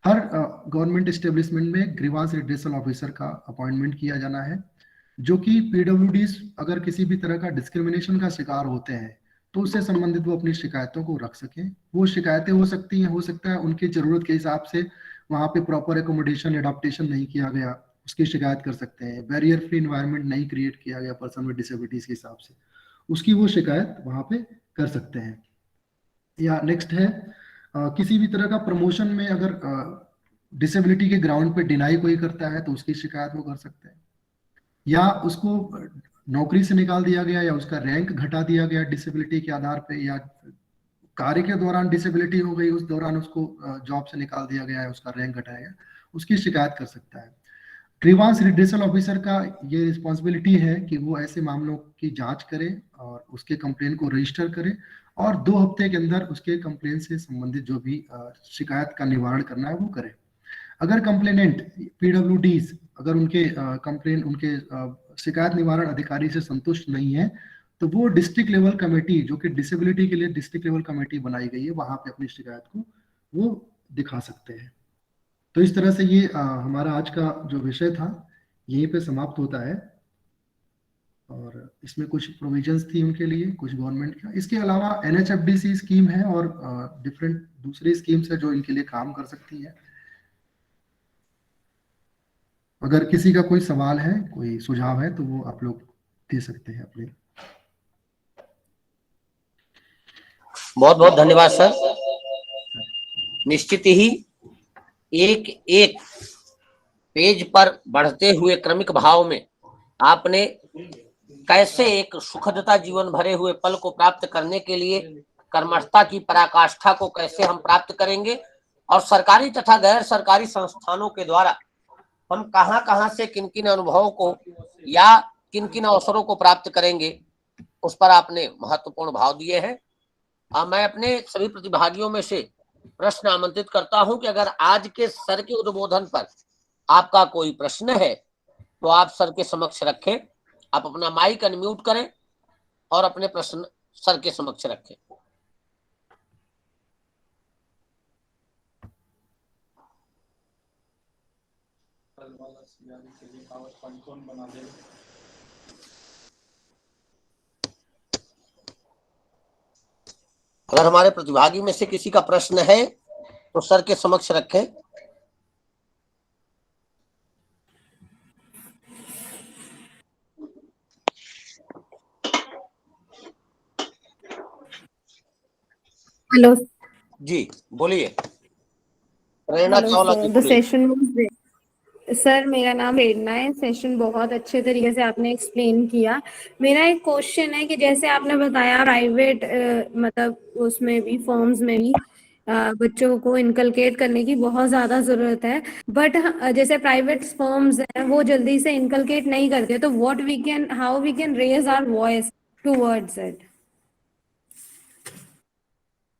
B: हर गवर्नमेंट एस्टेब्लिशमेंट में ग्रीवांस रिड्रेसल ऑफिसर का अपॉइंटमेंट किया जाना है, जो कि पीडब्ल्यूडीज अगर किसी भी तरह का डिस्क्रिमिनेशन का शिकार होते हैं तो उससे संबंधित वो अपनी शिकायतों को रख सकें. वो शिकायतें हो सकती हैं, हो सकता है उनकी जरूरत के हिसाब से वहाँ पे प्रॉपर एकोमोडेशन, एडाप्टेशन नहीं किया गया, उसकी शिकायत कर सकते हैं. बैरियर फ्री एनवायरनमेंट नहीं क्रिएट किया गया पर्सन विद डिसेबिलिटीज के हिसाब से, उसकी वो शिकायत वहाँ पे कर सकते हैं. या नेक्स्ट है किसी भी तरह का प्रमोशन में अगर डिसेबिलिटी के ग्राउंड पे डिनाई कोई करता है तो उसकी शिकायत वो कर सकते हैं. या उसको नौकरी से निकाल दिया गया या उसका रैंक घटा दिया गया डिसेबिलिटी के आधार पे, या कार्य के दौरान डिसेबिलिटी हो गई, उस दौरान उसको जॉब से निकाल दिया गया है, उसका रैंक घटाया गया, उसकी शिकायत कर सकता है. ग्रीवांस रिड्रेसल ऑफिसर का ये रिस्पॉन्सिबिलिटी है कि वो ऐसे मामलों की जांच करे और उसके कंप्लेन को रजिस्टर करे और 2 हफ्ते के अंदर उसके कंप्लेन से संबंधित जो भी शिकायत का निवारण करना है वो करे. अगर कंप्लेनेंट पीडब्ल्यूडीज अगर उनके कंप्लेन, उनके शिकायत निवारण अधिकारी से संतुष्ट नहीं है तो वो डिस्ट्रिक्ट लेवल कमेटी, जो कि डिसेबिलिटी के लिए डिस्ट्रिक्ट लेवल कमेटी बनाई गई है, वहां पे अपनी शिकायत को वो दिखा सकते हैं. तो इस तरह से ये हमारा आज का जो विषय था यहीं पे समाप्त होता है. और इसमें कुछ प्रोविजंस थी उनके लिए, कुछ गवर्नमेंट का. इसके अलावा एनएचएफडीसी स्कीम है और डिफरेंट दूसरी स्कीम्स है जो इनके लिए काम कर सकती है. अगर किसी का कोई सवाल है, कोई सुझाव है तो वो आप लोग दे सकते हैं अपने.
A: बहुत बहुत धन्यवाद सर. निश्चित ही एक एक पेज पर बढ़ते हुए क्रमिक भाव में आपने कैसे एक सुखदता जीवन भरे हुए पल को प्राप्त करने के लिए कर्मठता की पराकाष्ठा को कैसे हम प्राप्त करेंगे और सरकारी तथा गैर सरकारी संस्थानों के द्वारा हम कहाँ कहाँ से किन किन अनुभवों को या किन किन अवसरों को प्राप्त करेंगे, उस पर आपने महत्वपूर्ण भाव दिए हैं। मैं अपने सभी प्रतिभागियों में से प्रश्न आमंत्रित करता हूं कि अगर आज के सर के उद्बोधन पर आपका कोई प्रश्न है तो आप सर के समक्ष रखें। आप अपना माइक अनम्यूट करें और अपने प्रश्न सर के समक्ष रखें। अगर हमारे प्रतिभागी में से किसी का प्रश्न है तो सर के समक्ष रखें।
E: हेलो
A: जी बोलिए, प्रेरणा
E: हेलो
A: चावला जी
E: सर, द
A: बोलिए।
E: सेशन सर मेरा नाम प्रेरणा है। सेशन बहुत अच्छे तरीके से आपने एक्सप्लेन किया। मेरा एक क्वेश्चन है कि जैसे आपने बताया प्राइवेट मतलब उसमें भी फॉर्म्स में भी बच्चों को इनकलकेट करने की बहुत ज़्यादा ज़रूरत है, बट जैसे प्राइवेट फर्म्स हैं वो जल्दी से इनकलकेट नहीं करते, तो how we can raise our voice towards it.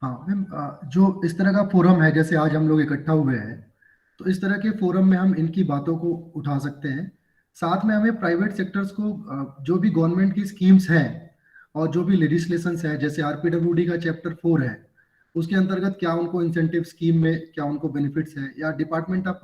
B: हाँ मैम, जो इस तरह का फोरम है, जैसे आज हम लोग इकट्ठा हुए हैं, तो इस तरह के फोरम में हम इनकी बातों को उठा सकते हैं। साथ में हमें प्राइवेट सेक्टर्स को जो भी गवर्नमेंट की स्कीम्स हैं और जो भी लेजिस्लेशंस है, जैसे आरपीडब्ल्यूडी का चैप्टर 4 है, उसके अंतर्गत क्या उनको इंसेंटिव स्कीम में क्या उनको बेनिफिट्स है, या department of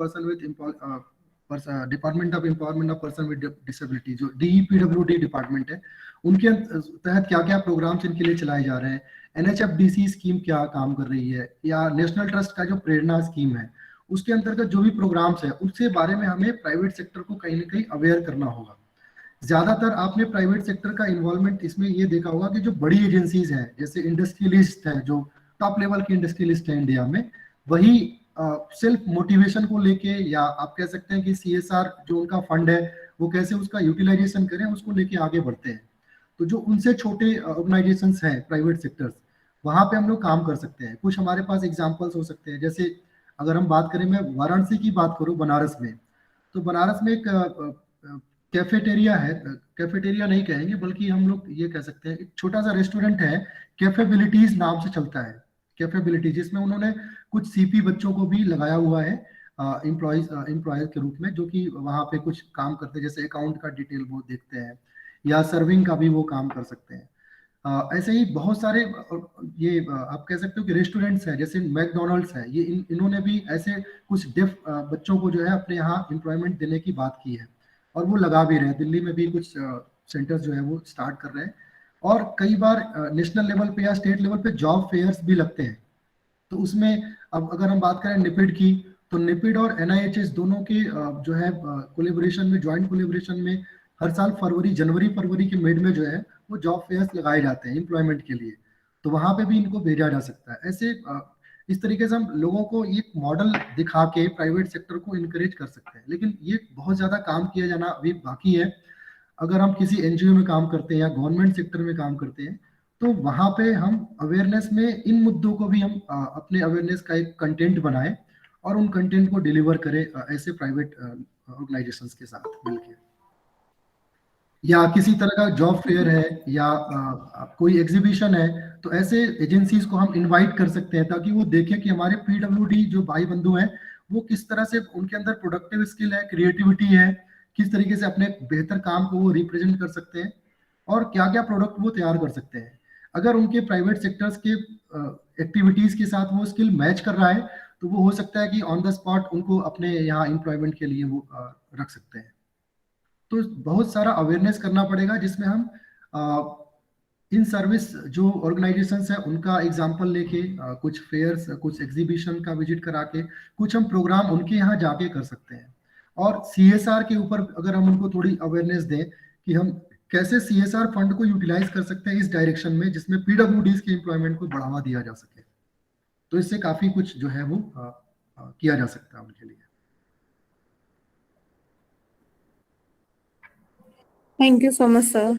B: empowerment of person with disability जो डीईपीडब्ल्यूडी डिपार्टमेंट है, उनके तहत क्या क्या प्रोग्राम्स इनके लिए चलाए जा रहे हैं, एनएचएफडीसी स्कीम क्या काम कर रही है, या नेशनल ट्रस्ट का जो प्रेरणा स्कीम है उसके अंतर्गत जो भी प्रोग्राम्स है उसके बारे में हमें प्राइवेट सेक्टर को कहीं ना कहीं अवेयर करना होगा। ज्यादातर आपने प्राइवेट सेक्टर का इन्वॉल्वमेंट इसमें ये देखा होगा कि जो बड़ी एजेंसीज हैं, जैसे इंडस्ट्रियलिस्ट है, जो टॉप लेवल की इंडस्ट्रियलिस्ट है इंडिया में, वही सेल्फ मोटिवेशन को लेके, या आप कह सकते हैं कि सीएसआर जो उनका फंड है वो कैसे उसका यूटिलाइजेशन करें, उसको लेके आगे बढ़ते हैं। तो जो उनसे छोटे ऑर्गेनाइजेशंस हैं प्राइवेट सेक्टर्स, वहां पे हम लोग काम कर सकते हैं। कुछ हमारे पास एग्जांपल्स हो सकते हैं, जैसे अगर हम बात करें, मैं वाराणसी की बात करूं, बनारस में, तो बनारस में एक कैफेटेरिया है, कैफेटेरिया नहीं कहेंगे बल्कि हम लोग ये कह सकते हैं, एक छोटा सा रेस्टोरेंट है, कैफेबिलिटीज नाम से चलता है, कैफेबिलिटी, जिसमें उन्होंने कुछ सीपी बच्चों को भी लगाया हुआ है एम्प्लॉयज के रूप में, जो कि वहां पे कुछ काम करते हैं, जैसे अकाउंट का डिटेल वो देखते हैं, या सर्विंग का भी वो काम कर सकते हैं। ऐसे ही बहुत सारे ये आप कह सकते हो कि रेस्टोरेंट्स हैं, जैसे मैकडोनल्ड्स है, ये इन्होंने भी ऐसे कुछ डेफ बच्चों को जो है अपने यहाँ एम्प्लॉयमेंट देने की बात की है, और वो लगा भी रहे हैं। दिल्ली में भी कुछ सेंटर्स जो है वो स्टार्ट कर रहे हैं, और कई बार नेशनल लेवल पे या स्टेट लेवल पे जॉब फेयर्स भी लगते हैं। तो उसमें अब अगर हम बात करें निपिड की, तो निपिड और एनआईएचएस दोनों के जो है कोलेबोरेशन में, ज्वाइंट कोलेबोरेशन में, हर साल जनवरी फरवरी के मिड में जो है वो जॉब फेयर्स लगाए जाते हैं एम्प्लॉयमेंट के लिए। तो वहां पे भी इनको भेजा जा सकता है। ऐसे इस तरीके से हम लोगों को एक मॉडल दिखा के प्राइवेट सेक्टर को इनकरेज कर सकते हैं, लेकिन ये बहुत ज्यादा काम किया जाना अभी बाकी है। अगर हम किसी एनजीओ में काम करते हैं या गवर्नमेंट सेक्टर में काम करते हैं, तो वहां पे हम अवेयरनेस में इन मुद्दों को भी हम अपने अवेयरनेस का एक कंटेंट बनाएं और उन कंटेंट को डिलीवर करें ऐसे प्राइवेट ऑर्गेनाइजेशंस के साथ मिलकर। या किसी तरह का जॉब फेयर है या कोई एग्जीबिशन है, तो ऐसे एजेंसीज को हम इनवाइट कर सकते हैं, ताकि वो देखें कि हमारे पीडब्ल्यूडी जो भाई बंधु हैं वो किस तरह से, उनके अंदर प्रोडक्टिव स्किल है, क्रिएटिविटी है, किस तरीके से अपने बेहतर काम को वो रिप्रेजेंट कर सकते हैं, और क्या क्या प्रोडक्ट वो तैयार कर सकते हैं। अगर उनके प्राइवेट सेक्टर्स के एक्टिविटीज के साथ वो स्किल मैच कर रहा है, तो वो हो सकता है कि ऑन द स्पॉट उनको अपने यहाँ एम्प्लॉयमेंट के लिए वो रख सकते हैं। तो बहुत सारा अवेयरनेस करना पड़ेगा, जिसमें हम इन सर्विस जो ऑर्गेनाइजेशंस है उनका एग्जांपल लेके कुछ फेयर्स, कुछ एग्जीबिशन का विजिट करा के कुछ हम प्रोग्राम उनके यहाँ जाके कर सकते हैं। और सीएसआर के ऊपर अगर हम उनको थोड़ी अवेयरनेस दें कि हम कैसे सीएसआर फंड को यूटिलाइज कर सकते हैं इस डायरेक्शन में, जिसमें पीडब्ल्यूडीज के एम्प्लॉयमेंट को बढ़ावा दिया जा सके, तो इससे काफी कुछ जो है वो किया जा सकता है उनके लिए।
E: Thank you so much sir.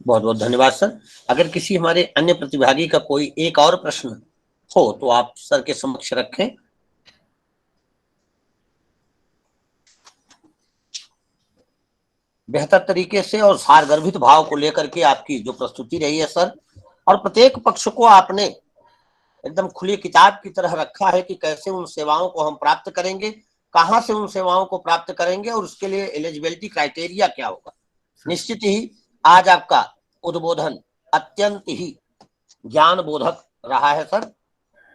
A: बहुत बहुत धन्यवाद सर। अगर किसी हमारे अन्य प्रतिभागी का कोई एक और प्रश्न हो तो आप सर के समक्ष रखें। बेहतर तरीके से और सारगर्भित भाव को लेकर के आपकी जो प्रस्तुति रही है सर, और प्रत्येक पक्ष को आपने एकदम खुली किताब की तरह रखा है कि कैसे उन सेवाओं को हम प्राप्त करेंगे, कहां से उन सेवाओं को प्राप्त करेंगे और उसके लिए एलिजिबिलिटी क्राइटेरिया क्या होगा। निश्चित ही आज आपका उद्बोधन अत्यंत ही ज्ञान बोधक रहा है सर।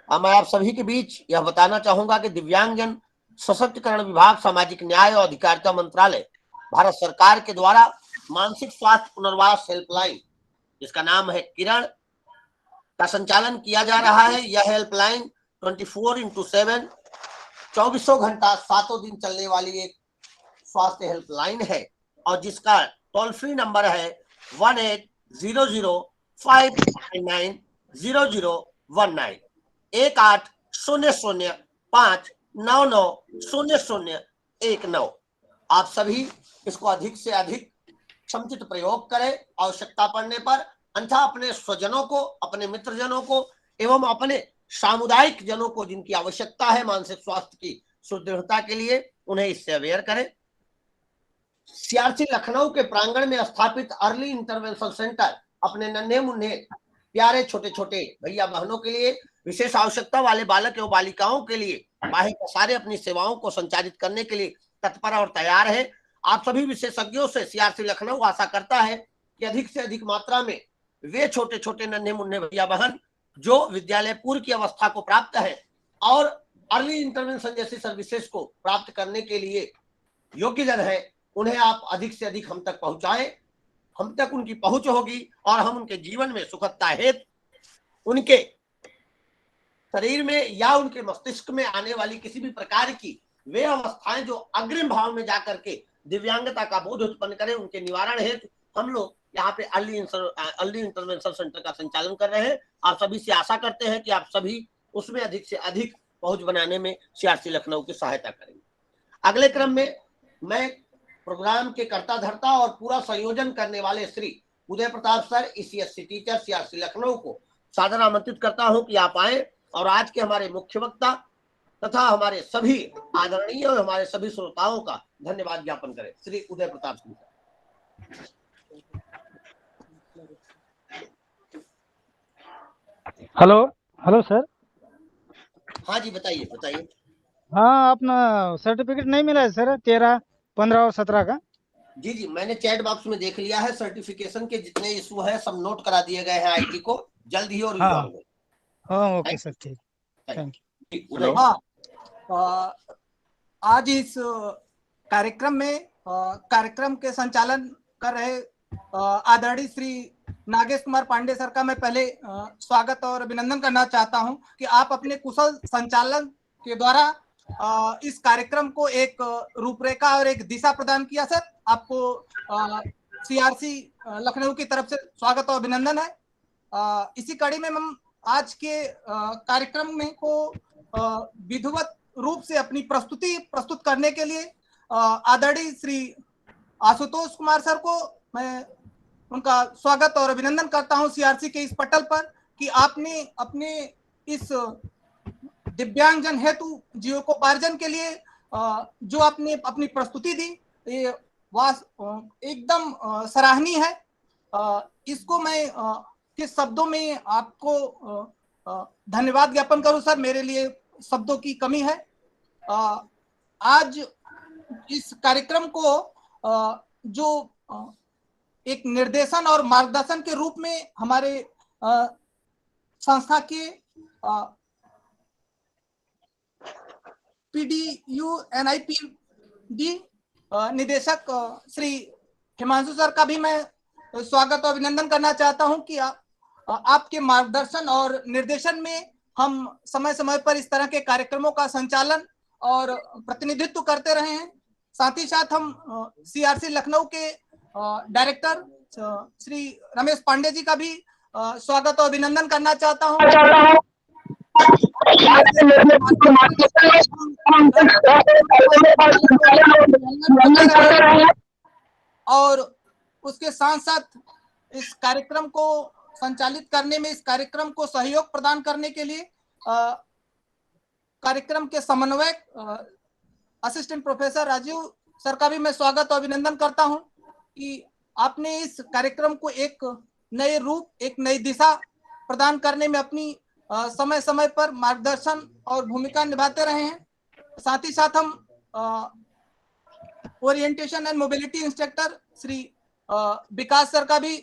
A: अब मैं आप सभी के बीच यह बताना चाहूंगा कि दिव्यांगजन सशक्तिकरण विभाग, सामाजिक न्याय और अधिकारिता मंत्रालय, भारत सरकार के द्वारा मानसिक स्वास्थ्य पुनर्वास हेल्पलाइन, जिसका नाम है किरण, का संचालन किया जा रहा है। यह हेल्पलाइन 24x7 24 घंटा 7 दिन चलने वाली एक स्वास्थ्य हेल्पलाइन है और जिसका टोल फ्री नंबर है 1800-599-0019 1800-599-0019। आप सभी इसको अधिक से अधिक समुचित प्रयोग करें आवश्यकता पड़ने पर, अन्यथा अपने स्वजनों को, अपने मित्रजनों को एवं अपने सामुदायिक जनों को जिनकी आवश्यकता है मानसिक स्वास्थ्य की सुदृढ़ता के लिए, उन्हें इससे अवेयर करें। सीआरसी लखनऊ के प्रांगण में स्थापित अर्ली इंटरवेंशन सेंटर अपने नन्हे मुन्ने प्यारे छोटे छोटे भैया बहनों के लिए, विशेष आवश्यकता वाले बालक एवं बालिकाओं के लिए बाहर सारे अपनी सेवाओं को संचालित करने के लिए तत्पर और तैयार है। आप सभी विशेषज्ञों से सीआरसी लखनऊ आशा करता है कि अधिक से अधिक मात्रा में वे छोटे छोटे नन्हे मुन्ने भैया बहन जो विद्यालय पूर्व की अवस्था को प्राप्त है और अर्ली इंटरवेंशन जैसी सर्विसेज को प्राप्त करने के लिए योग्य जन है, उन्हें आप अधिक से अधिक हम तक पहुंचाएं। हम तक उनकी पहुंच होगी और हम उनके जीवन में सुखदता हेतु, उनके शरीर में या उनके मस्तिष्क में आने वाली किसी भी प्रकार की वे अवस्थाएं जो अग्रिम भाव में जाकर के दिव्यांगता का बोध उत्पन्न करें, उनके निवारण हेतु हम लोग यहाँ पे अर्ली इंटरवेंशन सेंटर का संचालन कर रहे हैं। आप सभी से आशा करते हैं कि आप सभी उसमें अधिक से अधिक पहुंच बनाने में सीआरसी लखनऊ की सहायता करेंगे। अगले क्रम में मैं प्रोग्राम के कर्ता धर्ता और पूरा संयोजन करने वाले Shri Uday Pratap sir, ECSC teacher, CRC Lucknow को सादर आमंत्रित करता हूं कि आप आए और आज के हमारे मुख्य वक्ता तथा हमारे सभी आदरणीय और हमारे सभी श्रोताओं का धन्यवाद ज्ञापन करें। Shri Uday Pratap Singh.
D: Hello hello sir.
A: हाँ जी, बताइए बताइए।
D: हाँ, अपना सर्टिफिकेट नहीं मिला है सर 13, 15 और 17 का?
A: जी जी, मैंने चैट बॉक्स में देख लिया है। सर्टिफिकेशन के जितने इशू है सब नोट करा दिए गए हैं आईटी को, जल्द ही और
D: हाँ हाँ, ओके सर, ठीक, थैंक यू।
F: हाँ, आज इस कार्यक्रम में कार्यक्रम के संचालन कर रहे आदरणीय श्री नागेश कुमार पांडे सर का मैं पहले स्वागत और अभिनंदन करना चाहता हूं कि आप अपने कुशल संचालन के द्वारा इस कार्यक्रम को एक रूपरेखा और एक दिशा प्रदान किया। सर, आपको सीआरसी लखनऊ की तरफ से स्वागत और अभिनंदन है। इसी कड़ी में हम आज के कार्यक्रम में को विधिवत रूप से अपनी प्रस्तुति प्रस्तुत करने के लिए आदरणीय श्री आशुतोष कुमार सर को मैं उनका स्वागत और अभिनंदन करता हूं सीआरसी के इस पटल पर कि आपने अपने इस दिव्यांगजन हेतु जीविकोपार्जन के लिए जो आपने अपनी प्रस्तुति दी, ये एकदम सराहनीय है। इसको मैं किस शब्दों में आपको धन्यवाद ज्ञापन करूं सर, मेरे लिए शब्दों की कमी है। आज इस कार्यक्रम को जो एक निर्देशन और मार्गदर्शन के रूप में हमारे संस्था के PDU-NIPD निदेशक श्री हिमांशु सर का भी मैं स्वागत और अभिनंदन करना चाहता हूं कि आपके मार्गदर्शन और निर्देशन में हम समय समय पर इस तरह के कार्यक्रमों का संचालन और प्रतिनिधित्व करते रहे हैं। साथ ही साथ हम सीआरसी लखनऊ के डायरेक्टर श्री रमेश पांडे जी का भी स्वागत और अभिनंदन करना चाहता हूं। और उसके साथ साथ इस कार्यक्रम को संचालित करने में, इस कार्यक्रम को सहयोग प्रदान करने के लिए कार्यक्रम के समन्वयक असिस्टेंट प्रोफेसर राजीव सर का भी मैं स्वागत और अभिनंदन करता हूं कि आपने इस कार्यक्रम को एक नए रूप, एक नई दिशा प्रदान करने में अपनी समय समय पर मार्गदर्शन और भूमिका निभाते रहे हैं। साथ ही साथ हम orientation and mobility instructor Shri Vikas sir का भी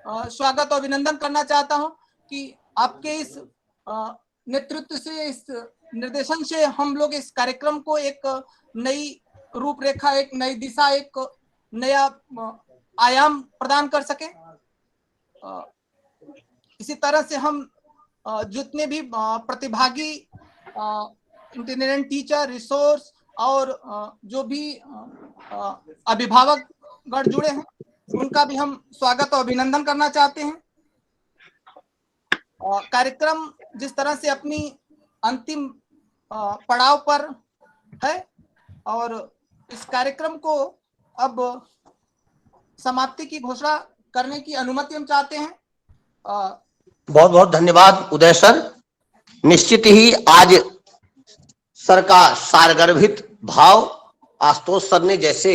F: स्वागत और अभिनंदन करना चाहता हूं कि आपके इस नेतृत्व से, इस निर्देशन से हम लोग इस कार्यक्रम को एक नई रूपरेखा, एक नई दिशा, एक नया आयाम प्रदान कर सके। इसी तरह से हम जितने भी प्रतिभागी इंटीरियर टीचर, रिसोर्स और जो भी अभिभावक गण जुड़े हैं उनका भी हम स्वागत और अभिनंदन करना चाहते हैं। कार्यक्रम जिस तरह से अपनी अंतिम पड़ाव पर है और इस कार्यक्रम को अब समाप्ति की घोषणा करने की अनुमति हम चाहते हैं।
A: बहुत बहुत धन्यवाद उदय सर। निश्चित ही आज सर का सारगर्भित भाव आशुतोष सर ने जैसे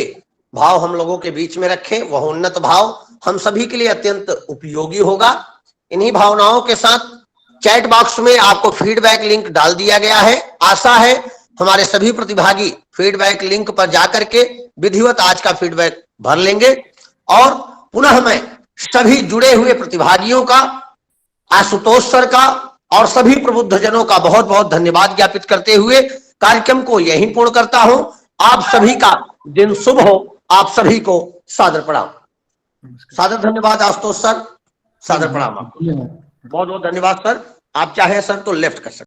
A: भाव हम लोगों के बीच में रखे, वह उन्नत भाव हम सभी के लिए अत्यंत उपयोगी होगा। इन्हीं भावनाओं के साथ चैट बॉक्स में आपको फीडबैक लिंक डाल दिया गया है। आशा है हमारे सभी प्रतिभागी फीडबैक लिंक पर जाकर के विधिवत आज का फीडबैक भर लेंगे और पुनः मैं सभी जुड़े हुए प्रतिभागियों का, आशुतोष सर का और सभी प्रबुद्ध जनों का बहुत बहुत धन्यवाद ज्ञापित करते हुए कार्यक्रम को यहीं पूर्ण करता हूं। आप सभी का दिन शुभ हो। आप सभी को सादर प्रणाम। सादर धन्यवाद आशुतोष सर, सादर प्रणाम आपको। बहुत बहुत धन्यवाद सर। आप चाहें सर तो लेफ्ट कर सकते।